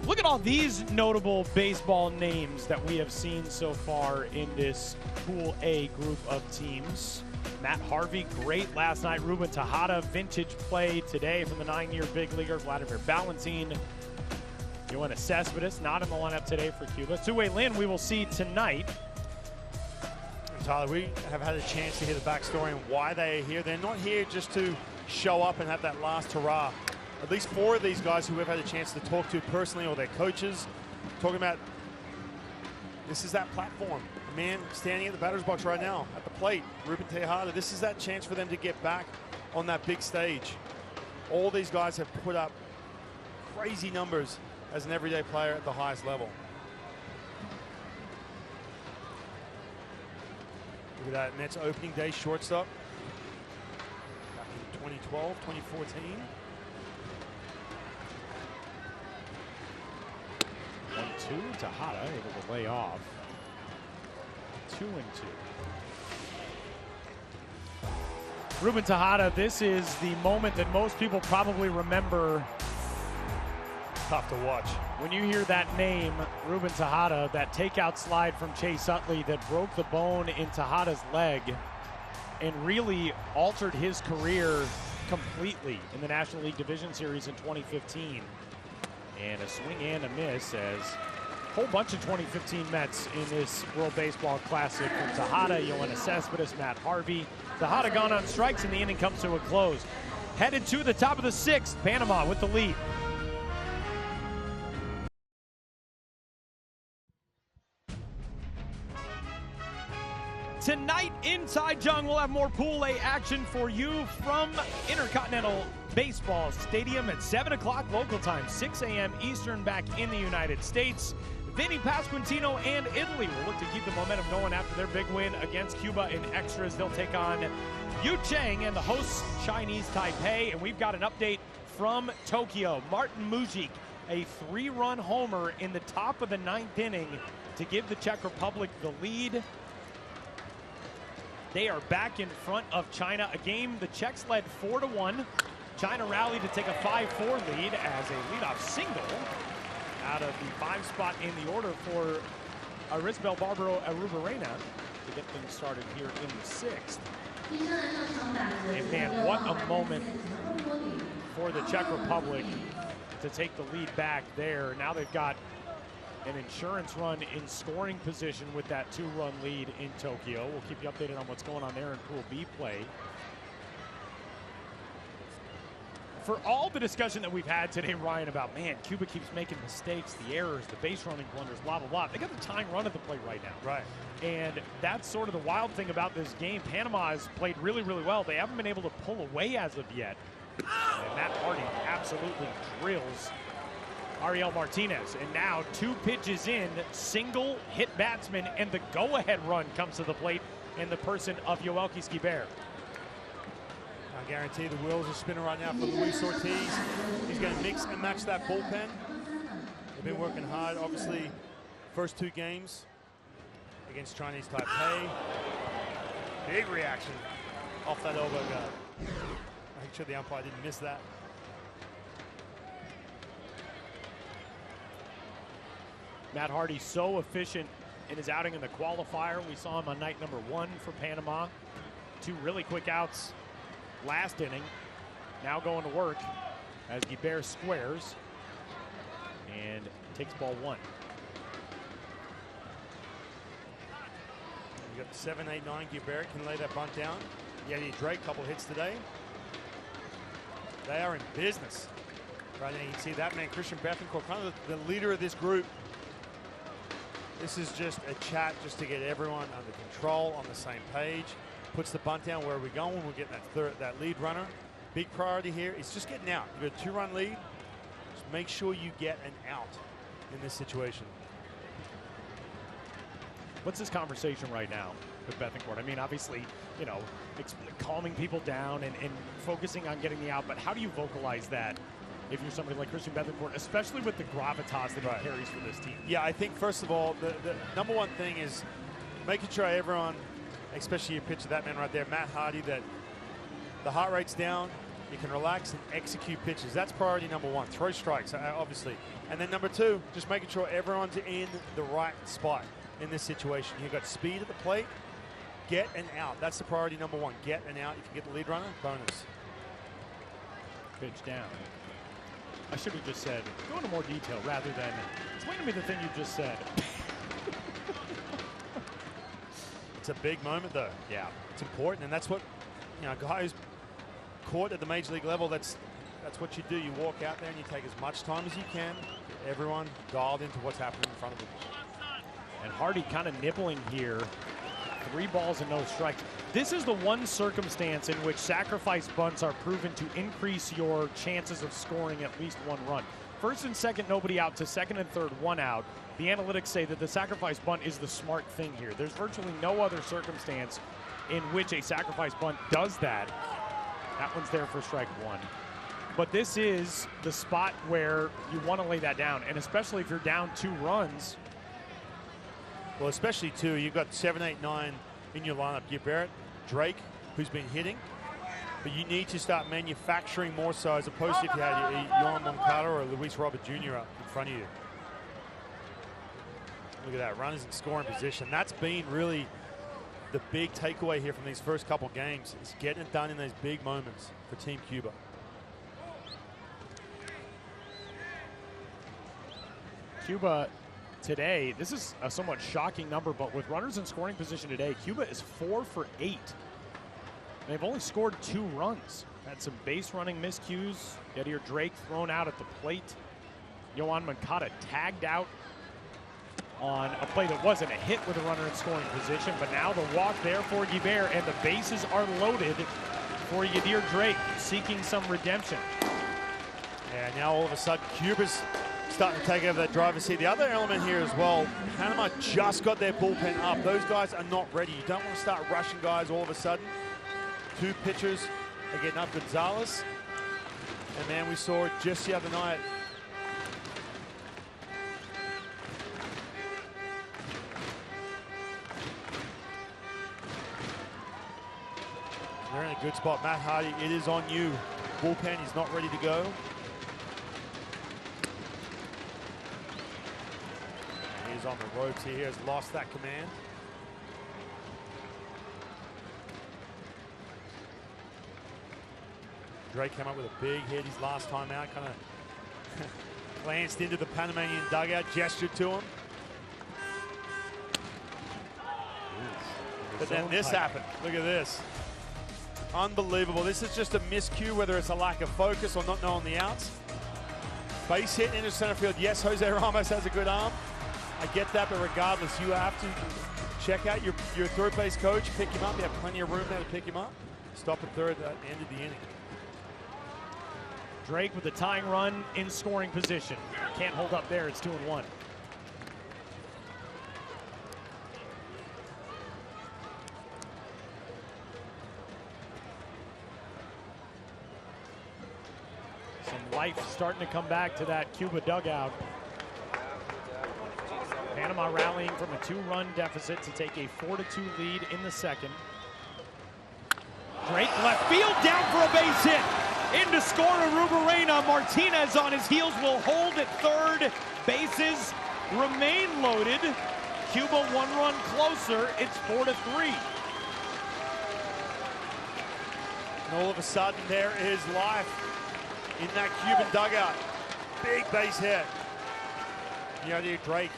Look at all these notable baseball names that we have seen so far in this Pool A group of teams. Matt Harvey, great last night. Ruben Tejada, vintage play today from the 9-year big leaguer. Vladimir Valentin. Yoenis Cespedes, not in the lineup today for Cuba. Tzu-Wei Lin, we will see tonight. And Tyler, we have had a chance to hear the backstory and why they are here. They're not here just to show up and have that last hurrah. At least 4 of these guys who we've had a chance to talk to personally, or their coaches, talking about this is that platform. A man standing at the batter's box right now at the plate, Ruben Tejada. This is that chance for them to get back on that big stage. All these guys have put up crazy numbers as an everyday player at the highest level. Look at that, Mets opening day shortstop back in 2012, 2014. 1-2, Tejada able to lay off. 2-2. Ruben Tejada, this is the moment that most people probably remember. Tough to watch. When you hear that name, Ruben Tejada, that takeout slide from Chase Utley that broke the bone in Tejada's leg and really altered his career completely in the National League Division Series in 2015. And a swing and a miss as a whole bunch of 2015 Mets in this World Baseball Classic from Tejada, Yoenis Cespedes, Matt Harvey. Tejada gone on strikes and the inning comes to a close. Headed to the top of the 6th, Panama with the lead. Tonight in Taichung, we'll have more Pool A action for you from Intercontinental Baseball Stadium at 7 o'clock local time, 6 a.m. Eastern back in the United States. Vinny Pasquantino and Italy will look to keep the momentum going after their big win against Cuba in extras. They'll take on Yu Cheng and the hosts Chinese Taipei. And we've got an update from Tokyo. Martin Mujic, a 3-run homer in the top of the 9th inning to give the Czech Republic the lead. They are back in front of China. A game the Czechs led 4-1. China rallied to take a 5-4 lead as a leadoff single out of the 5 spot in the order for Arisbel Barbaro Arubarena to get things started here in the 6th. And man, what a moment for the Czech Republic to take the lead back there. Now they've got an insurance run in scoring position with that 2-run lead in Tokyo. We'll keep you updated on what's going on there in Pool B play. For all the discussion that we've had today, Ryan, about, man, Cuba keeps making mistakes, the errors, the base running blunders, blah, blah, blah. They got the tying run at the plate right now. Right. And that's sort of the wild thing about this game. Panama has played really, really well. They haven't been able to pull away as of yet. And Matt Hardy absolutely drills Ariel Martinez. And now 2 pitches in, single hit batsman, and the go-ahead run comes to the plate in the person of Yoelkis Guibert. I guarantee the wheels are spinning right now for Luis Ortiz. He's going to mix and match that bullpen. They've been working hard. Obviously, first 2 games against Chinese Taipei. Big reaction off that elbow guard. Make sure the umpire didn't miss that. Matt Hardy so efficient in his outing in the qualifier. We saw him on night number 1 for Panama. 2 really quick outs last inning. Now going to work as Guibert squares and takes ball 1. You got the 7, 8, 9. Guibert can lay that bunt down. Yeti Drake, couple hits today. They are in business right now. You can see that man, Christian Bethancourt, kind of the leader of this group. This is just a chat just to get everyone under control, on the same page. Puts the bunt down. Where are we going? We're getting that lead runner. Big priority here is just getting out. You got a 2-run lead. Just make sure you get an out in this situation. What's this conversation right now with Bethencourt? I mean, obviously, you know, calming people down and focusing on getting the out, but how do you vocalize that if you're somebody like Christian Bethencourt, especially with the gravitas that he carries for this team? Yeah, I think first of all, the number one thing is making sure everyone, especially your pitcher, that man right there, Matt Hardy, that the heart rate's down, you can relax and execute pitches. That's priority number one. Throw strikes, obviously. And then number two, just making sure everyone's in the right spot in this situation. You've got speed at the plate, get an out. That's the priority number one. Get an out. If you get the lead runner, bonus. Pitch down. I should have just said, go into more detail rather than explain to me the thing you just said. It's a big moment, though. Yeah. It's important, and that's what, you know, a guy who's caught at the major league level, that's what you do. You walk out there and you take as much time as you can. Get everyone dialed into what's happening in front of them. And Hardy kind of nibbling here. 3 balls and no strikes. This is the one circumstance in which sacrifice bunts are proven to increase your chances of scoring at least 1 run. First and second, nobody out. To second and third, 1 out. The analytics say that the sacrifice bunt is the smart thing here. There's virtually no other circumstance in which a sacrifice bunt does that. That one's there for strike 1. But this is the spot where you want to lay that down, and especially if you're down 2 runs. Well, especially too, you've got 7, 8, 9 in your lineup. You Barrett, Drake, who's been hitting, but you need to start manufacturing more so, as opposed to if you had Yohan Moncada or Luis Robert Jr. up in front of you. Look at that, runners in scoring position. That's been really the big takeaway here from these first couple games, is getting it done in those big moments for Team Cuba. Cuba today, this is a somewhat shocking number, but with runners in scoring position today, Cuba is 4 for 8. They've only scored 2 runs. Had some base running miscues. Yadier Drake thrown out at the plate. Yohan Moncada tagged out on a play that wasn't a hit with a runner in scoring position, but now the walk there for Guibert, and the bases are loaded for Yadier Drake, seeking some redemption. And now all of a sudden, Cuba's starting to take over that driver's seat. The other element here as well, Panama just got their bullpen up. Those guys are not ready. You don't want to start rushing guys all of a sudden. 2 pitchers are getting up. Gonzalez, and man, we saw it just the other night. They're in a good spot. Matt Hardy, it is on you. Bullpen is not ready to go. He's on the ropes here. He has lost that command. Drake came up with a big hit his last time out. Kind of glanced into the Panamanian dugout, gestured to him. But then this happened. Look at this. Unbelievable. This is just a miscue, whether it's a lack of focus or not knowing the outs. Base hit into center field. Yes, Jose Ramos has a good arm. I get that, but regardless, you have to check out your third base coach, pick him up. You have plenty of room there to pick him up. Stop at third at the end of the inning. Drake with the tying run in scoring position. Can't hold up there. It's 2-1. Some life starting to come back to that Cuba dugout. Panama rallying from a 2-run deficit to take a 4-2 lead in the second. Drake left field, down for a base hit. In to score Arubarena. Martinez on his heels will hold at third. Bases remain loaded. Cuba 1 run closer. It's 4-3. And all of a sudden, there is life in that Cuban dugout. Big base hit. Yadier Drake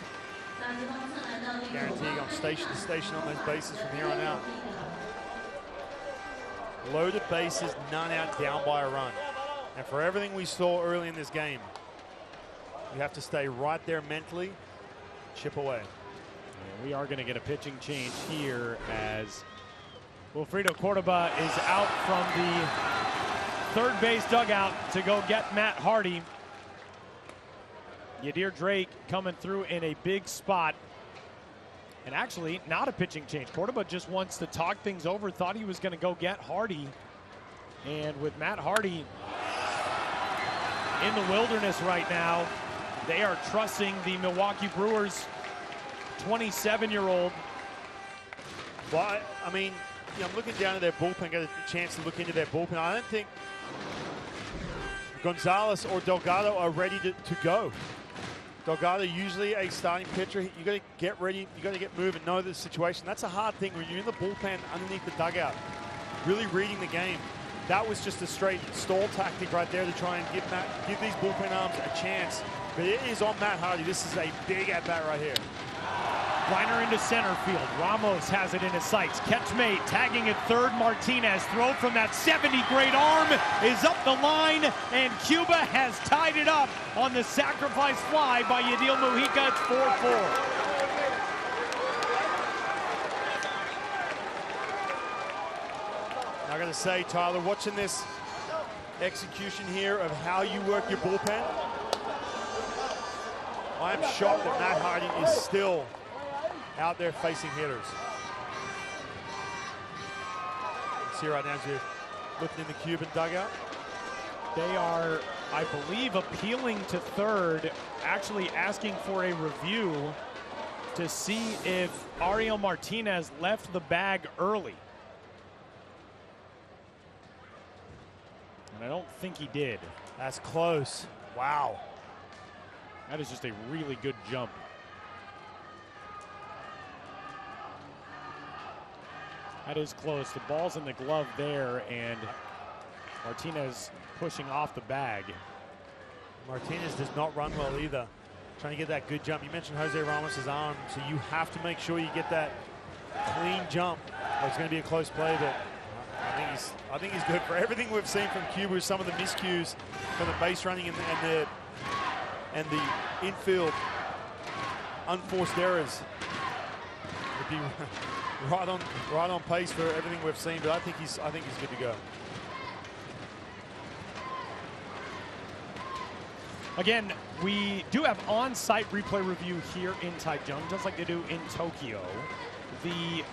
guaranteeing on station to station on those bases from here on out. Loaded bases, none out, down by a run. And for everything we saw early in this game, you have to stay right there mentally, chip away. And we are going to get a pitching change here as Wilfredo Cordoba is out from the third base dugout to go get Matt Hardy. Yadir Drake coming through in a big spot. And actually, not a pitching change. Cordoba just wants to talk things over, thought he was going to go get Hardy. And with Matt Hardy in the wilderness right now, they are trusting the Milwaukee Brewers 27-year-old. Well, I mean, I'm looking down at their bullpen, got a chance to look into their bullpen. I don't think Gonzalez or Delgado are ready to go. Delgado, usually a starting pitcher, you got to get ready, you got to get moving, know the situation. That's a hard thing when you're in the bullpen underneath the dugout, really reading the game. That was just a straight stall tactic right there to try and give these bullpen arms a chance. But it is on Matt Hardy. This is a big at-bat right here. Liner into center field. Ramos has it in his sights. Catch made, tagging at third. Martinez throw from that 70-grade arm is up the line, and Cuba has tied it up on the sacrifice fly by Yadil Mujica. It's 4-4. I got to say, Tyler, watching this execution here of how you work your bullpen, I am shocked that Matt Hardy is still out there facing hitters. See right now as you're looking in the Cuban dugout. They are, I believe, appealing to third, actually asking for a review to see if Ariel Martinez left the bag early. And I don't think he did. That's close. Wow. That is just a really good jump. That is close. The ball's in the glove there, and Martinez pushing off the bag. Martinez does not run well either. Trying to get that good jump. You mentioned Jose Ramos' arm, so you have to make sure you get that clean jump. Or it's going to be a close play, but I think he's good. For everything we've seen from Cuba, some of the miscues from the base running and the infield unforced errors. Would be right on pace for everything we've seen, but I think he's good to go. Again, we do have on-site replay review here in Taichung, just like they do in Tokyo. The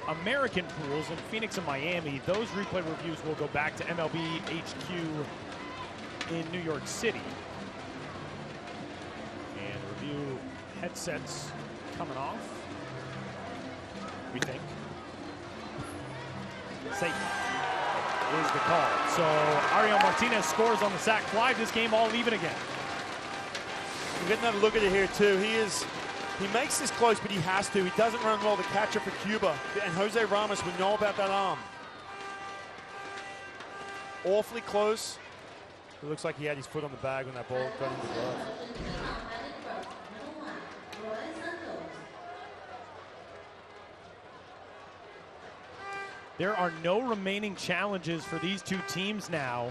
American pools in Phoenix and Miami, those replay reviews will go back to MLB HQ in New York City. And review headsets coming off, we think. Safe is the call. So Ariel Martinez scores on the sac fly. This game all even again. We're getting another look at it here too. He makes this close, but he has to. He doesn't run well, the catcher for Cuba. And Jose Ramos, we know about that arm. Awfully close. It looks like he had his foot on the bag when that ball got into the glove. There are no remaining challenges for these two teams now.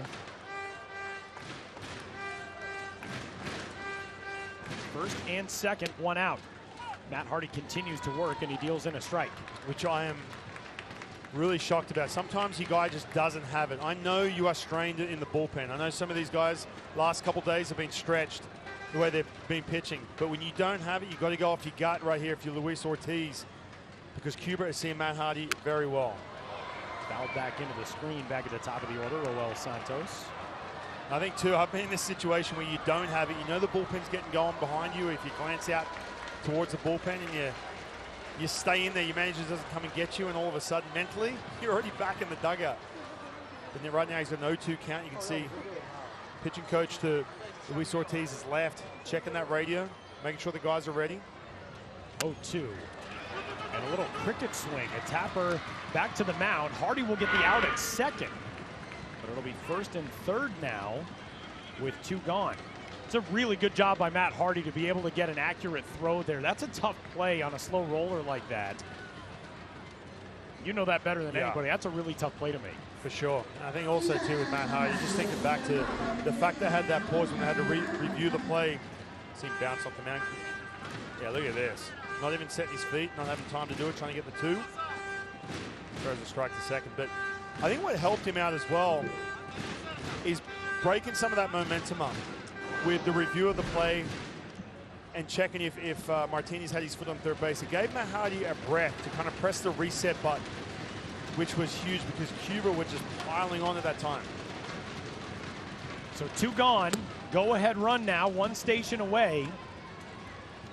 First and second, one out. Matt Hardy continues to work, and he deals in a strike. Which I am really shocked about. Sometimes your guy just doesn't have it. I know you are strained in the bullpen. I know some of these guys last couple days have been stretched the way they've been pitching. But when you don't have it, you've got to go off your gut right here if you're Luis Ortiz, because Cuba is seeing Matt Hardy very well. Fouled back into the screen, back at the top of the order, Roel Santos. I think, too, I've been in this situation where you don't have it. You know the bullpen's getting going behind you. If you glance out towards the bullpen and you stay in there, your manager doesn't come and get you, and all of a sudden, mentally, you're already back in the dugout. But then right now, he's got an 0-2 count. You can see pitching coach to Luis Ortiz is left, checking that radio, making sure the guys are ready. 0-2. And a little cricket swing. A tapper back to the mound. Hardy will get the out at second. But it'll be first and third now with two gone. It's a really good job by Matt Hardy to be able to get an accurate throw there. That's a tough play on a slow roller like that. You know that better than anybody. That's a really tough play to make. For sure. And I think also, too, with Matt Hardy, just thinking back to the fact they had that pause when they had to review the play. See him bounce off the mound. Yeah, look at this. Not even setting his feet, not having time to do it, trying to get the 2. Throws a strike to second. But I think what helped him out as well is breaking some of that momentum up with the review of the play and checking if Martinez had his foot on third base. It gave Matt Hardy a breath to kind of press the reset button, which was huge because Cuba were just piling on at that time. So 2 gone. Go-ahead run now, 1 station away.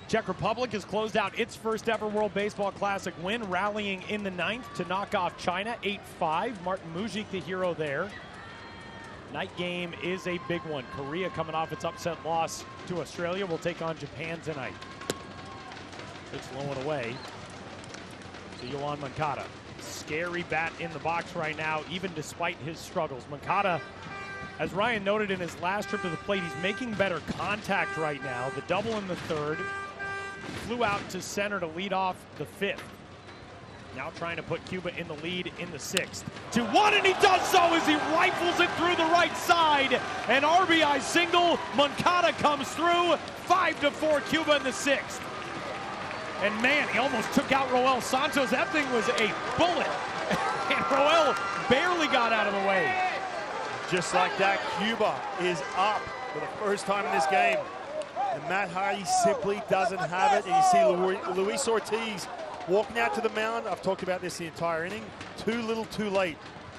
Czech Republic has closed out its first ever World Baseball Classic win, rallying in the 9th to knock off China 8-5. Martin Mujic the hero there. Night game is a big one. Korea coming off its upset loss to Australia will take on Japan tonight. It's low and away to Yoan Moncada. Scary bat in the box right now, even despite his struggles. Moncada, as Ryan noted in his last trip to the plate, he's making better contact right now. The double in the 3rd. Flew out to center to lead off the 5th. Now trying to put Cuba in the lead in the 6th. 2-1, and he does so as he rifles it through the right side. An RBI single. Moncada comes through. 5-4 Cuba in the 6th. And man, he almost took out Roel Santos. That thing was a bullet. And Roel barely got out of the way. Just like that, Cuba is up for the first time in this game. And Matt Hardy simply doesn't have it. And you see Luis Ortiz walking out to the mound. I've talked about this the entire inning. Too little, too late.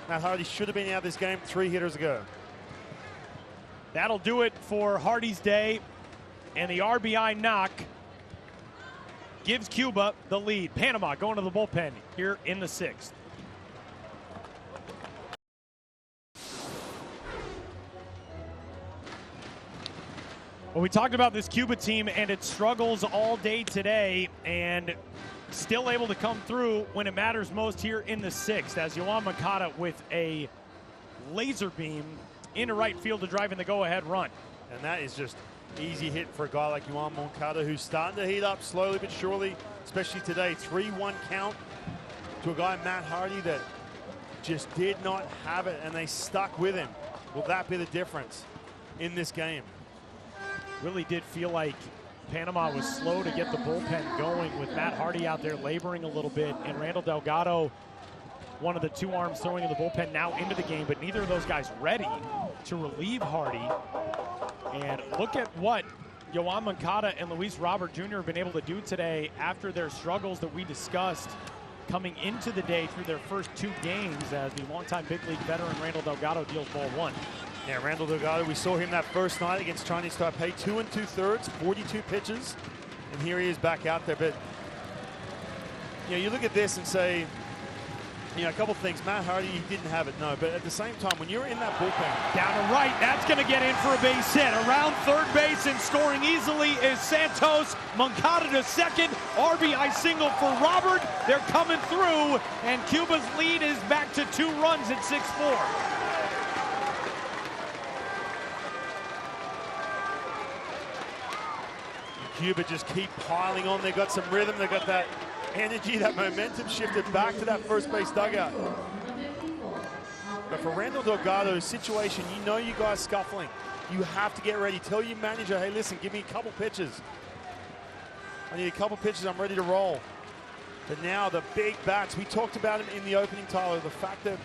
Matt Hardy should have been out of this game 3 hitters ago. That'll do it for Hardy's day. And the RBI knock gives Cuba the lead. Panama going to the bullpen here in the 6th. Well, we talked about this Cuba team and its struggles all day today, and still able to come through when it matters most here in the 6th, as Yoan Moncada with a laser beam into right field to drive in the go-ahead run. And that is just easy hit for a guy like Yoan Moncada, who's starting to heat up slowly but surely, especially today. 3-1 count to a guy, Matt Hardy, that just did not have it, and they stuck with him. Will that be the difference in this game? Really did feel like Panama was slow to get the bullpen going, with Matt Hardy out there laboring a little bit, and Randall Delgado, one of the 2 arms throwing in the bullpen, now into the game, but neither of those guys ready to relieve Hardy. And look at what Yoan Moncada and Luis Robert Jr. have been able to do today after their struggles that we discussed coming into the day through their first 2 games, as the longtime big league veteran Randall Delgado deals ball 1. Yeah, Randall Delgado, we saw him that first night against Chinese Taipei, 2 2/3, 42 pitches, and here he is back out there. But you know, you look at this and say, you know, a couple things. Matt Hardy, he didn't have it, no, but at the same time, when you're in that bullpen, down to right, that's going to get in for a base hit. Around third base and scoring easily is Santos. Moncada to second, RBI single for Robert. They're coming through, and Cuba's lead is back to 2 runs at 6-4. Cuba just keep piling on. They got some rhythm. They got that energy, that momentum shifted back to that first base dugout. But for Randall Delgado's situation, you know you guys scuffling. You have to get ready. Tell your manager, hey, listen, give me a couple pitches. I need a couple pitches. I'm ready to roll. But now the big bats. We talked about him in the opening, Tyler. The fact that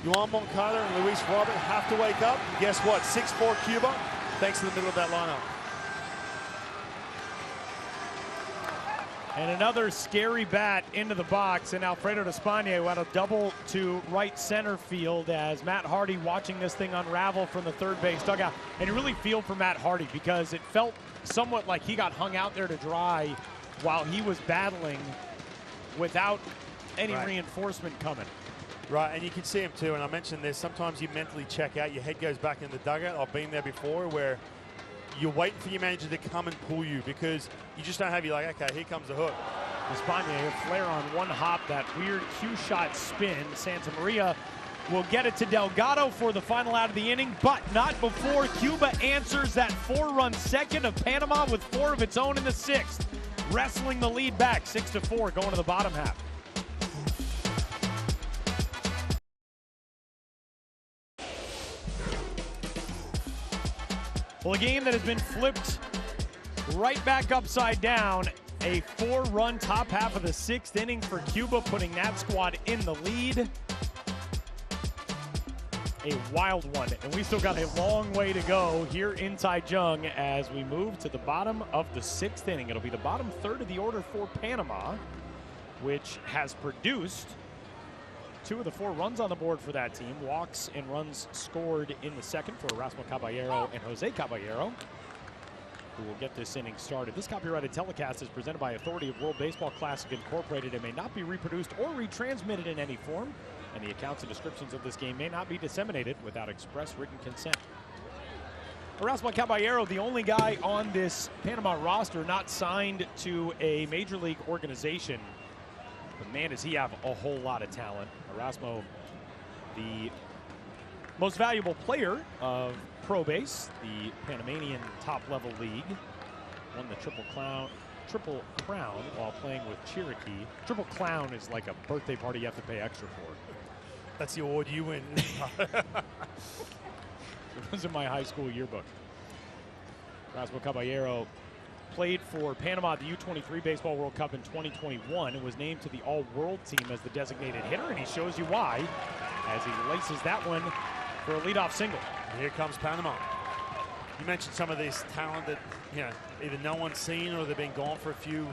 Yoan Moncada and Luis Robert have to wake up. Guess what? 6-4 Cuba, thanks to the middle of that lineup. And another scary bat into the box, and Alfredo Despaigne who had a double to right center field, as Matt Hardy watching this thing unravel from the third base dugout. And you really feel for Matt Hardy, because it felt somewhat like he got hung out there to dry while he was battling without any reinforcement coming. Right, and you can see him too, and I mentioned this, sometimes you mentally check out, your head goes back in the dugout. I've been there before, where you're waiting for your manager to come and pull you, because you just don't have, you like, okay, here comes the hook. Despaigne, a flare on one hop, that weird cue shot spin. Santa Maria will get it to Delgado for the final out of the inning, but not before Cuba answers that 4-run second of Panama with 4 of its own in the 6th. Wrestling the lead back, 6-4, going to the bottom half. Well, a game that has been flipped right back upside down A 4-run top half of the 6th inning for Cuba, putting that squad in the lead. A wild one, and we still got a long way to go here in Taichung as we move to the bottom of the 6th inning. It'll be the bottom third of the order for Panama, which has produced 2 of the 4 runs on the board for that team. Walks and runs scored in the second for Erasmo Caballero and Jose Caballero, who will get this inning started. This copyrighted telecast is presented by authority of World Baseball Classic Incorporated and may not be reproduced or retransmitted in any form, and the accounts and descriptions of this game may not be disseminated without express written consent. Erasmo Caballero, the only guy on this Panama roster not signed to a major league organization. But man, does he have a whole lot of talent. Erasmo, the most valuable player of Pro Base, the Panamanian top-level league, won the Triple Crown while playing with Cherokee. Triple Clown is like a birthday party you have to pay extra for. That's the award you win. It was in my high school yearbook. Erasmo Caballero played for Panama at the U23 Baseball World Cup in 2021 and was named to the All-World team as the designated hitter, and he shows you why as he laces that one for a leadoff single. And here comes Panama. You mentioned some of this talent that, you know, either no one's seen or they've been gone for a few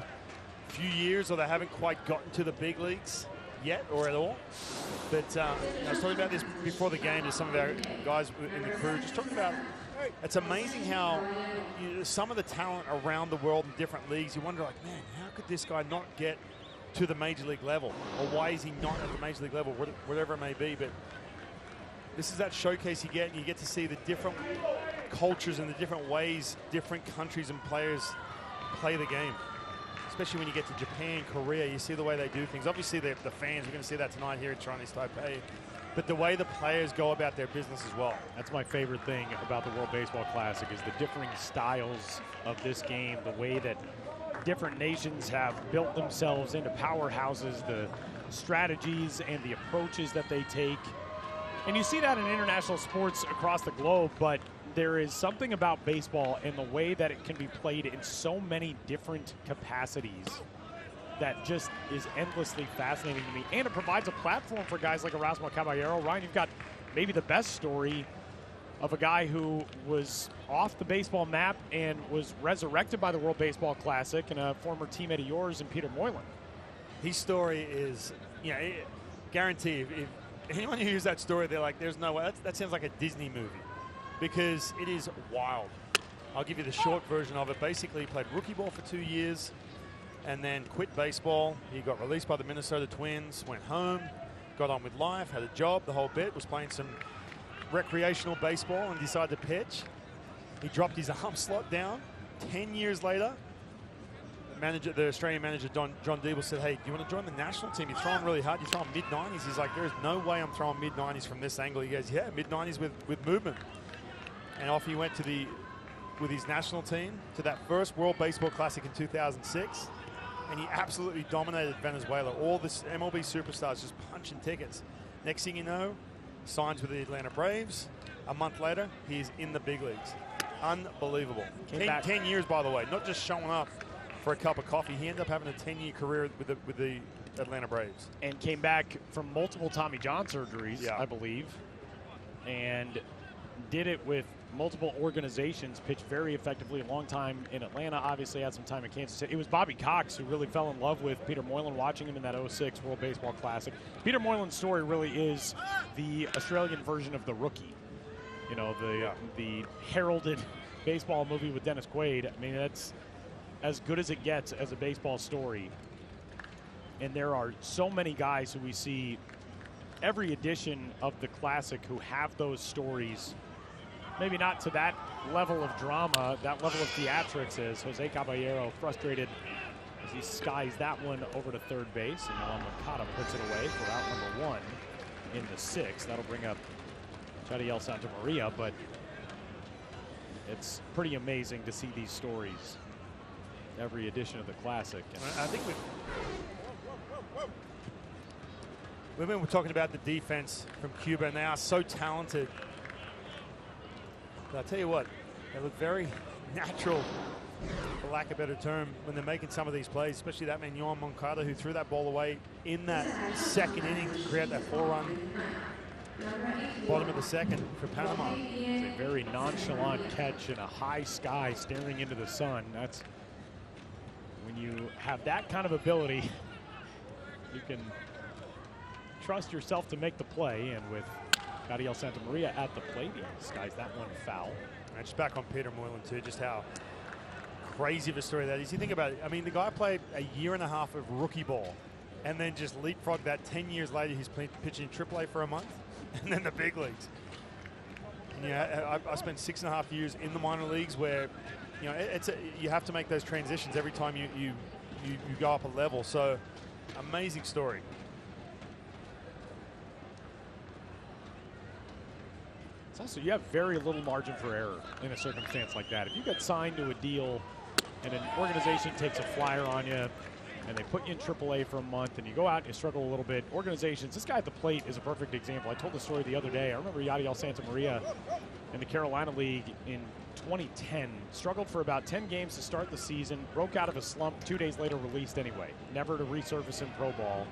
years, or they haven't quite gotten to the big leagues yet or at all. But I was talking about this before the game to some of our guys in the crew, just talking about it's amazing how some of the talent around the world in different leagues, you wonder, like, man, how could this guy not get to the major league level? Or why is he not at the major league level, whatever it may be. But this is that showcase you get, and you get to see the different cultures and the different ways different countries and players play the game. Especially when you get to Japan, Korea, you see the way they do things. Obviously, the fans, we're going to see that tonight here in Chinese Taipei. But the way the players go about their business as well. That's my favorite thing about the World Baseball Classic is the differing styles of this game, the way that different nations have built themselves into powerhouses, the strategies and the approaches that they take. And you see that in international sports across the globe, but there is something about baseball and the way that it can be played in so many different capacities that just is endlessly fascinating to me. And it provides a platform for guys like Erasmo Caballero. Ryan, you've got maybe the best story of a guy who was off the baseball map and was resurrected by the World Baseball Classic, and a former teammate of yours in Peter Moylan. His story is, you know, guarantee if anyone who hears that story, they're like, there's no way. That sounds like a Disney movie, because it is wild. I'll give you the short version of it. Basically, he played rookie ball for 2 years and then quit baseball. He got released by the Minnesota Twins, went home, got on with life, had a job, the whole bit, was playing some recreational baseball and decided to pitch. He dropped his arm slot down. 10 years later, the Australian manager, John Deeble, said, hey, do you want to join the national team? You're throwing really hard. You're throwing mid-90s. He's like, there is no way I'm throwing mid-90s from this angle. He goes, yeah, mid-90s with movement. And off he went with his national team to that first World Baseball Classic in 2006. And he absolutely dominated Venezuela. All this MLB superstars just punching tickets. Next thing you know, signs with the Atlanta Braves. A month later, he's in the big leagues. Unbelievable. 10 years, by the way, not just showing up for a cup of coffee. He ended up having a 10-year career with the Atlanta Braves. And came back from multiple Tommy John surgeries, I believe, and did it with multiple organizations, pitched very effectively, a long time in Atlanta, obviously had some time in Kansas City. It was Bobby Cox who really fell in love with Peter Moylan, watching him in that 06 World Baseball Classic. Peter Moylan's story really is the Australian version of The Rookie. You know, the heralded baseball movie with Dennis Quaid. I mean, that's as good as it gets as a baseball story. And there are so many guys who we see every edition of the Classic who have those stories. Maybe not to that level of drama, that level of theatrics, as Jose Caballero frustrated as he skies that one over to third base, and now Makata puts it away for out number 1 in the 6th. That'll bring up Chadiel Santamaria, but it's pretty amazing to see these stories every edition of the Classic. And I think we've been talking about the defense from Cuba, and they are so talented. But I'll tell you what, they look very natural for lack of a better term, when they're making some of these plays, especially that man, Yohan Moncada, who threw that ball away in that second inning to create that 4-run bottom of the second for Panama. It's a very nonchalant catch in a high sky staring into the sun. That's when you have that kind of ability, you can trust yourself to make the play, and with Yadiel Santamaria at the plate, he skies that one foul. And just back on Peter Moylan too, just how crazy of a story that is. You think about it, I mean, the guy played a year and a half of rookie ball and then just leapfrogged that 10 years later. He's pitching AAA for a month and then the big leagues. And yeah, I spent 6.5 years in the minor leagues where, you know, you have to make those transitions every time you go up a level. So amazing story. It's also, you have very little margin for error in a circumstance like that. If you get signed to a deal and an organization takes a flyer on you and they put you in AAA for a month and you go out and you struggle a little bit, organizations, this guy at the plate is a perfect example. I told the story the other day. I remember Yadiel Santamaria in the Carolina League in 2010, struggled for about 10 games to start the season, broke out of a slump, 2 days later released anyway, never to resurface in pro ball.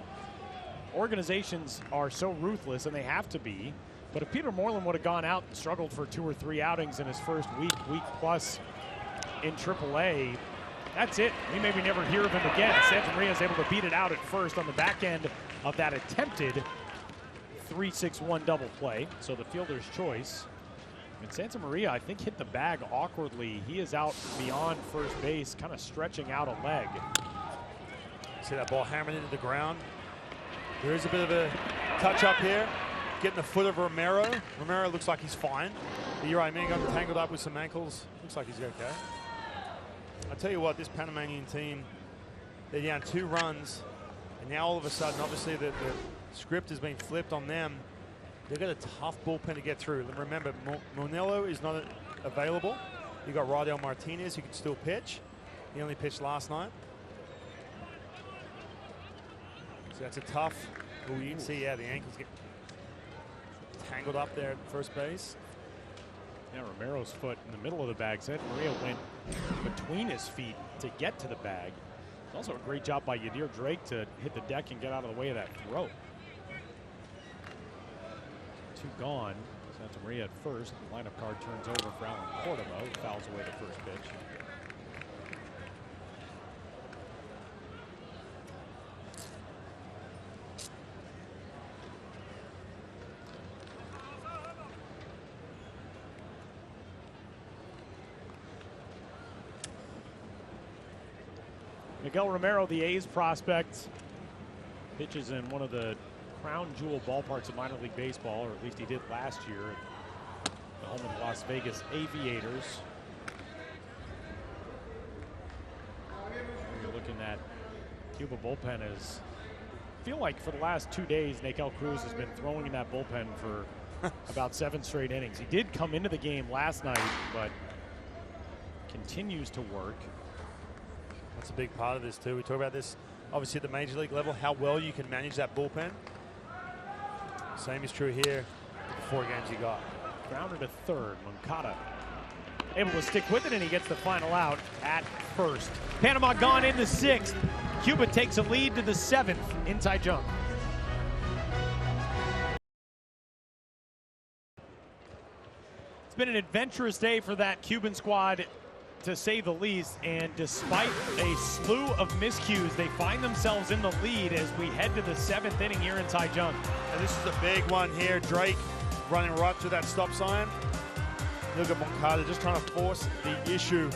Organizations are so ruthless, and they have to be. But if Peter Moylan would have gone out and struggled for 2 or 3 outings in his first week plus in AAA, that's it. We maybe never hear of him again. Santamaria is able to beat it out at first on the back end of that attempted 3-6-1 double play. So the fielder's choice. And Santamaria, I think, hit the bag awkwardly. He is out beyond first base, kind of stretching out a leg. See that ball hammered into the ground. There is a bit of a touch up here. Getting the foot of Romero. Romero looks like he's fine. But you're right, man, got tangled up with some ankles. Looks like he's okay. I'll tell you what, this Panamanian team, they're down 2 runs. And now all of a sudden, obviously, the script has been flipped on them. They've got a tough bullpen to get through. And remember, Monello is not available. You've got Rodel Martinez, who can still pitch. He only pitched last night. So that's a tough. Oh, you can see, yeah, the ankles get tangled up there at first base. Yeah, Romero's foot in the middle of the bag. Santamaria went between his feet to get to the bag. It's also a great job by Yadir Drake to hit the deck and get out of the way of that throw. 2 gone. Santamaria at first. The lineup card turns over for Alan Cordova, who fouls away the first pitch. Miguel Romero, the A's prospect, pitches in one of the crown jewel ballparks of minor league baseball, or at least he did last year at the home of the Las Vegas Aviators. You're looking at Cuba bullpen as, I feel like for the last 2 days, Nakel Cruz has been throwing in that bullpen for about 7 straight innings. He did come into the game last night, but continues to work. That's a big part of this too. We talk about this obviously at the major league level, how well you can manage that bullpen. Same is true here. The 4 games he got. Grounded to third. Moncada able to stick with it, and he gets the final out at first. Panama gone in the 6th. Cuba takes a lead to the 7th in Taichung. It's been an adventurous day for that Cuban squad, to say the least, and despite a slew of miscues, they find themselves in the lead as we head to the 7th inning here in Taichung. And this is a big one here. Drake running right through that stop sign. Look at Moncada just trying to force the issue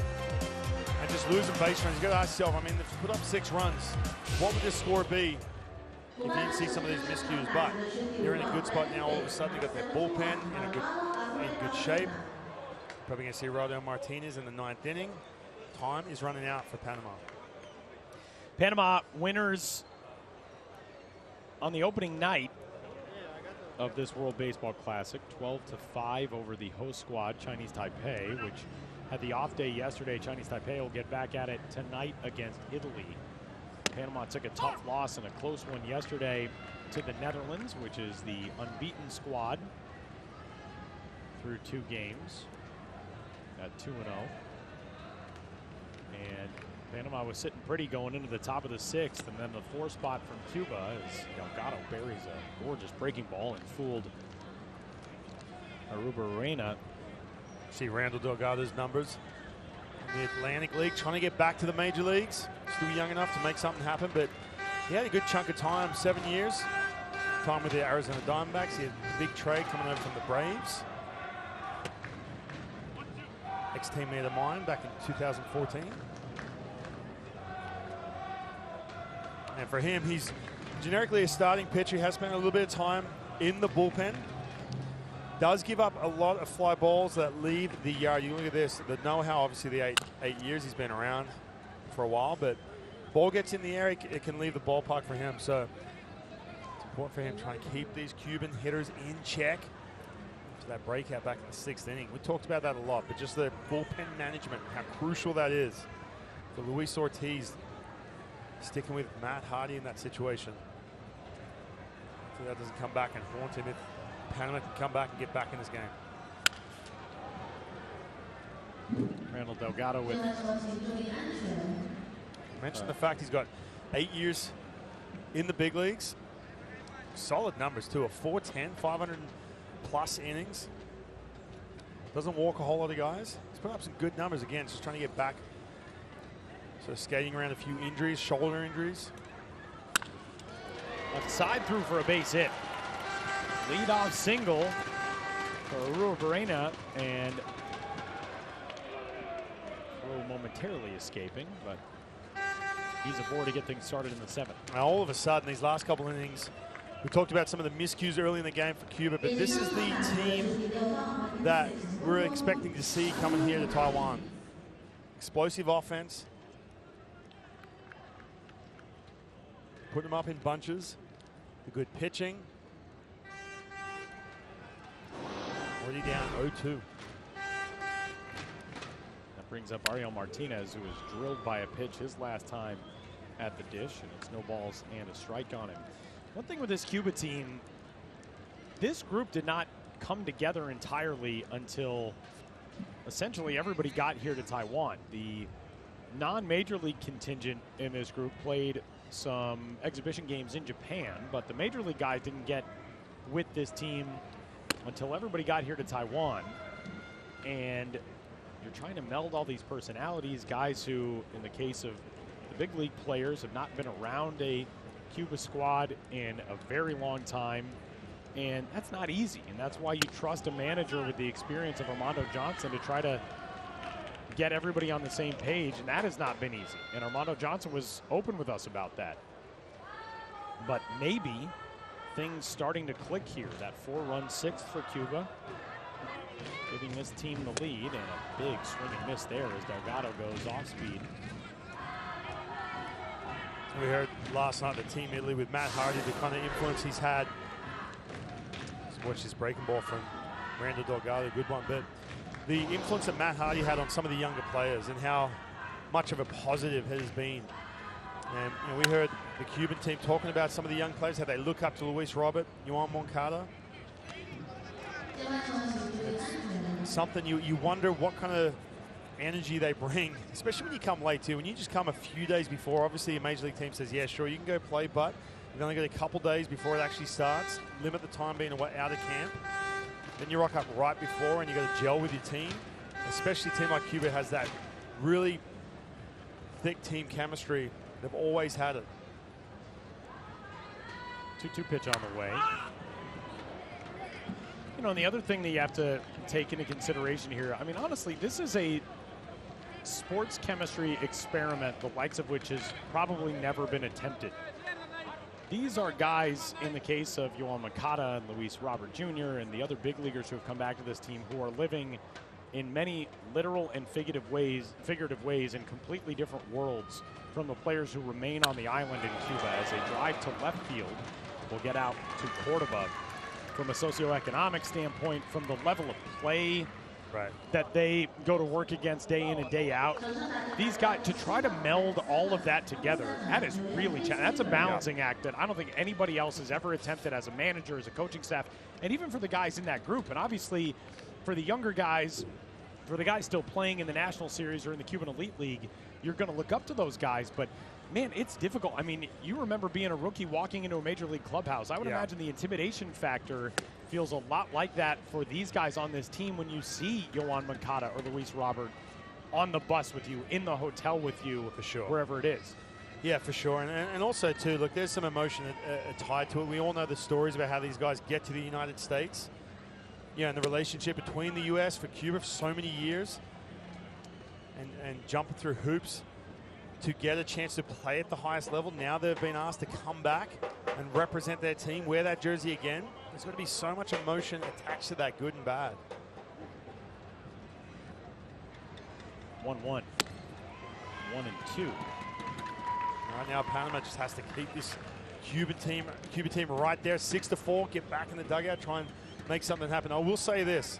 and just losing base runs. You got to ask yourself, I mean, they've put up 6 runs. What would this score be if you didn't see some of these miscues? But they're in a good spot now. All of a sudden, they got their bullpen in good shape. Probably going to see Rodel Martinez in the 9th inning. Time is running out for Panama. Panama winners on the opening night of this World Baseball Classic, 12-5 over the host squad, Chinese Taipei, which had the off day yesterday. Chinese Taipei will get back at it tonight against Italy. Panama took a tough loss and a close one yesterday to the Netherlands, which is the unbeaten squad through 2 games. At 2-0. And Panama was sitting pretty going into the top of the 6th, and then the 4 spot from Cuba as Delgado buries a gorgeous breaking ball and fooled Aruba. See Randall Delgado's numbers in the Atlantic League, trying to get back to the major leagues. Still young enough to make something happen, but he had a good chunk of time, 7 years. Time with the Arizona Diamondbacks. He had a big trade coming over from the Braves. Ex-teammate of mine back in 2014. And for him, he's generically a starting pitcher. He has spent a little bit of time in the bullpen. Does give up a lot of fly balls that leave the yard. You look at this, the know-how, obviously the eight years he's been around for a while, but ball gets in the air, it can leave the ballpark for him. So it's important for him to try and keep these Cuban hitters in check. So that breakout back in the 6th inning. We talked about that a lot, but just the bullpen management, how crucial that is for Luis Ortiz, sticking with Matt Hardy in that situation. So that doesn't come back and haunt him if Panama can come back and get back in this game. Randall Delgado with. Mentioned the fact he's got 8 years in the big leagues. Solid numbers too, a 410, 500 plus innings. Doesn't walk a whole lot of guys. He's put up some good numbers again, just trying to get back. So skating around a few injuries, shoulder injuries. Left side through for a base hit. Leadoff single for Aruba, and momentarily escaping, but he's aboard to get things started in the 7th. Now all of a sudden, these last couple innings, we talked about some of the miscues early in the game for Cuba, but this is the team that we're expecting to see coming here to Taiwan. Explosive offense. Putting them up in bunches. The good pitching. Already down 0-2. That brings up Ariel Martinez, who was drilled by a pitch his last time at the dish, and it's no balls and a strike on him. One thing with this Cuba team, this group did not come together entirely until essentially everybody got here to Taiwan. The non-major league contingent in this group played some exhibition games in Japan, but the major league guys didn't get with this team until everybody got here to Taiwan. And you're trying to meld all these personalities, guys who, in the case of the big league players, have not been around a Cuba squad in a very long time. And that's not easy. And that's why you trust a manager with the experience of Armando Johnson to try to get everybody on the same page. And that has not been easy. And Armando Johnson was open with us about that. But maybe things starting to click here. That 4-run 6th for Cuba, giving this team the lead, and a big swing and miss there as Delgado goes off speed. We heard last night the team Italy with Matt Hardy, the kind of influence he's had. Let's watch this breaking ball from Randall Delgado, good one. But the influence that Matt Hardy had on some of the younger players and how much of a positive it has been. And you know, we heard the Cuban team talking about some of the young players, how they look up to Luis Robert, Yoan Moncada. It's something you wonder what kind of energy they bring, especially when you come late too. When you just come a few days before, obviously a major league team says, yeah, sure, you can go play, but you've only got a couple days before it actually starts. Limit the time being out of camp. Then you rock up right before and you got to gel with your team. Especially a team like Cuba has that really thick team chemistry. They've always had it. 2-2 pitch on the way. You know, and the other thing that you have to take into consideration here, I mean, honestly, this is a sports chemistry experiment, the likes of which has probably never been attempted. These are guys, in the case of Yoan Moncada and Luis Robert Jr. and the other big leaguers who have come back to this team, who are living in many literal and figurative ways in completely different worlds from the players who remain on the island in Cuba. As they drive to left field, we'll get out to Cordoba. From a socioeconomic standpoint, from the level of play that they go to work against day in and day out, these guys, to try to meld all of that together, that is really challenging. That's a balancing act that I don't think anybody else has ever attempted as a manager, as a coaching staff, and even for the guys in that group. And obviously, for the younger guys, for the guys still playing in the National Series or in the Cuban Elite League, you're going to look up to those guys, but man, it's difficult. I mean, you remember being a rookie walking into a major league clubhouse. I would imagine the intimidation factor feels a lot like that for these guys on this team when you see Yohan Moncada or Luis Robert on the bus with you, in the hotel with you, for sure, wherever it is. Yeah, for sure. And also, too, look, there's some emotion tied to it. We all know the stories about how these guys get to the United States. Yeah, and the relationship between the U.S. for Cuba for so many years. And jumping through hoops to get a chance to play at the highest level. Now they've been asked to come back and represent their team, wear that jersey again. There's got to be so much emotion attached to that, good and bad. 1-1. 1-2. Right now, Panama just has to keep this Cuba team right there, 6-4. Get back in the dugout, try and make something happen. I will say this: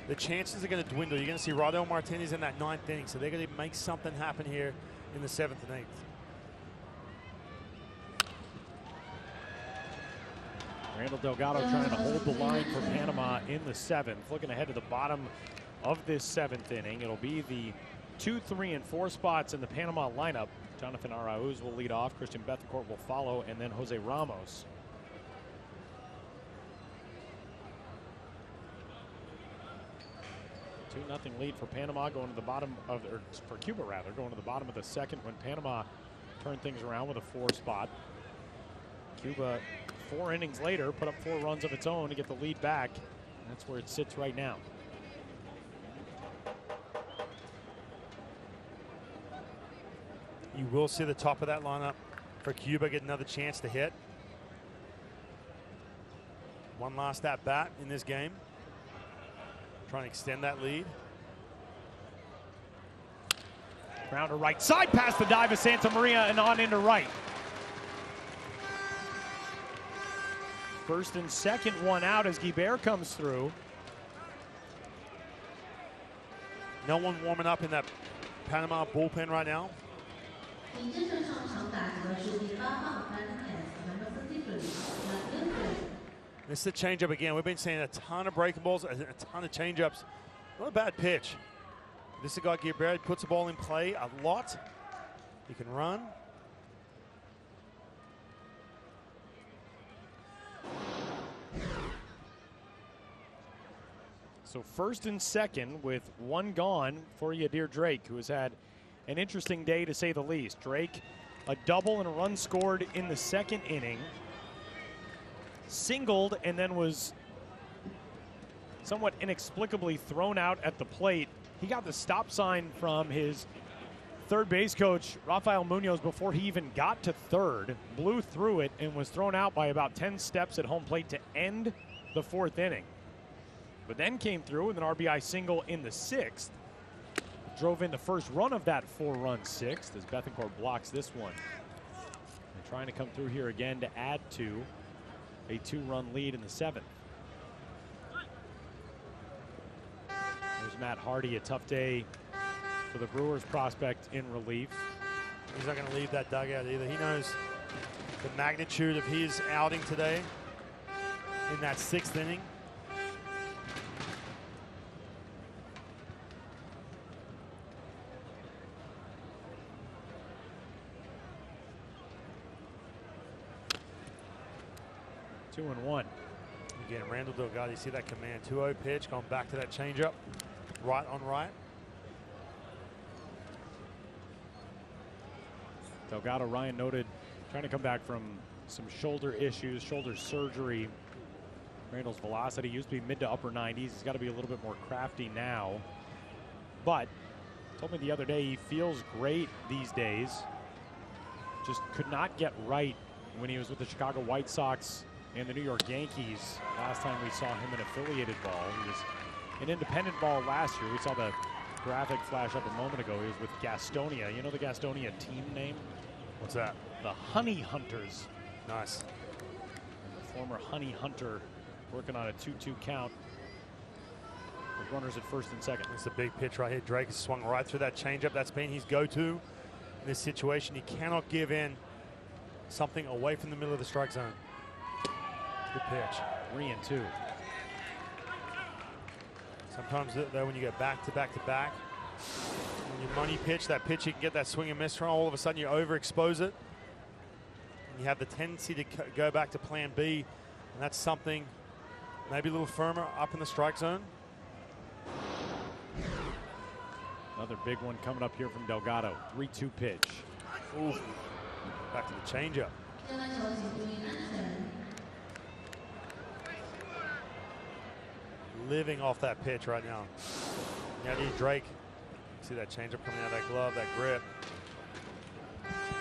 the chances are going to dwindle. You're going to see Rodel Martinez in that 9th inning, so they're going to make something happen here in the 7th and 8th. Randall Delgado trying to hold the line for Panama in the 7th. Looking ahead to the bottom of this 7th inning. It'll be the 2, 3, and 4 spots in the Panama lineup. Jonathan Arauz will lead off. Christian Bethencourt will follow, and then Jose Ramos. Two 2-0 lead for Panama going to the bottom of, or for Cuba rather, going to the bottom of the 2nd when Panama turned things around with a 4 spot. Cuba, 4 innings later, put up 4 runs of its own to get the lead back. And that's where it sits right now. You will see the top of that lineup for Cuba get another chance to hit. One last at bat in this game. Trying to extend that lead. Grounder right side past the dive of Santa Maria and on into right. First and second, one out as Guibert comes through. No one warming up in that Panama bullpen right now. 你真正上场打的是第8号 number 33 This is the changeup again. We've been seeing a ton of breaking balls, a ton of changeups. Not a bad pitch. This is a guy, Guibert, puts the ball in play a lot. He can run. So first and second with one gone for Yadir Drake, who has had an interesting day to say the least. Drake, a double and a run scored in the 2nd inning. Singled and then was somewhat inexplicably thrown out at the plate. He got the stop sign from his third base coach, Rafael Munoz, before he even got to third, blew through it and was thrown out by about 10 steps at home plate to end the 4th inning. But then came through with an RBI single in the 6th. Drove in the first run of that 4-run 6th as Bethencourt blocks this one. And trying to come through here again to add to a 2-run lead in the 7th. There's Matt Hardy, a tough day for the Brewers prospect in relief. He's not going to leave that dugout either. He knows the magnitude of his outing today in that 6th inning. Two and one. Again, Randall Delgado, you see that command 2-0 pitch, going back to that changeup, right on right. Delgado, Ryan noted, trying to come back from some shoulder issues, shoulder surgery. Randall's velocity used to be mid to upper 90s. He's got to be a little bit more crafty now. But told me the other day he feels great these days. Just could not get right when he was with the Chicago White Sox and the New York Yankees. Last time we saw him in affiliated ball. He was in independent ball last year. We saw the graphic flash up a moment ago. He was with Gastonia. You know the Gastonia team name? What's that? The Honey Hunters. Nice. The former Honey Hunter working on a 2-2 count with runners at first and second. It's a big pitch right here. Drake has swung right through that changeup. That's been his go-to in this situation. He cannot give in something away from the middle of the strike zone. Good pitch. 3-2. Sometimes though, when you go back to back to back, When you money pitch, that pitch you can get that swing and miss from, all of a sudden you overexpose it. And you have the tendency to go back to plan B, and that's something maybe a little firmer up in the strike zone. Another big one coming up here from Delgado. 3-2 pitch. Ooh. Back to the changeup. Living off that pitch right now. Now need Drake. See that changeup coming out of that glove, that grip.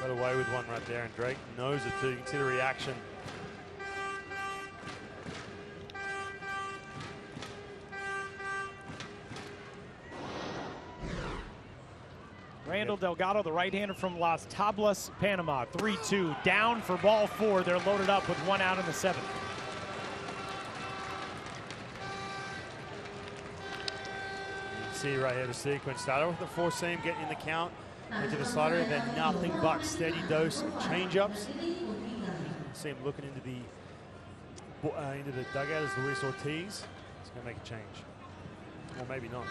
Got away with one right there, and Drake knows it too. You can see the reaction. Randall Delgado, the right-hander from Las Tablas, Panama. 3-2, down for ball 4. They're loaded up with 1 out in the 7th. See right here the sequence. Started with the 4-seam, getting in the count, into the slider, then nothing but steady dose of changeups. See him looking into the dugout as Luis Ortiz. He's going to make a change, or maybe not.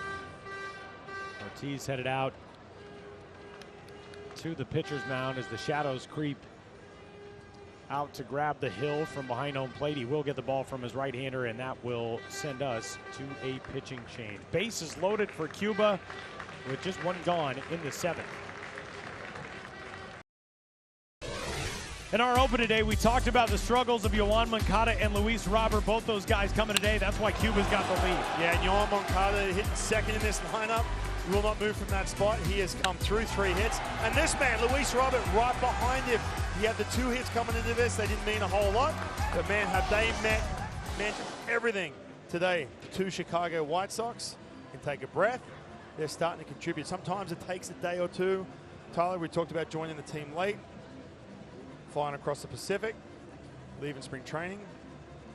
Ortiz headed out to the pitcher's mound as the shadows creep out to grab the hill from behind home plate. He will get the ball from his right-hander, and that will send us to a pitching change. Bases loaded for Cuba with just 1 gone in the 7th. In our open today, we talked about the struggles of Yoan Moncada and Luis Robert. Both those guys coming today. That's why Cuba's got the lead. Yeah, and Yoan Moncada hitting second in this lineup. He will not move from that spot. He has come through 3 hits. And this man, Luis Robert, right behind him. He had the 2 hits coming into this. They didn't mean a whole lot. But man, have they meant everything today. The 2 Chicago White Sox can take a breath. They're starting to contribute. Sometimes it takes a day or two. Tyler, we talked about joining the team late, flying across the Pacific, leaving spring training,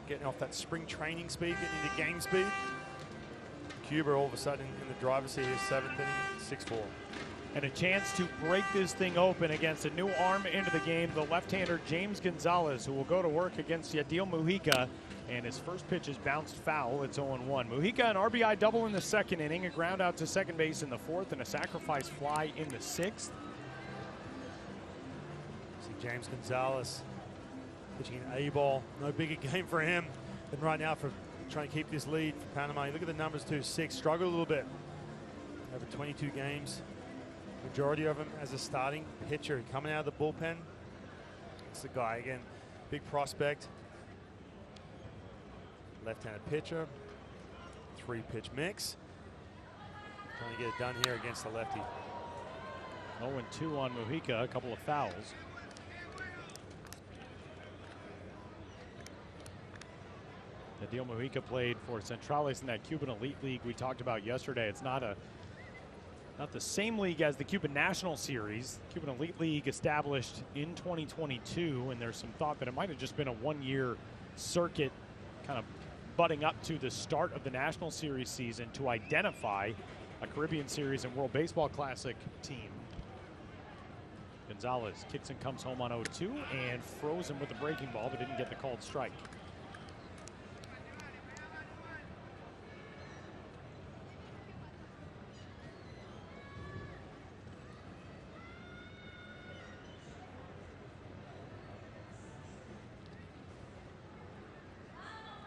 getting off that spring training speed, getting into game speed. Cuba all of a sudden in the driver's seat is 7th inning, 6-4. And a chance to break this thing open against a new arm into the game, the left-hander James Gonzalez, who will go to work against Yadiel Mujica. And his first pitch is bounced foul. It's 0-1. Mujica, an RBI double in the 2nd inning, a ground out to second base in the 4th, and a sacrifice fly in the 6th. See James Gonzalez pitching an A-ball. No bigger game for him than right now for trying to keep this lead for Panama. You look at the numbers too. 6, struggled a little bit over 22 games. Majority of them as a starting pitcher coming out of the bullpen. It's the guy again, big prospect. Left-handed pitcher, 3-pitch mix. Trying to get it done here against the lefty. 0-2 on Mujica, a couple of fouls. Yadiel Mujica played for Centrales in that Cuban Elite League we talked about yesterday. It's not the same league as the Cuban National Series. Cuban Elite League established in 2022, and there's some thought that it might have just been a 1-year circuit kind of butting up to the start of the National Series season to identify a Caribbean Series and World Baseball Classic team. Gonzalez kicks and comes home on 0-2 and frozen with the breaking ball, but didn't get the called strike.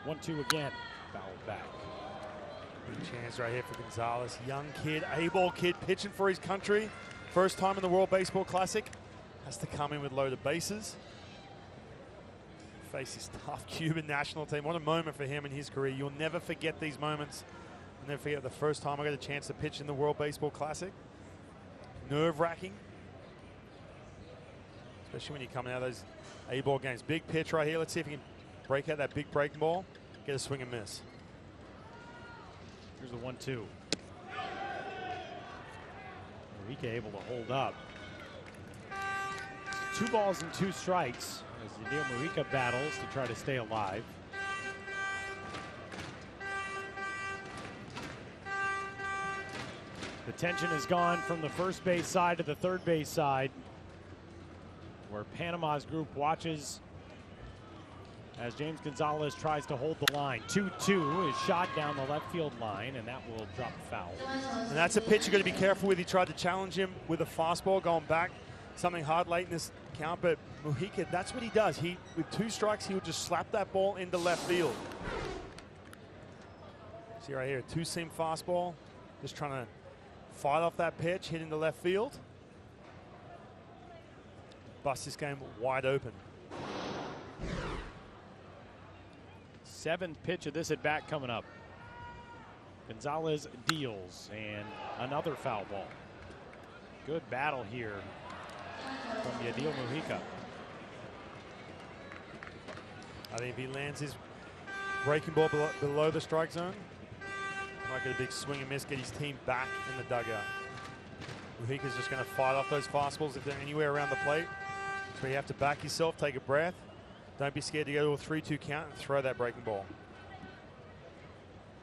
One-two again, fouled back. Big chance right here for Gonzalez. Young kid, A-ball kid, pitching for his country. First time in the World Baseball Classic. Has to come in with loaded bases. Face his tough Cuban national team. What a moment for him in his career. You'll never forget these moments. You'll never forget the first time I got a chance to pitch in the World Baseball Classic. Nerve-wracking. Especially when you're coming out of those A-ball games. Big pitch right here. Let's see if he can break out that big breaking ball. Get a swing and miss. Here's the 1-2. Mujica able to hold up. 2 balls and 2 strikes as Yadiel Mujica battles to try to stay alive. The tension has gone from the first base side to the third base side, where Panama's group watches as James Gonzalez tries to hold the line. 2-2 is shot down the left field line, and that will drop the foul. And that's a pitch you're going to be careful with. He tried to challenge him with a fastball going back, something hard late in this count, but Mujica, that's what he does. With 2 strikes, he'll just slap that ball into left field. See right here, 2-seam fastball, just trying to fight off that pitch, hit into left field. Bust this game wide open. 7th pitch of this at bat coming up. Gonzalez deals, and another foul ball. Good battle here from Yadiel Mujica. I think if he lands his breaking ball below the strike zone, might get a big swing and miss, get his team back in the dugout. Mujica's just going to fight off those fastballs if they're anywhere around the plate. So you have to back yourself, take a breath. Don't be scared to go to a 3-2 count and throw that breaking ball.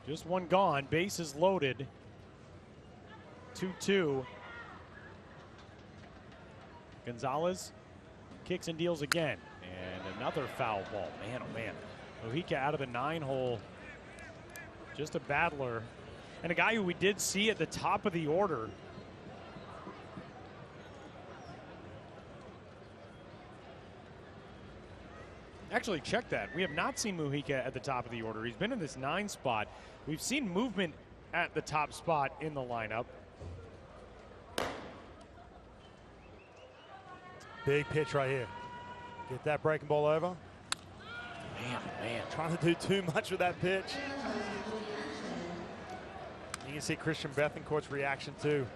Just one gone, bases loaded. 2-2. Gonzalez kicks and deals again. And another foul ball. Man, oh man. Mujica out of the 9-hole. Just a battler. And a guy who we did see at the top of the order. Actually, check that. We have not seen Mujica at the top of the order. He's been in this 9 spot. We've seen movement at the top spot in the lineup. Big pitch right here. Get that breaking ball over. Man. Trying to do too much with that pitch. You can see Christian Bethencourt's reaction too.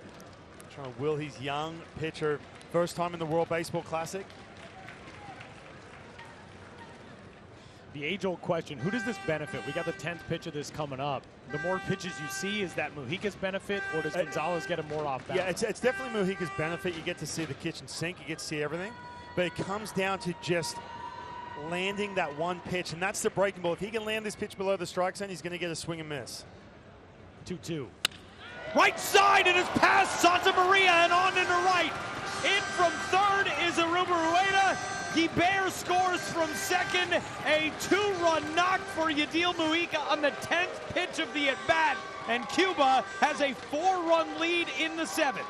Trying to will his young pitcher, first time in the World Baseball Classic. The age-old question, who does this benefit? We got the 10th pitch of this coming up. The more pitches you see, is that Mujica's benefit, or does Gonzalez get him more off balance? Yeah, it's definitely Mujica's benefit. You get to see the kitchen sink, you get to see everything. But it comes down to just landing that one pitch, and that's the breaking ball. If he can land this pitch below the strike zone, he's going to get a swing and miss. 2-2. Right side, it is past Santa Maria and on into right. In from third is Aruba Rueda. Guibert scores from second. A 2-run knock for Yadiel Mujica on the 10th pitch of the at-bat. And Cuba has a 4-run lead in the 7th.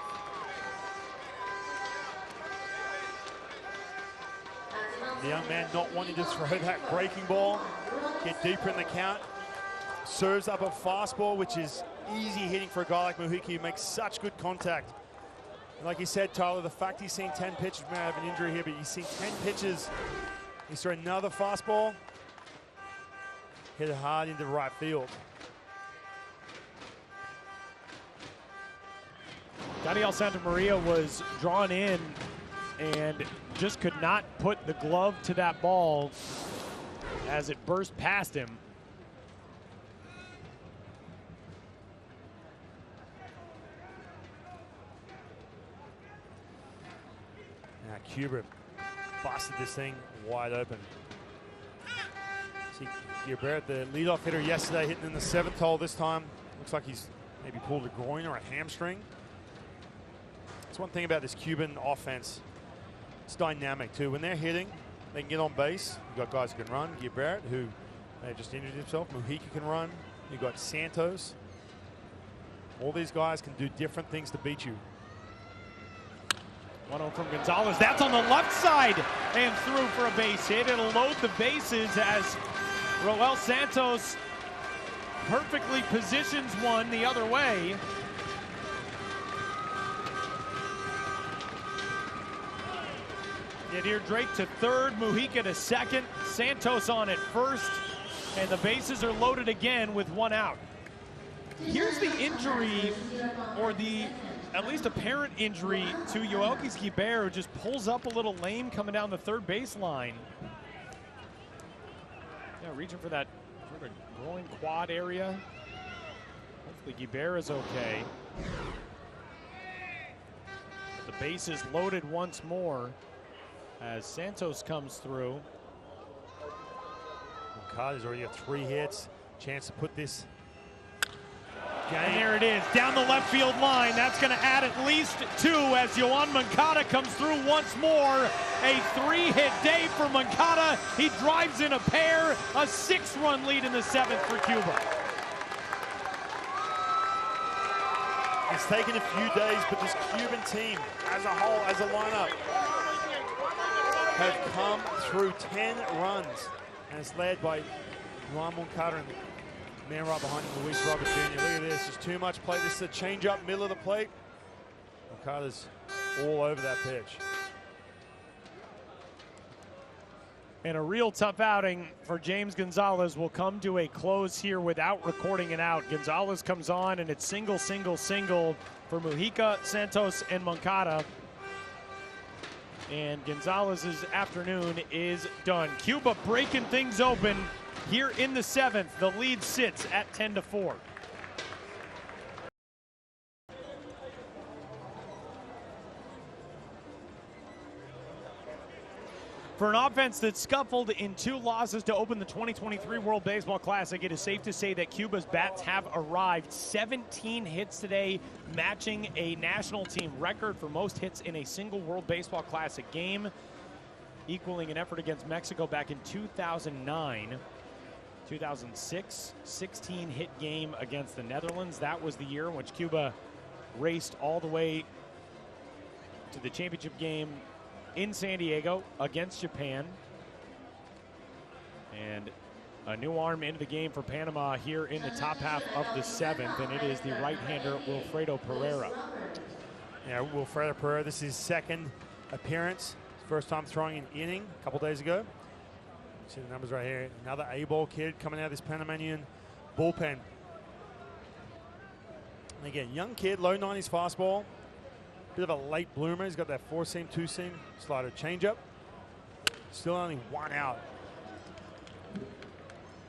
The young man not wanting to throw that breaking ball, get deeper in the count. Serves up a fastball, which is easy hitting for a guy like Mujica, who makes such good contact. And like you said, Tyler, the fact he's seen 10 pitches, may have an injury here, but he's seen 10 pitches. He's thrown another fastball. Hit it hard into right field. Daniel Santa Maria was drawn in and just could not put the glove to that ball as it burst past him. Now Cuba busted this thing wide open. See Guibert, the leadoff hitter yesterday, hitting in the 7th hole this time. Looks like he's maybe pulled a groin or a hamstring. That's one thing about this Cuban offense. It's dynamic too. When they're hitting, they can get on base. You've got guys who can run. Guibert, who may have just injured himself. Mujica can run. You've got Santos. All these guys can do different things to beat you. 1-0 from Gonzalez. That's on the left side and through for a base hit. It'll load the bases as Roel Santos perfectly positions one the other way. Yadier Drake to third, Mujica to second, Santos on at first, and the bases are loaded again with 1 out. Here's the injury, or the at least apparent injury, to Yoelkis Guibert, who just pulls up a little lame coming down the third baseline. Yeah, reaching for that sort of groin quad area. Hopefully Guibert is okay. But the base is loaded once more as Santos comes through. Carter's already got 3 hits. Chance to put this game. And there it is, down the left field line. That's going to add at least 2 as Yoan Moncada comes through once more. A 3-hit day for Moncada. He drives in a pair, a 6-run lead in the 7th for Cuba. It's taken a few days, but this Cuban team as a whole, as a lineup, have come through 10 runs. And it's led by Juan Moncada and the man right behind him, Luis Robert Jr. Look at this, just too much play. This is a change-up, middle of the plate. Moncada's all over that pitch. And a real tough outing for James Gonzalez will come to a close here without recording it out. Gonzalez comes on, and it's single, single, single for Mujica, Santos, and Moncada. And Gonzalez's afternoon is done. Cuba breaking things open here in the 7th. The lead sits at 10-4. For an offense that scuffled in 2 losses to open the 2023 World Baseball Classic, it is safe to say that Cuba's bats have arrived. 17 hits today, matching a national team record for most hits in a single World Baseball Classic game, equaling an effort against Mexico back in 2009. 2006, 16-hit game against the Netherlands. That was the year in which Cuba raced all the way to the championship game in San Diego against Japan. And a new arm into the game for Panama here in the top half of the 7th, and it is the right-hander Wilfredo Pereira. Yeah, Wilfredo Pereira, this is his 2nd appearance. First time throwing an inning a couple days ago. See the numbers right here. Another A-ball kid coming out of this Panamanian bullpen. And again, young kid, low 90s fastball. Bit of a late bloomer. He's got that 4-seam, 2-seam slider changeup. Still only 1 out. And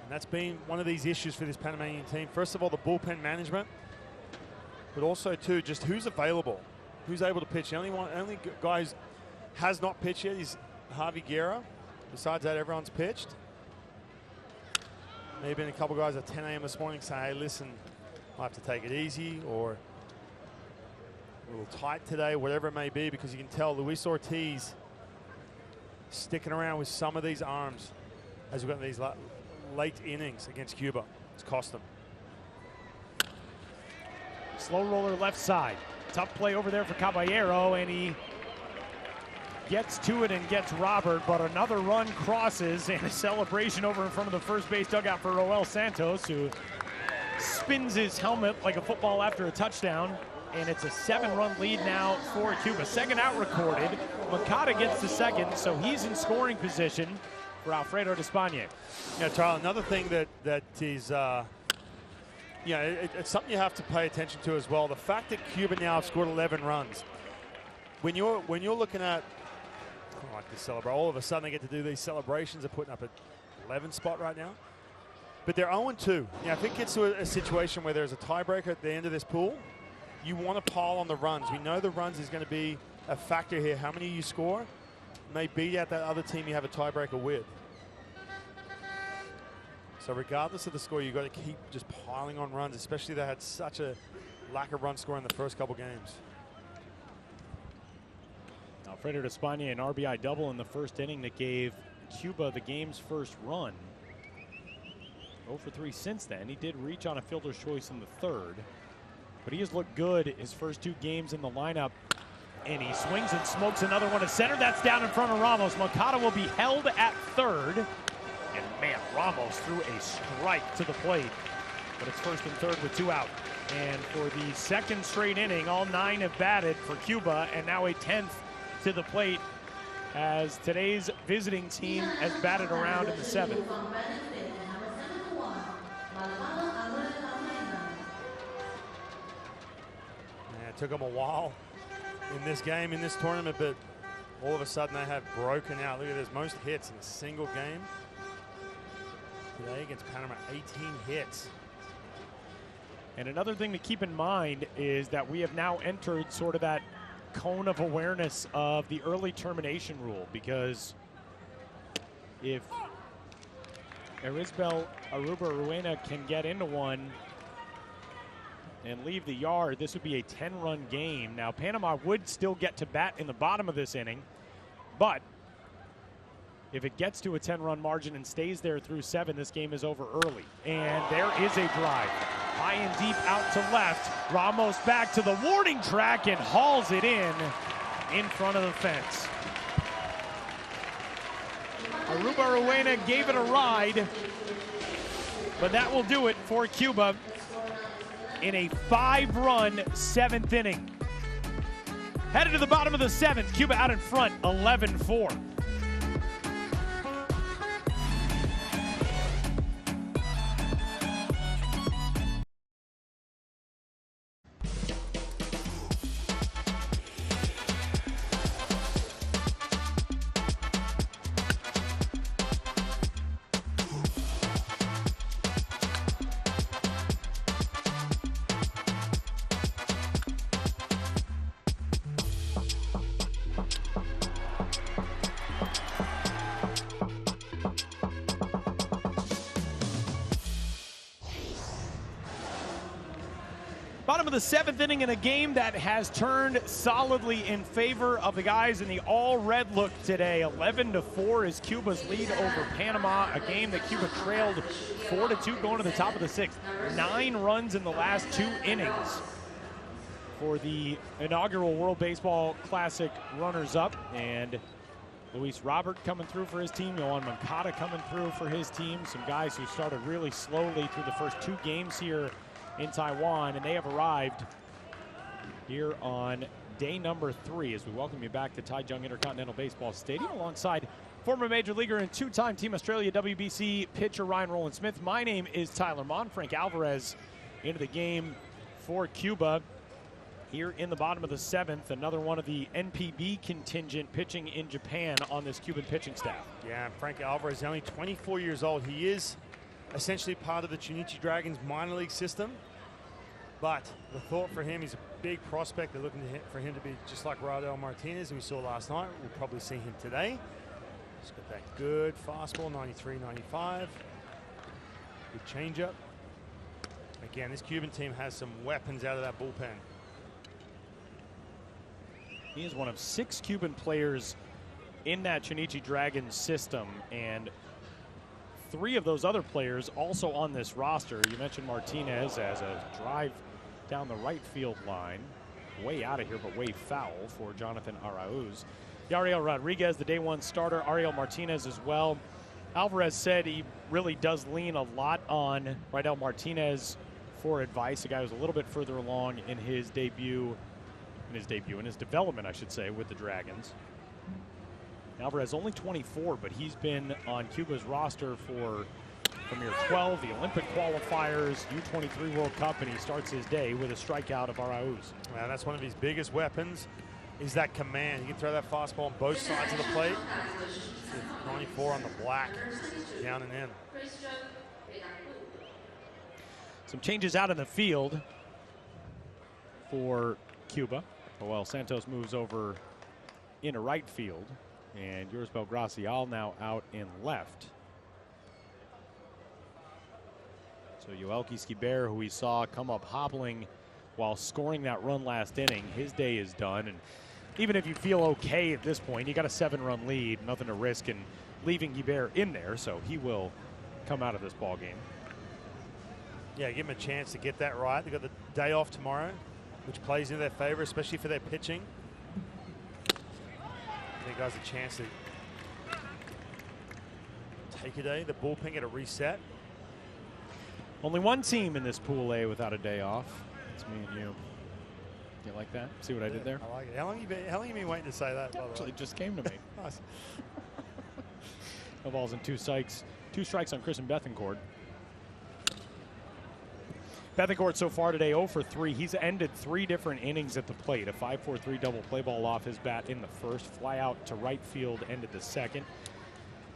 that's been one of these issues for this Panamanian team. First of all, the bullpen management, but also too, just who's available, who's able to pitch. The only guy who has not pitched yet is Javi Guerra. Besides that, everyone's pitched. Maybe been a couple guys at 10 a.m. this morning saying, hey, listen, I have to take it easy, or a little tight today, whatever it may be, because you can tell Luis Ortiz sticking around with some of these arms as we've got these late innings against Cuba. It's cost them. Slow roller left side. Tough play over there for Caballero, and he gets to it and gets Robert, but another run crosses, and a celebration over in front of the first base dugout for Roel Santos, who spins his helmet like a football after a touchdown. And it's a 7-run lead now for Cuba. 2nd out recorded. Moncada gets the 2nd, so he's in scoring position for Alfredo Despaigne. Yeah, Charles, another thing that is, it's something you have to pay attention to as well. The fact that Cuba now have scored 11 runs. When you're looking at, I like to celebrate, all of a sudden they get to do these celebrations. They're putting up an 11 spot right now. But they're 0-2. Now, if it gets to a situation where there's a tiebreaker at the end of this pool, you want to pile on the runs. We know the runs is going to be a factor here. How many you score may beat out that other team you have a tiebreaker with. So regardless of the score, you've got to keep just piling on runs, especially they had such a lack of run score in the first couple games. Alfredo Despaigne, an RBI double in the 1st inning that gave Cuba the game's first run. 0 for 3 since then. He did reach on a fielder's choice in the 3rd. But he has looked good his first 2 games in the lineup. And he swings and smokes another one at center. That's down in front of Ramos. Moncada will be held at 3rd. And man, Ramos threw a strike to the plate. But it's 1st and 3rd with 2 out. And for the 2nd straight inning, all 9 have batted for Cuba. And now a 10th to the plate as today's visiting team has batted around in the 7th. It took them a while in this game, in this tournament, but all of a sudden they have broken out. Look at this, most hits in a single game. Today against Panama, 18 hits. And another thing to keep in mind is that we have now entered sort of that cone of awareness of the early termination rule, because if Arizbel Aruba-Ruena can get into one and leave the yard, this would be a 10-run game. Now, Panama would still get to bat in the bottom of this inning, but If it gets to a 10-run margin and stays there through 7, this game is over early. And there is a drive. High and deep out to left. Ramos back to the warning track and hauls it in front of the fence. Aruba Ruena gave it a ride, but that will do it for Cuba in a 5-run 7th inning. Headed to the bottom of the 7th, Cuba out in front, 11-4. Bottom of the 7th inning in a game that has turned solidly in favor of the guys in the all-red look today. 11-4 is Cuba's lead over Panama, a game that Cuba trailed 4-2 going to the top of the 6th. 9 runs in the last 2 innings for the inaugural World Baseball Classic runners-up. And Luis Robert coming through for his team, Yohan Moncada coming through for his team. Some guys who started really slowly through the first 2 games here in Taiwan, and they have arrived here on day number 3 as we welcome you back to Taichung Intercontinental Baseball Stadium alongside former Major Leaguer and 2-time Team Australia WBC pitcher Ryan Rowland-Smith. My name is Tyler Mon. Frank Alvarez into the game for Cuba here in the bottom of the 7th. Another one of the NPB contingent pitching in Japan on this Cuban pitching staff. Yeah, Frank Alvarez is only 24 years old. He is essentially part of the Chunichi Dragons minor league system, but the thought for him, he's a big prospect. They're looking for him to be just like Raudel Martinez, who we saw last night. We'll probably see him today. He's got that good fastball, 93, 95. Good changeup. Again, this Cuban team has some weapons out of that bullpen. He is one of 6 Cuban players in that Chunichi Dragons system, and 3 of those other players also on this roster. You mentioned Martinez as a drive down the right field line. Way out of here, but way foul for Jonathan Arauz. Yariel Rodriguez, the day 1 starter. Ariel Martinez as well. Alvarez said he really does lean a lot on Raidel Martinez for advice. A guy who's a little bit further along in his development, I should say, with the Dragons. Alvarez only 24, but he's been on Cuba's roster for from year 12, the Olympic qualifiers, U23 World Cup, and he starts his day with a strikeout of Arauz. Well, that's one of his biggest weapons, is that command. He can throw that fastball on both sides of the plate. 94 on the black, down and in. Some changes out in the field for Cuba. Well, Santos moves over into right field, and Yorisbel Gracial now out in left. So Yoelqui Esquiber, who we saw come up hobbling while scoring that run last inning, his day is done. And even if you feel okay at this point, you got a 7-run lead, nothing to risk in leaving Esquiber in there, so he will come out of this ball game. Yeah, give him a chance to get that right. They got the day off tomorrow, which plays in their favor, especially for their pitching. Give guys a chance to take a day. The bullpen get a reset. Only one team in this Pool A without a day off. It's me and you. You like that? See what I did there? I like it. How long you been waiting to say that? Actually, it just came to me. Nice. No balls and 2 strikes. 2 strikes on Chris and Bethencourt. Bethencourt so far today 0 for 3. He's ended 3 different innings at the plate. A 5-4-3 double play ball off his bat in the first. Fly out to right field ended the second.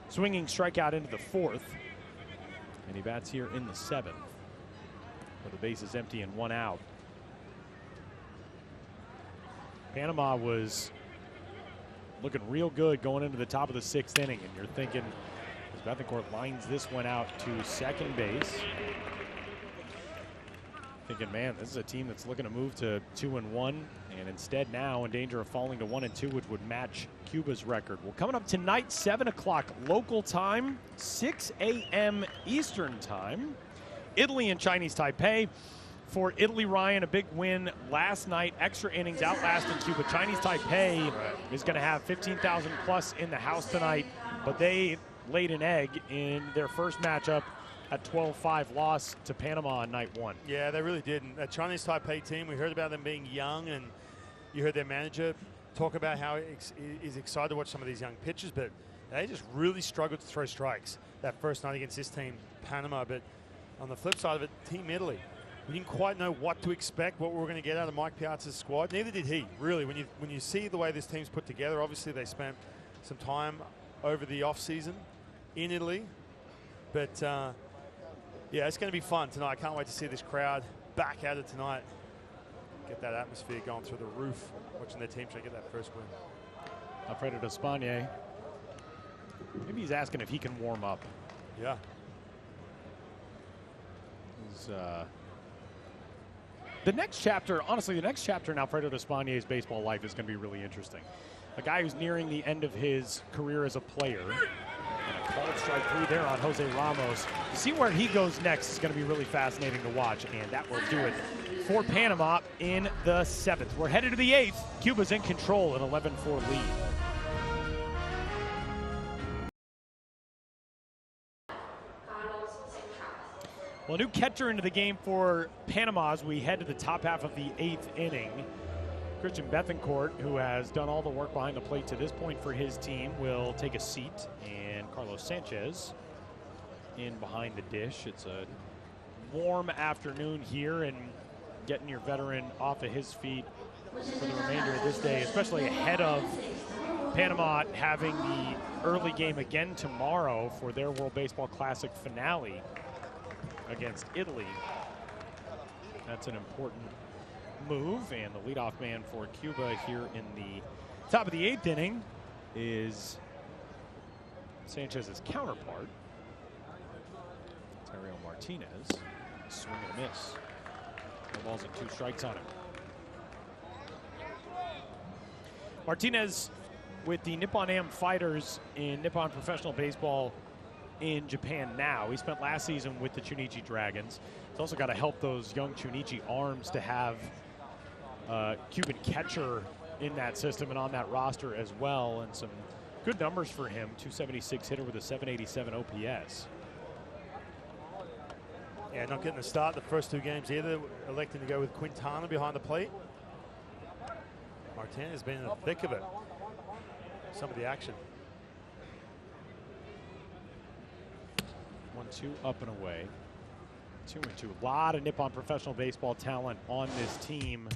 Swinging strikeout into the 4th. And he bats here in the 7th. Where the base is empty and 1 out. Panama was looking real good going into the top of the 6th inning. And you're thinking, as Bethencourt lines this one out to second base. Thinking, man, this is a team that's looking to move to 2-1, and instead now in danger of falling to 1-2, which would match Cuba's record. Well, coming up tonight, 7 o'clock local time, 6 a.m. Eastern time, Italy and Chinese Taipei. For Italy, Ryan, a big win last night, extra innings outlasting Cuba. Chinese Taipei is going to have 15,000 plus in the house tonight, but they laid an egg in their first matchup at 12-5 loss to Panama on night 1. Yeah, they really did. And that Chinese Taipei team, we heard about them being young, and you heard their manager talk about how he's excited to watch some of these young pitchers, but they just really struggled to throw strikes that first night against this team, Panama. But on the flip side of it, Team Italy, we didn't quite know what to expect, what we were going to get out of Mike Piazza's squad. Neither did he, really. When you see the way this team's put together, obviously they spent some time over the offseason in Italy. But yeah, it's going to be fun tonight. I can't wait to see this crowd back at it tonight. Get that atmosphere going through the roof, watching their team try to get that first win. Alfredo Despaigne, maybe he's asking if he can warm up. Yeah. The next chapter, honestly, the next chapter in Alfredo Despaign's baseball life is going to be really interesting. A guy who's nearing the end of his career as a player. And a called strike 3 there on Jose Ramos. To see where he goes next is going to be really fascinating to watch, and that will do it for Panama in the 7th. We're headed to the 8th. Cuba's in control, an 11-4 lead. Well, a new catcher into the game for Panama as we head to the top half of the 8th inning. Christian Bethencourt, who has done all the work behind the plate to this point for his team, will take a seat, and Carlos Sanchez in behind the dish. It's a warm afternoon here, and getting your veteran off of his feet for the remainder of this day, especially ahead of Panama having the early game again tomorrow for their World Baseball Classic finale against Italy. That's an important move, and the leadoff man for Cuba here in the top of the 8th inning is Sanchez's counterpart, Tyrell Martinez. Swing and a miss. 4 balls and 2 strikes on him. Martinez with the Nippon Am Fighters in Nippon Professional Baseball in Japan now. He spent last season with the Chunichi Dragons. He's also got to help those young Chunichi arms to have Cuban catcher in that system and on that roster as well, and some good numbers for him. 276 hitter with a 787 OPS. Yeah, not getting the start the first 2 games either. Electing to go with Quintana behind the plate. Martinez has been in the thick of it. Some of the action. 1-2 up and away. 2-2. A lot of Nippon Professional Baseball talent on this team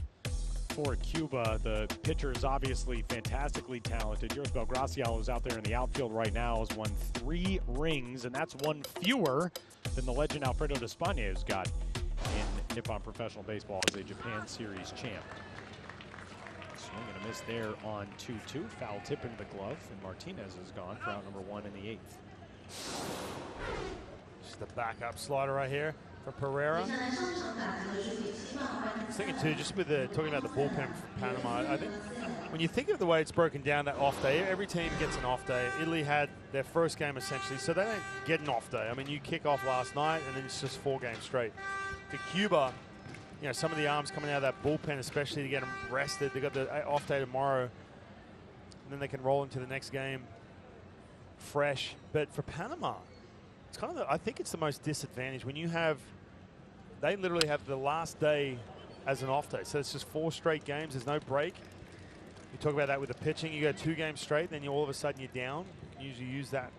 for Cuba. The pitcher is obviously fantastically talented. Joris Belgracial, who's out there in the outfield right now, has won 3 rings, and that's 1 fewer than the legend Alfredo Despaigne has got in Nippon Professional Baseball as a Japan Series champ. Swing and a miss there on 2-2. Foul tip into the glove, and Martinez is gone for out number 1 in the 8th. Just the backup slider right here for Pereira. I was thinking too, just with talking about the bullpen for Panama, I think when you think of the way it's broken down, that off day, every team gets an off day. Italy had their first game essentially, so they don't get an off day. I mean, you kick off last night and then it's just 4 games straight. For Cuba, you know, some of the arms coming out of that bullpen, especially to get them rested. They got the off day tomorrow, and then they can roll into the next game fresh. But for Panama, it's kind of I think it's the most disadvantaged when you have, they literally have the last day as an off day. So it's just 4 straight games. There's no break. You talk about that with the pitching. You go 2 games straight, then all of a sudden you're down. You can usually use that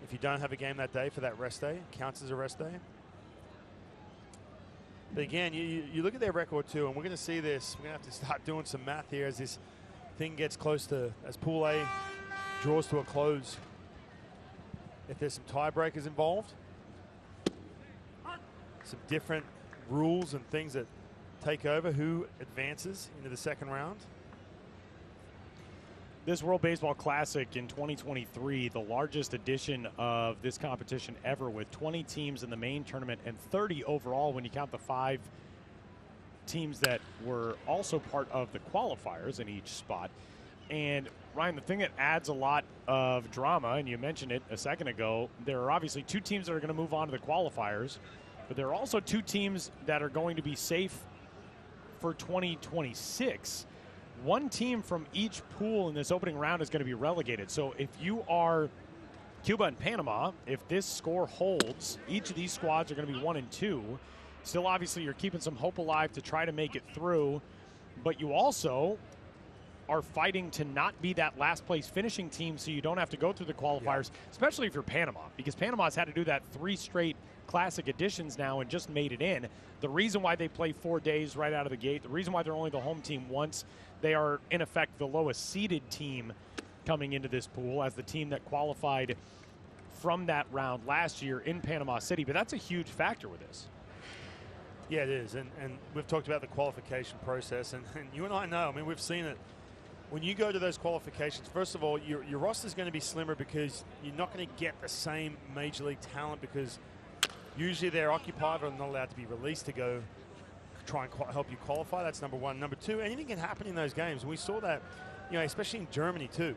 if you don't have a game that day for that rest day. It counts as a rest day. But again, you look at their record too, and we're going to see this. We're going to have to start doing some math here as this thing gets close to, as Pool A draws to a close. If there's some tiebreakers involved, some different rules and things that take over who advances into the second round. This World Baseball Classic in 2023, the largest edition of this competition ever, with 20 teams in the main tournament and 30 overall when you count the 5 teams that were also part of the qualifiers in each spot. And Ryan, the thing that adds a lot of drama, and you mentioned it a second ago, there are obviously 2 teams that are going to move on to the qualifiers, but there are also 2 teams that are going to be safe for 2026. 1 team from each pool in this opening round is going to be relegated. So if you are Cuba and Panama, if this score holds, each of these squads are going to be 1 and 2. Still, obviously, you're keeping some hope alive to try to make it through, but you also are fighting to not be that last place finishing team so you don't have to go through the qualifiers, especially if you're Panama, because Panama's had to do that 3 straight classic editions now and just made it in. The reason why they play 4 days right out of the gate, the reason why they're only the home team once, they are in effect the lowest seeded team coming into this pool as the team that qualified from that round last year in Panama City. But that's a huge factor with this. Yeah, it is. And we've talked about the qualification process, and you and I know, I mean, we've seen it. When you go to those qualifications, first of all, your roster is going to be slimmer because you're not going to get the same major league talent because usually they're occupied or not allowed to be released to go try and help you qualify. That's number 1. Number 2, anything can happen in those games. And we saw that, you know, especially in Germany too.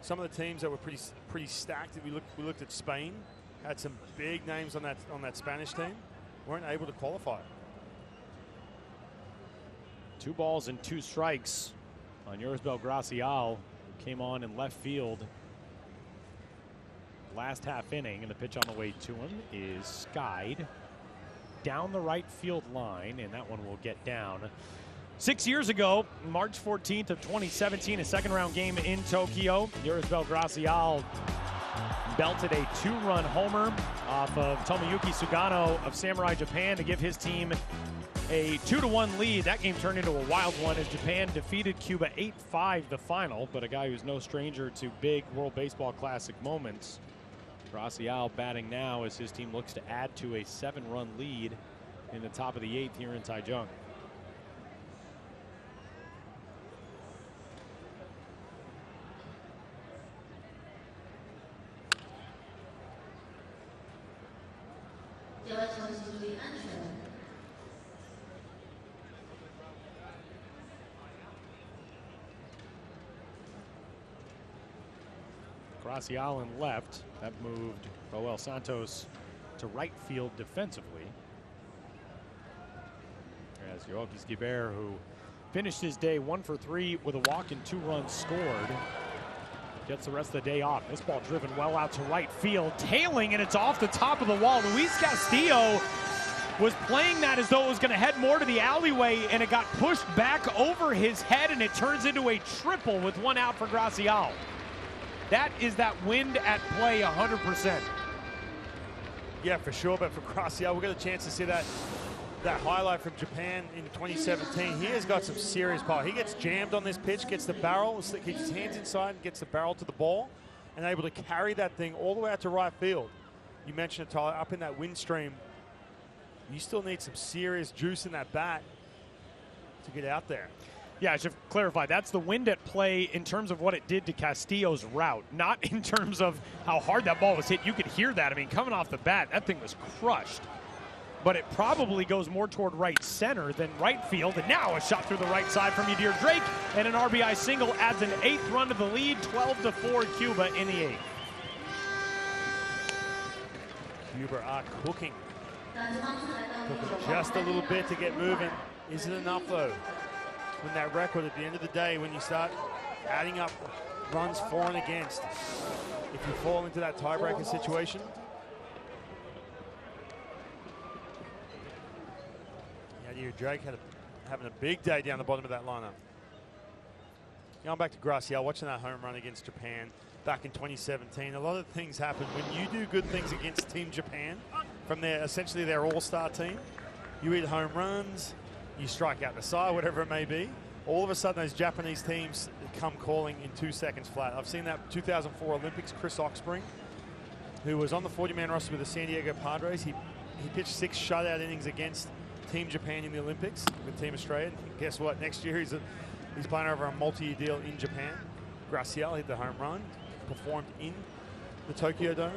Some of the teams that were pretty stacked. We looked at Spain, had some big names on that Spanish team, weren't able to qualify. 2 balls and 2 strikes on Yorsbel Gracial, who came on in left field last half inning, and the pitch on the way to him is skied down the right field line, and that one will get down. 6 years ago, March 14th of 2017, a second-round game in Tokyo, Yorsbel Gracial belted a 2-run homer off of Tomoyuki Sugano of Samurai Japan to give his team a 2-1 lead. That game turned into a wild one as Japan defeated Cuba 8-5 the final, but a guy who's no stranger to big World Baseball Classic moments. Gracial batting now as his team looks to add to a 7-run lead in the top of the 8th here in Taichung. Gracial in left. That moved Roel Santos to right field defensively. As Yoki Skibert, who finished his day 1 for 3 with a walk and 2 runs scored, gets the rest of the day off. This ball driven well out to right field, tailing, and it's off the top of the wall. Luis Castillo was playing that as though it was going to head more to the alleyway, and it got pushed back over his head, and it turns into a triple with 1 out for Gracial. That is that wind at play 100%. Yeah, for sure. But for Gracial, we got a chance to see that highlight from Japan in 2017. He has got some serious power. He gets jammed on this pitch, gets the barrel, keeps his hands inside, and gets the barrel to the ball, and able to carry that thing all the way out to right field. You mentioned it, Tyler, up in that wind stream. You still need some serious juice in that bat to get out there. Yeah, I should clarify, that's the wind at play in terms of what it did to Castillo's route, not in terms of how hard that ball was hit. You could hear that. I mean, coming off the bat, that thing was crushed. But it probably goes more toward right center than right field. And now a shot through the right side from Yadir Drake, and an RBI single adds an 8th run to the lead, 12-4 Cuba in the 8th. Cuba are cooking. Just a little bit to get moving. Is it enough, though? When that record at the end of the day, when you start adding up runs for and against, if you fall into that tiebreaker situation, yeah, Drake having a big day down the bottom of that lineup. Going back to Gracial, watching that home run against Japan back in 2017. A lot of things happen when you do good things against Team Japan from essentially their all-star team. You hit home runs, you strike out the side, whatever it may be. All of a sudden, those Japanese teams come calling in 2 seconds flat. I've seen that 2004 Olympics, Chris Oxspring, who was on the 40-man roster with the San Diego Padres. He pitched 6 shutout innings against Team Japan in the Olympics with Team Australia. And guess what? Next year, he's playing over a multi-year deal in Japan. Gracial hit the home run, performed in the Tokyo Dome.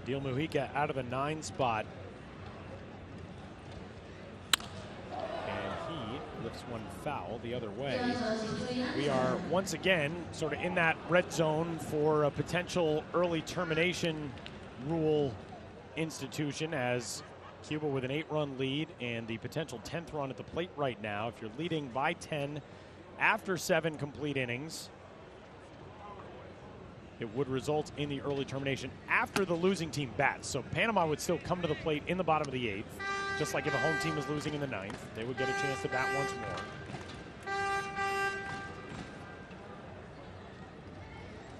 Yadiel Mujica out of the 9 spot. And he lifts one foul the other way. We are once again sort of in that red zone for a potential early termination rule institution, as Cuba with an 8-run lead and the potential 10th run at the plate right now. If you're leading by 10 after 7 complete innings, it would result in the early termination after the losing team bats. So Panama would still come to the plate in the bottom of the 8th, just like if a home team was losing in the 9th. They would get a chance to bat once more.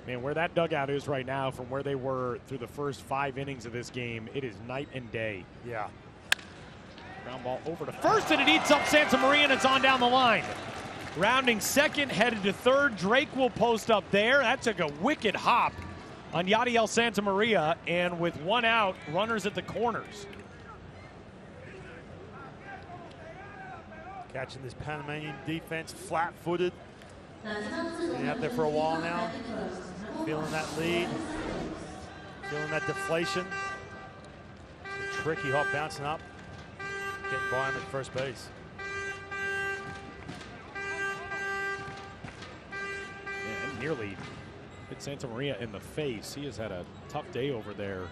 Man, where that dugout is right now from where they were through the first 5 innings of this game, it is night and day. Yeah. Ground ball over to first, and it eats up Santa Maria, and it's on down the line. Rounding second, headed to third. Drake will post up there. That took a wicked hop on Yadiel Santa Maria, and with 1 out, runners at the corners. Catching this Panamanian defense flat-footed. Been out there for a while now. Feeling that lead. Feeling that deflation. A tricky hop bouncing up. Getting by him at first base. And nearly hit Santa Maria in the face. He has had a tough day over there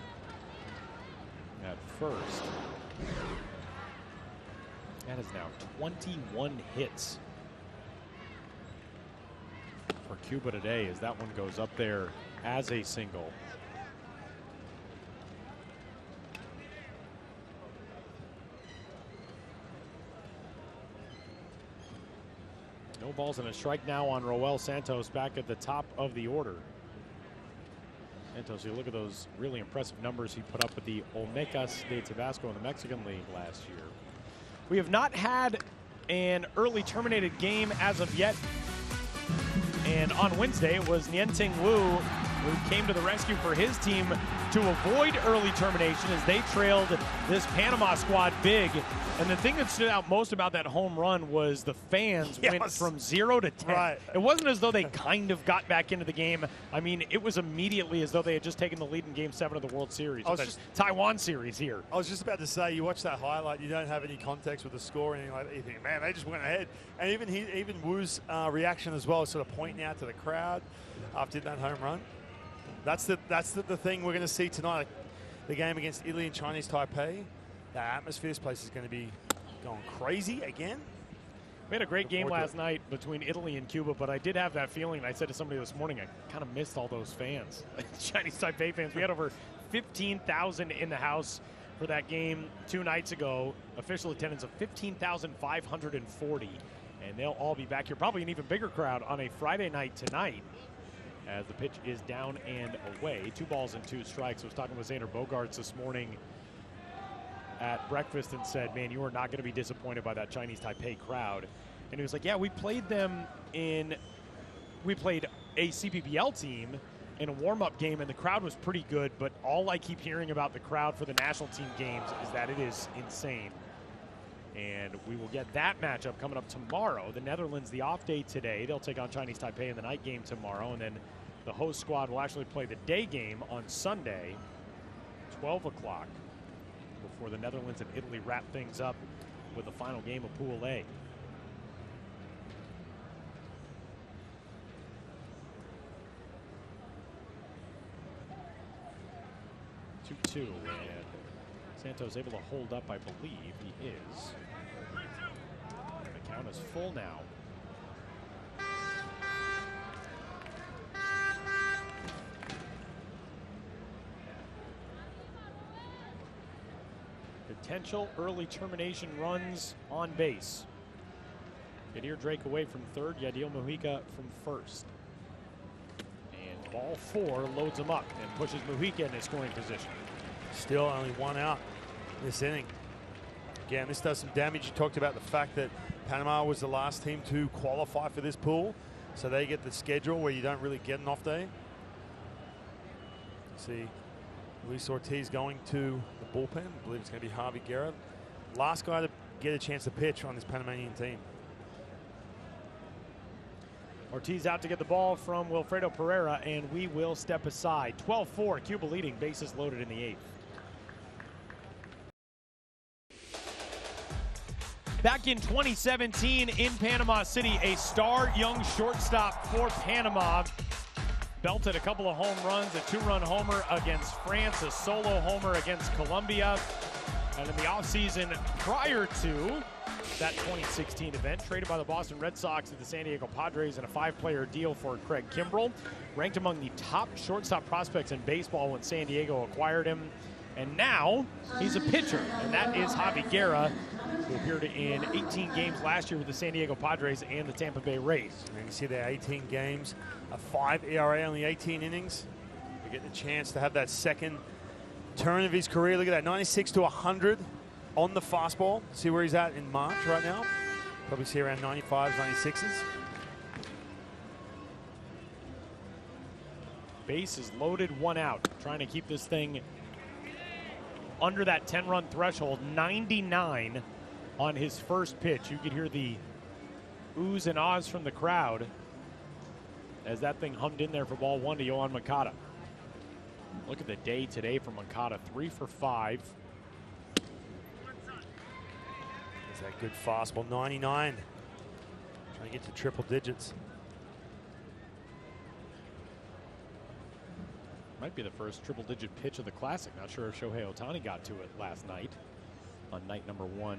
at first. That is now 21 hits for Cuba today, as that one goes up there as a single. No balls and a strike now on Roel Santos back at the top of the order. Santos, you look at those really impressive numbers he put up with the Olmecas de Tabasco in the Mexican League last year. We have not had an early terminated game as of yet. And on Wednesday, it was Nianting Wu who came to the rescue for his team to avoid early termination as they trailed this Panama squad big. And the thing that stood out most about that home run was the fans went from 0 to 10. Right. It wasn't as though they kind of got back into the game. I mean, it was immediately as though they had just taken the lead in Game 7 of the World Series. Taiwan series here. I was just about to say, you watch that highlight, you don't have any context with the score or anything like that. You think, man, they just went ahead. And even Wu's reaction as well, sort of pointing out to the crowd after that home run. That's the thing we're going to see tonight. The game against Italy and Chinese Taipei. The atmosphere, this place is going to be going crazy again. We had a great game last night between Italy and Cuba, but I did have that feeling, and I said to somebody this morning, I kind of missed all those fans, Chinese Taipei fans. We had over 15,000 in the house for that game 2 nights ago. Official attendance of 15,540, and they'll all be back here. Probably an even bigger crowd on a Friday night tonight, as the pitch is down and away. 2 balls and 2 strikes. I was talking with Xander Bogaerts this morning at breakfast and said, man, you are not going to be disappointed by that Chinese Taipei crowd. And he was like, yeah, we played a CPBL team in a warm-up game, and the crowd was pretty good, but all I keep hearing about the crowd for the national team games is that it is insane. And we will get that matchup coming up tomorrow. The Netherlands, the off day today. They'll take on Chinese Taipei in the night game tomorrow, and then the host squad will actually play the day game on Sunday, 12 o'clock, before the Netherlands and Italy wrap things up with the final game of Pool A. Two, and Santos able to hold up, I believe he is. The count is full now. Potential early termination runs on base. Yadier Drake away from third, Yadiel Mujica from first. And ball 4 loads him up and pushes Mujica in scoring position. Still only 1 out this inning. Again, this does some damage. You talked about the fact that Panama was the last team to qualify for this pool, so they get the schedule where you don't really get an off day. See Luis Ortiz going to the bullpen. I believe it's going to be Javi Guerra. Last guy to get a chance to pitch on this Panamanian team. Ortiz out to get the ball from Wilfredo Pereira, and we will step aside. 12-4, Cuba leading, bases loaded in the 8th. Back in 2017 in Panama City, a star young shortstop for Panama belted a couple of home runs, a 2-run homer against France, a solo homer against Colombia. And in the offseason prior to that 2016 event, traded by the Boston Red Sox to the San Diego Padres in a 5-player deal for Craig Kimbrell. Ranked among the top shortstop prospects in baseball when San Diego acquired him. And now he's a pitcher, and that is Javi Guerra, who appeared in 18 games last year with the San Diego Padres and the Tampa Bay Rays. And you see there 18 games, a 5 ERA, only 18 innings. We get the chance to have that second turn of his career. Look at that, 96 to 100 on the fastball. See where he's at in March right now. Probably see around 95s, 96s. Bases loaded, 1 out. Trying to keep this thing under that 10-run threshold. 99 on his first pitch. You could hear the oohs and ahs from the crowd as that thing hummed in there for ball 1 to Yohan Moncada. Look at the day today for Moncada, 3 for 5. Is that good fastball, 99. Trying to get to triple digits. Might be the first triple-digit pitch of the Classic. Not sure if Shohei Ohtani got to it last night on night number 1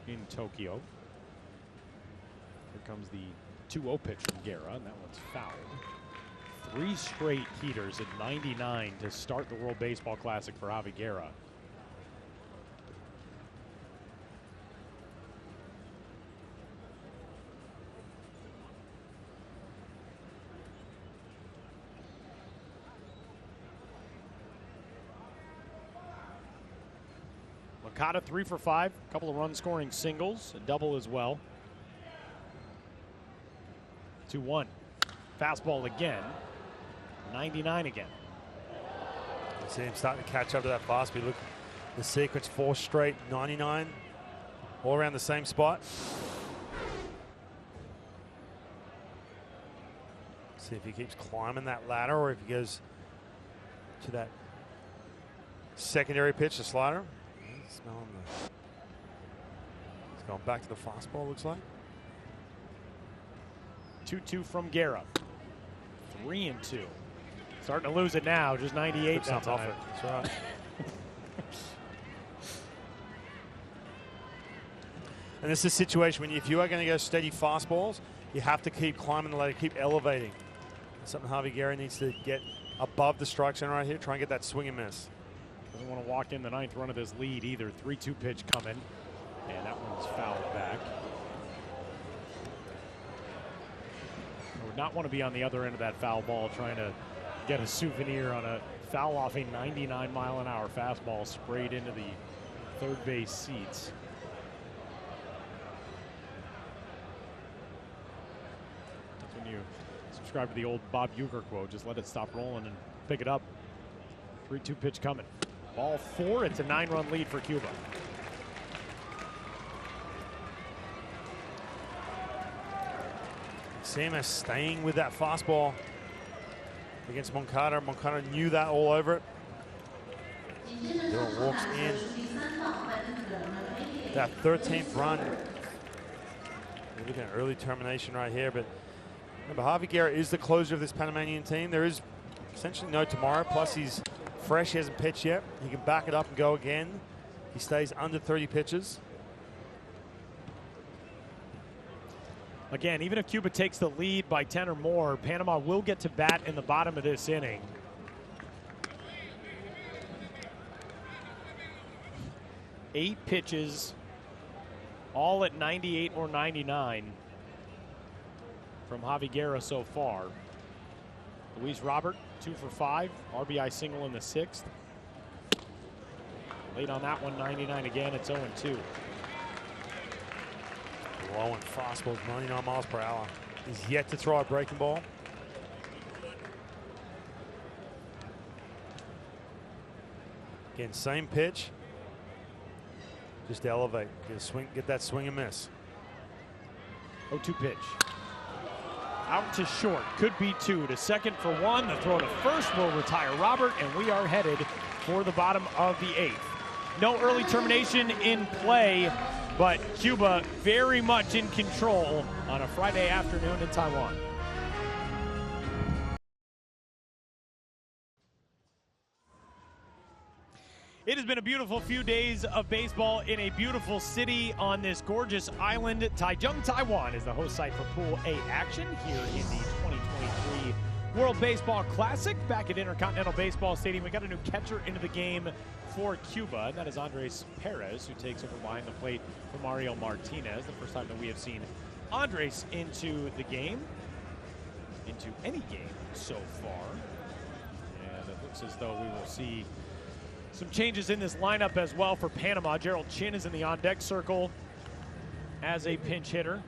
in Tokyo. Here comes the 2-0 pitch from Guerra, and that one's fouled. 3 straight heaters at 99 to start the World Baseball Classic for Javi Guerra. Moncada 3 for 5, a couple of run-scoring singles, a double as well. 2-1. Fastball again. 99 again. You see him starting to catch up to that fastball. Look, the sequence, 4 straight, 99, all around the same spot. See if he keeps climbing that ladder or if he goes to that secondary pitch, the slider. Smelling the. He's going back to the fastball, looks like. 2-2 from Guerra. 3-2. Starting to lose it now, just 98. That's off it. That's right. And this is a situation when if you are going to go steady fastballs, you have to keep climbing the ladder, keep elevating. That's something Javi Guerra needs to get above the strike zone right here. Try and get that swing and miss. Doesn't want to walk in the 9th run of this lead either. 3-2 pitch coming, and that one's fouled back. I would not want to be on the other end of that foul ball trying to get a souvenir on a foul off a 99-mile-an-hour fastball sprayed into the third base seats. That's when you subscribe to the old Bob Uecker quote, just let it stop rolling and pick it up. 3-2 pitch coming. Ball 4, it's a 9-run lead for Cuba. Seamus staying with that fastball against Moncada. Moncada knew that all over it. Dylan walks in. That 13th run. We're looking at early termination right here, but remember, Javi Guerra is the closer of this Panamanian team. There is essentially no tomorrow, plus he's fresh, he hasn't pitched yet. He can back it up and go again. He stays under 30 pitches. Again, even if Cuba takes the lead by 10 or more, Panama will get to bat in the bottom of this inning. Eight pitches, all at 98 or 99 from Javi Guerra so far. Luis Robert, 2 for 5, RBI single in the 6th. Late on that one, 99 again, it's 0-2. Low and fastball, 99 miles per hour. He's yet to throw a breaking ball. Again, same pitch. Just elevate, get that swing and miss. 0-2 pitch. Out to short, could be two. To second for one, the throw to first will retire Robert, and we are headed for the bottom of the 8th. No early termination in play, but Cuba very much in control on a Friday afternoon in Taiwan. It has been a beautiful few days of baseball in a beautiful city on this gorgeous island. Taichung, Taiwan is the host site for Pool A action here in the 2023 World Baseball Classic back at Intercontinental Baseball Stadium. We got a new catcher into the game for Cuba, and that is Andres Perez, who takes over behind the plate for Mario Martinez. The first time that we have seen Andres into the game, into any game so far. And it looks as though we will see some changes in this lineup as well for Panama. Gerald Chin is in the on-deck circle as a pinch hitter.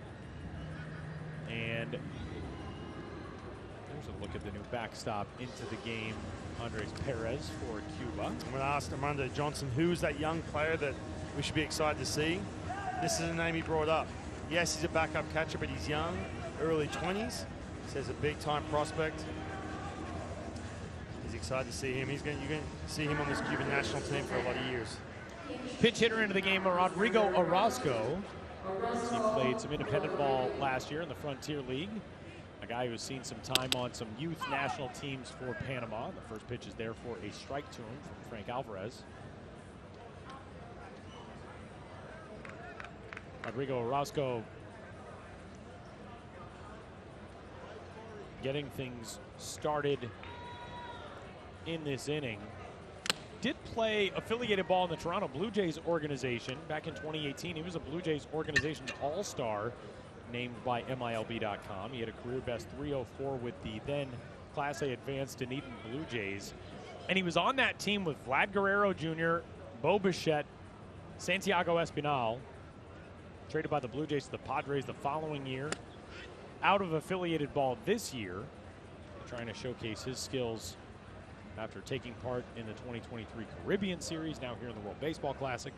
And there's a look at the new backstop into the game, Andres Perez for Cuba. I'm going to ask Armando Johnson, who is that young player that we should be excited to see? This is a name he brought up. Yes, he's a backup catcher, but he's young, early 20s. Says a big-time prospect. He's excited to see him. You're going to see him on this Cuban national team for a lot of years. Pinch hitter into the game, Rodrigo Orozco. He played some independent ball last year in the Frontier League. A guy who's seen some time on some youth national teams for Panama. The first pitch is there for a strike to him from Frank Alvarez. Rodrigo Orozco getting things started in this inning. Did play affiliated ball in the Toronto Blue Jays organization back in 2018. He was a Blue Jays organization all-star named by MILB.com. He had a career best 304 with the then Class A advanced Dunedin Blue Jays. And he was on that team with Vlad Guerrero Jr., Bo Bichette, Santiago Espinal, traded by the Blue Jays to the Padres the following year. Out of affiliated ball this year, trying to showcase his skills after taking part in the 2023 Caribbean Series, now here in the World Baseball Classic.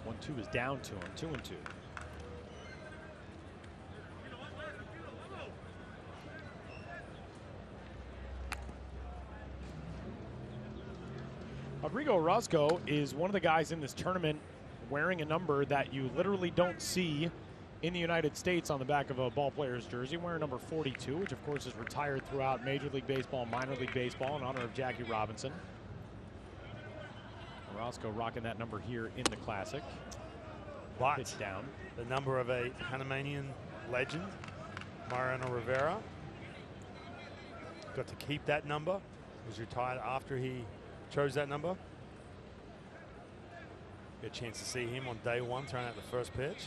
One-two is down to him, 2-2. Rodrigo Orozco is one of the guys in this tournament wearing a number that you literally don't see in the United States on the back of a ball player's jersey, wearing number 42, which of course is retired throughout Major League Baseball, minor league baseball in honor of Jackie Robinson. Orozco rocking that number here in the Classic. But pitch down. The number of a Panamanian legend, Mariano Rivera, got to keep that number. Was retired after he chose that number. Get a chance to see him on day one throwing out the first pitch.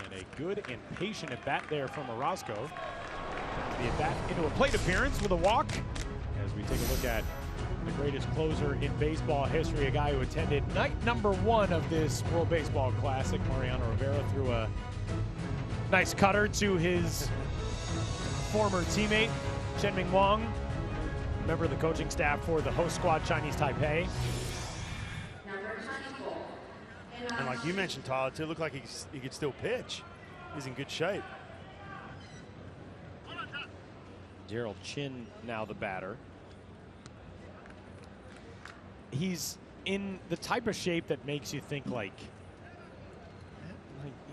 And a good and patient at bat there from Orozco. The at bat into a plate appearance with a walk. As we take a look at the greatest closer in baseball history, a guy who attended night number 1 of this World Baseball Classic, Mariano Rivera, threw a nice cutter to his former teammate, Chen Ming Wang, member of the coaching staff for the host squad, Chinese Taipei. And like you mentioned, Tyler, too, looked like he could still pitch. He's in good shape. Gerald Chin now the batter. He's in the type of shape that makes you think like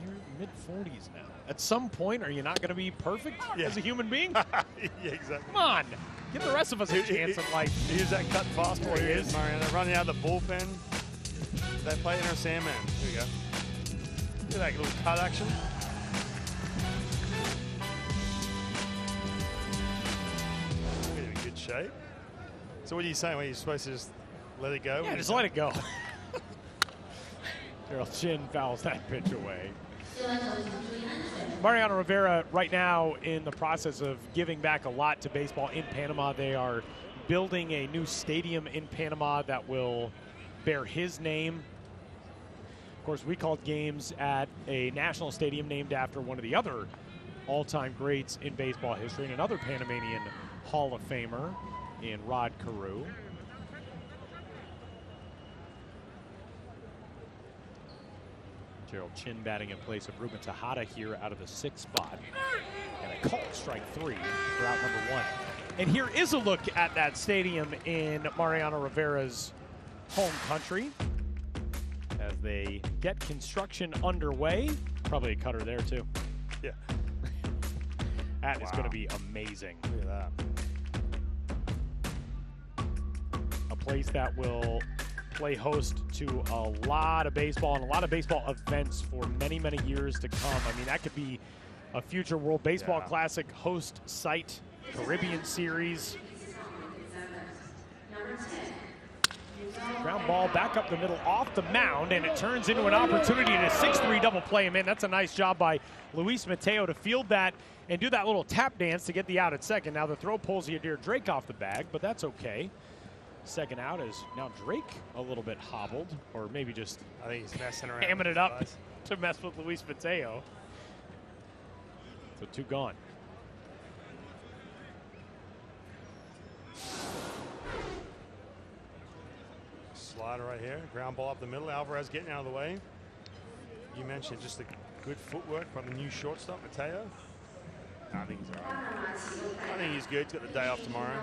you're mid-40s now. At some point, are you not going to be perfect as a human being? Yeah, exactly. Come on, give the rest of us a chance in life. Here's that cut fastball. There he is. Mariano running out of the bullpen. They play Inner Sandman. Here we go. Look at that little cut action. We're in good shape. So what are you saying? Are you supposed to just let it go? Yeah, just let it go. Gerald Chin fouls that pitch away. Mariano Rivera right now in the process of giving back a lot to baseball in Panama. They are building a new stadium in Panama that will bear his name. Of course, we called games at a national stadium named after one of the other all-time greats in baseball history, and another Panamanian Hall of Famer in Rod Carew. Gerald Chin batting in place of Ruben Tejada here out of the 6th spot. And a called strike 3 for out number 1. And here is a look at that stadium in Mariano Rivera's home country as they get construction underway. Probably a cutter there too. Yeah. That is going to be amazing. Look at that. A place that will play host to a lot of baseball and a lot of baseball events for many, many years to come. I mean, that could be a future World Baseball Classic host site, Caribbean Series. Ground ball back up the middle off the mound, and it turns into an opportunity to 6-3 double play him in. That's a nice job by Luis Mateo to field that and do that little tap dance to get the out at second. Now the throw pulls Yadier Drake off the bag, but that's okay. Second out is now Drake a little bit hobbled, or maybe just I think he's messing around. hamming it up to mess with Luis Mateo. So 2 gone. Slider right here, ground ball up the middle. Alvarez getting out of the way. You mentioned just the good footwork from the new shortstop, Mateo. I think he's all right. I think he's good. He's got the day off tomorrow.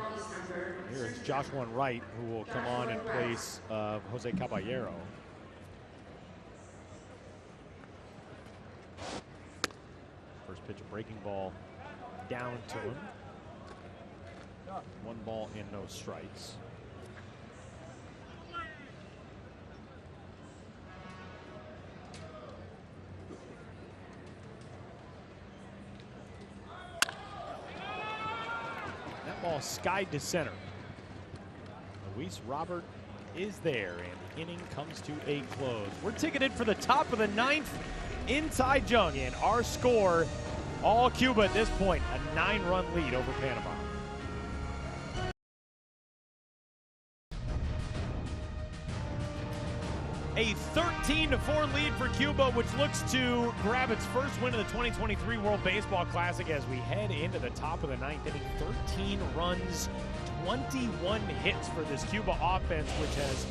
Here is Joshua Wright, who will come on in place of Jose Caballero. First pitch, a breaking ball down to him. 1 ball and no strikes. Ball skied to center. Luis Robert is there, and the inning comes to a close. We're ticketed for the top of the 9th in Taichung, and our score, all Cuba at this point, a 9-run lead over Panama. A 13-4 lead for Cuba, which looks to grab its first win of the 2023 World Baseball Classic as we head into the top of the 9th inning. 13 runs, 21 hits for this Cuba offense, which has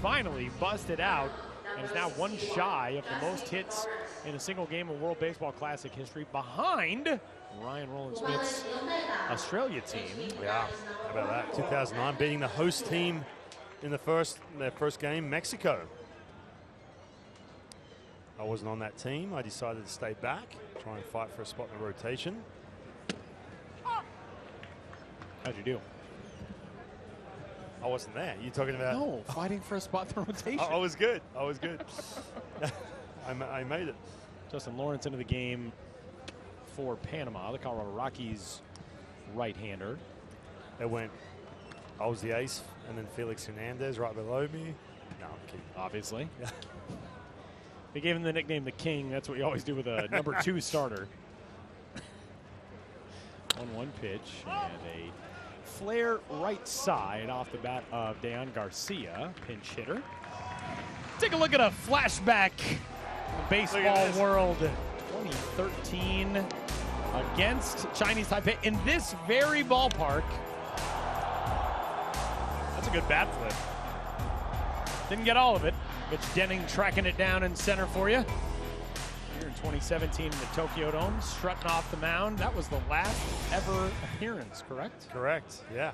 finally busted out and is now 1 shy of the most hits in a single game of World Baseball Classic history, behind Ryan Rowland-Smith's Australia team. Yeah, how about that? 2009, beating the host team in their first game, Mexico. I wasn't on that team. I decided to stay back, try and fight for a spot in the rotation. How'd you do? I wasn't there. You talking about? No, fighting for a spot in the rotation. I was good. I was good. I made it. Justin Lawrence into the game for Panama, the Colorado Rockies right-hander. It went, I was the ace, and then Felix Hernandez right below me. No, I'm kidding. Obviously. Yeah. They gave him the nickname the King. That's what you always do with a number 2 starter. 1-1 pitch and a flare right side off the bat of Dejan Garcia, pinch hitter. Take a look at a flashback baseball world 2013 against Chinese Taipei in this very ballpark. That's a good bat flip. Didn't get all of it. Mitch Denning tracking it down in center for you. Here in 2017 in the Tokyo Dome, strutting off the mound. That was the last ever appearance, correct? Correct, yeah.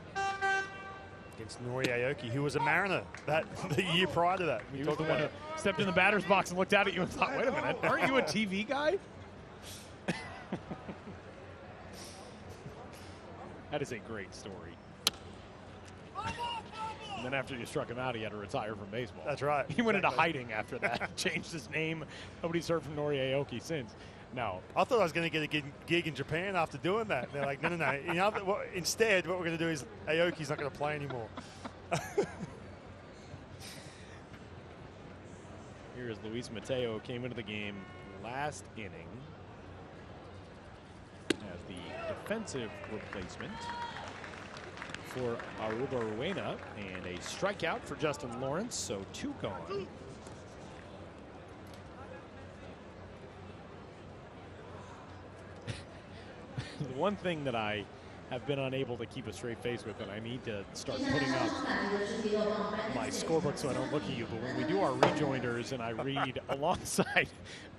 Against Nori Aoki, who was a Mariner the year prior to that. He was the one who stepped in the batter's box and looked out at you and thought, wait a minute, aren't you a TV guy? That is a great story. And then after you struck him out, he had to retire from baseball. That's right. He went into hiding after that. Changed his name. Nobody's heard from Nori Aoki since. No. I thought I was going to get a gig in Japan after doing that. They're like, no. You know, instead, what we're going to do is Aoki's not going to play anymore. Here is Luis Mateo, came into the game last inning as the defensive replacement for Aruba Ruena, and a strikeout for Justin Lawrence, so 2 gone. one thing that I have been unable to keep a straight face with, and I need to start putting up my scorebook so I don't look at you. But when we do our rejoinders and I read alongside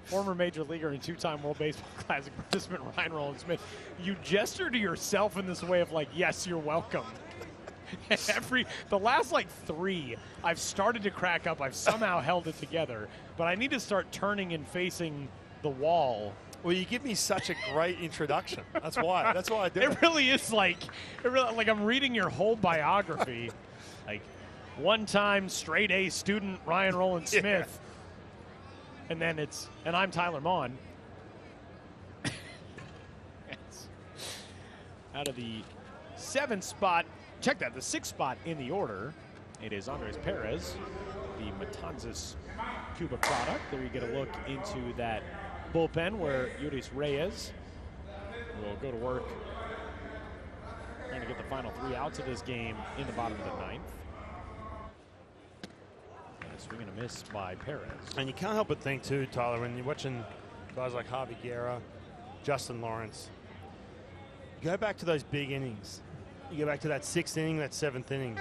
former Major Leaguer and two-time World Baseball Classic participant Ryan Rowland-Smith, you gesture to yourself in this way of like, yes, you're welcome. The last like 3, I've started to crack up. I've somehow held it together, but I need to start turning and facing the wall. Well, you give me such a great introduction. That's why. That's why I do it. It really is like I'm reading your whole biography. Like, one-time straight A student Ryan Rowland-Smith, yeah. And I'm Tyler Maughan. Out of the 7th spot, check that, the 6th spot in the order, it is Andres Perez, the Matanzas Cuba product. There you get a look into that bullpen where Yuris Reyes will go to work trying to get the final 3 outs of this game in the bottom of the 9th. And a swing and a miss by Perez. And you can't help but think too, Tyler, when you're watching guys like Javi Guerra, Justin Lawrence, you go back to those big innings. You go back to that 6th inning, that 7th inning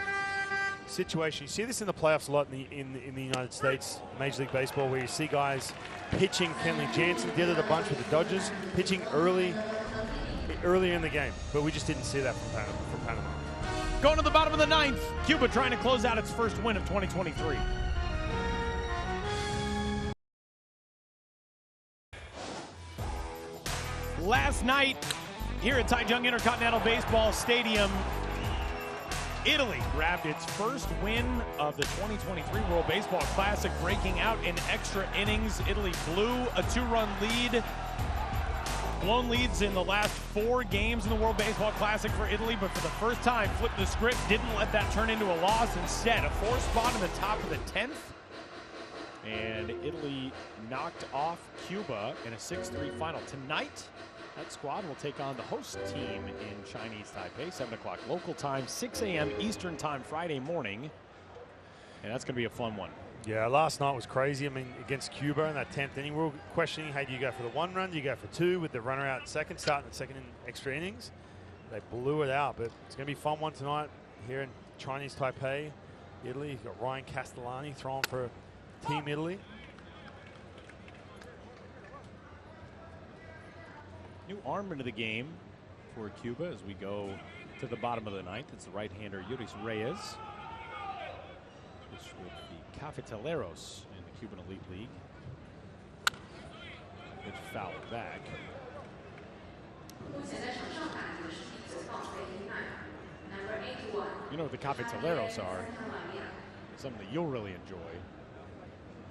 situation. You see this in the playoffs a lot in the United States, Major League Baseball, where you see guys pitching. Kenley Jansen did it a bunch with the Dodgers, pitching early in the game. But we just didn't see that from Panama. Going to the bottom of the 9th, Cuba trying to close out its first win of 2023. Last night, here at Taichung Intercontinental Baseball Stadium, Italy grabbed its first win of the 2023 World Baseball Classic, breaking out in extra innings. Italy blew a 2-run lead. Blown leads in the last 4 games in the World Baseball Classic for Italy, but for the first time, flipped the script, didn't let that turn into a loss. Instead, a 4th spot in the top of the 10th. And Italy knocked off Cuba in a 6-3 final. Tonight, that squad will take on the host team in Chinese Taipei, 7 o'clock local time, 6 a.m. Eastern time Friday morning. And that's going to be a fun one. Yeah, last night was crazy. I mean, against Cuba in that 10th inning, we were questioning, hey, do you go for the 1 run? Do you go for 2 with the runner out second, starting the second in extra innings? They blew it out, but it's going to be a fun one tonight here in Chinese Taipei, Italy. You've got Ryan Castellani throwing for Team Italy. New arm into the game for Cuba as we go to the bottom of the 9th. It's the right-hander Yuris Reyes. This with the Cafetaleros in the Cuban Elite League. It's fouled back. You know what the Cafetaleros are? Something that you'll really enjoy.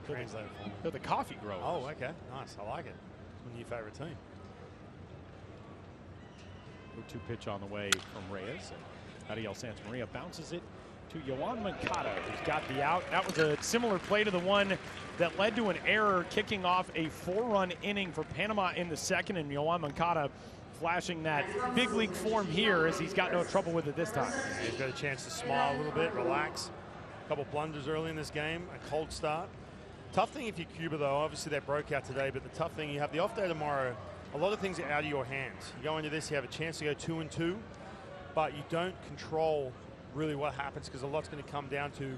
Translate it for me. They're the coffee growers. Oh, okay. Nice. I like it. It's my new favorite team. 0-2 pitch on the way from Reyes. And Ariel Santamaria bounces it to Yoan Moncada, who's got the out. That was a similar play to the one that led to an error, kicking off a 4-run inning for Panama in the 2nd, and Yoan Moncada flashing that big league form here as he's got no trouble with it this time. He's got a chance to smile a little bit, relax. A couple blunders early in this game, a cold start. Tough thing if you're Cuba, though, obviously they broke out today, but the tough thing, you have the off day tomorrow. A lot of things are out of your hands. You go into this, you have a chance to go 2-2, but you don't control really what happens, because a lot's going to come down to,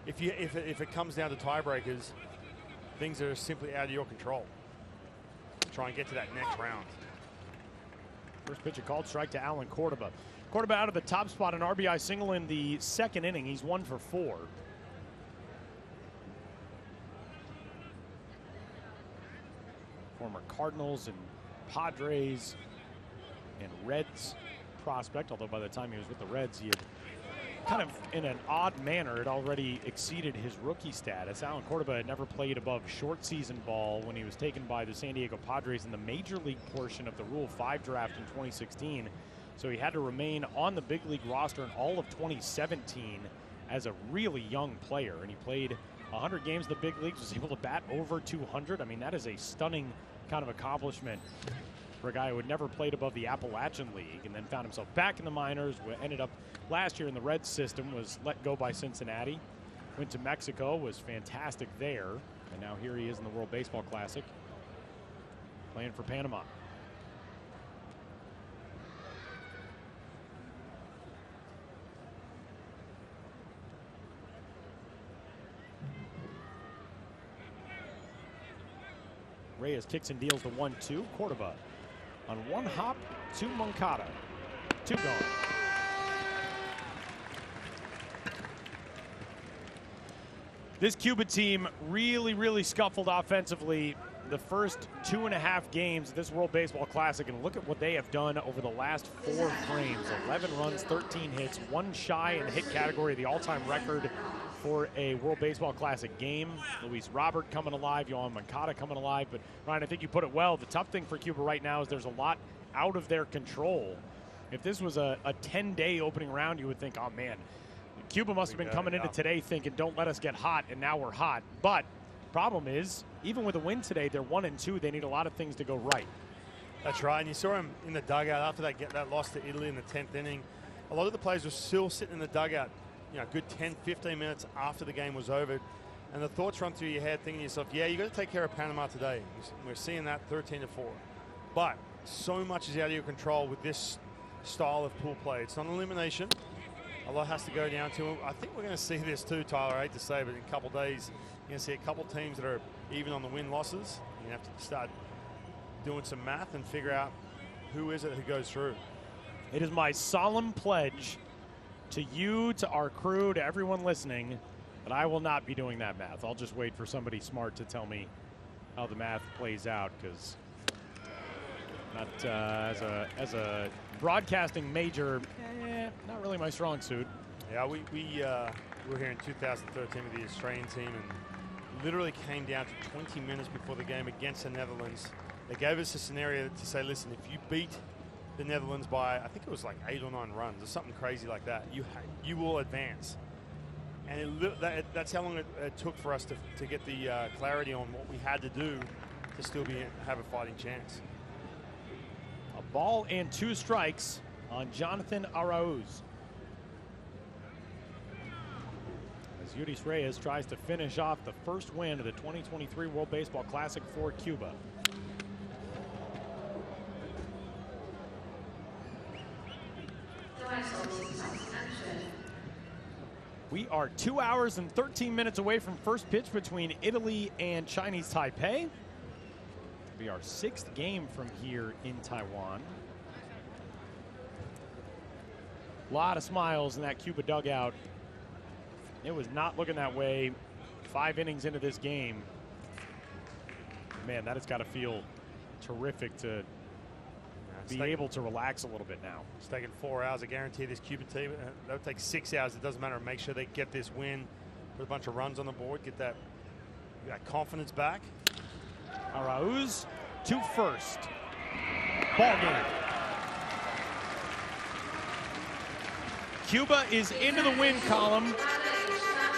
if it comes down to tiebreakers, things are simply out of your control. Try and get to that next round. First pitch, a called strike to Alan Cordoba. Cordoba out of the top spot, an RBI single in the 2nd inning. He's 1 for 4. Former Cardinals and Padres and Reds prospect, although by the time he was with the Reds, he had kind of, in an odd manner, had already exceeded his rookie status. Alan Cordoba had never played above short season ball when he was taken by the San Diego Padres in the major league portion of the Rule 5 draft in 2016. So he had to remain on the big league roster in all of 2017 as a really young player, and he played 100 games in the big leagues, was able to bat over 200. I mean, that is a stunning kind of accomplishment for a guy who had never played above the Appalachian League and then found himself back in the minors, ended up last year in the Reds system, was let go by Cincinnati, went to Mexico, was fantastic there, and now here he is in the World Baseball Classic playing for Panama. Reyes kicks and deals the 1-2. Cordoba on one hop to Moncada. 2 gone. This Cuba team really scuffled offensively the first 2.5 games of this World Baseball Classic, and look at what they have done over the last 4 frames. 11 runs, 13 hits, 1 shy in the hit category, the all-time record for a World Baseball Classic game. Luis Robert coming alive, Yohan Moncada coming alive. But Ryan, I think you put it well. The tough thing for Cuba right now is there's a lot out of their control. If this was a 10-day opening round, you would think, oh man, Cuba must have been coming into today thinking, don't let us get hot, and now we're hot. But problem is, even with a win today, they're 1-2. They need a lot of things to go right. That's right, and you saw him in the dugout after that loss to Italy in the 10th inning. A lot of the players were still sitting in the dugout, you know, a good 10, 15 minutes after the game was over. And the thoughts run through your head thinking to yourself, yeah, you got to take care of Panama today. We're seeing that 13-4. But so much is out of your control with this style of pool play. It's not an elimination. A lot has to go down to him. I think we're going to see this too, Tyler. I hate to say, but in a couple days, you're going to see a couple teams that are even on the win-losses. You're going to have to start doing some math and figure out who is it who goes through. It is my solemn pledge to you, to our crew, to everyone listening, that I will not be doing that math. I'll just wait for somebody smart to tell me how the math plays out, because not as a broadcasting major, not really my strong suit. Yeah, we were here in 2013 with the Australian team, and literally came down to 20 minutes before the game against the Netherlands. They gave us a scenario to say, listen, if you beat the Netherlands by, I think it was like 8 or 9 runs or something crazy like that, you will advance. And that's how long it took for us to get the clarity on what we had to do to still have a fighting chance. A ball and 2 strikes on Jonathan Arauz, as Luis Reyes tries to finish off the first win of the 2023 World Baseball Classic for Cuba. We are 2 hours and 13 minutes away from first pitch between Italy and Chinese Taipei. It'll be our 6th game from here in Taiwan. A lot of smiles in that Cuba dugout. It was not looking that way 5 innings into this game. Man, that has got to feel terrific to be able to relax a little bit now. It's taken 4 hours. I guarantee this Cuban team, they'll take 6 hours. It doesn't matter. Make sure they get this win, put a bunch of runs on the board, get that confidence back. Arauz to first. Ball game. Cuba is into the win column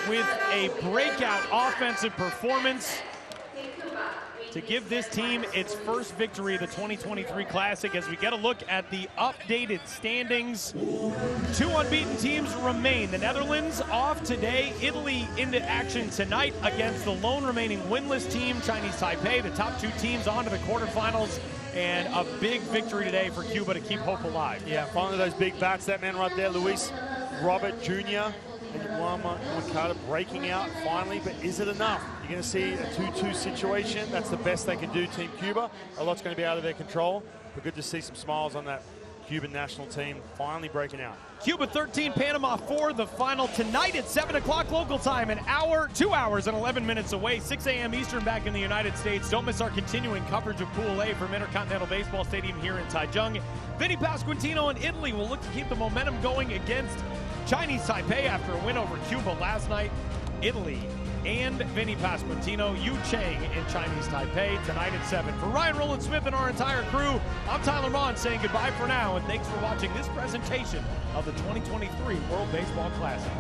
with a breakout offensive performance to give this team its first victory of the 2023 Classic. As we get a look at the updated standings, 2 unbeaten teams remain. The Netherlands off today, Italy into action tonight against the lone remaining winless team, Chinese Taipei. The top 2 teams on to the quarterfinals, and a big victory today for Cuba to keep hope alive. Yeah, finally those big bats. That man right there, Luis Robert Jr. and Yohan Moncada breaking out finally, but is it enough? You're going to see a 2-2 situation. That's the best they can do, Team Cuba. A lot's going to be out of their control, but good to see some smiles on that Cuban national team finally breaking out. Cuba 13, Panama 4, the final tonight at 7 o'clock local time, 2 hours and 11 minutes away, 6 a.m. Eastern back in the United States. Don't miss our continuing coverage of Pool A from Intercontinental Baseball Stadium here in Taichung. Vinny Pasquantino in Italy will look to keep the momentum going against Chinese Taipei after a win over Cuba last night. Italy and Vinny Pasquantino, Yu Chang in Chinese Taipei tonight at 7. For Ryan Rowland-Smith and our entire crew, I'm Tyler Maughan saying goodbye for now, and thanks for watching this presentation of the 2023 World Baseball Classic.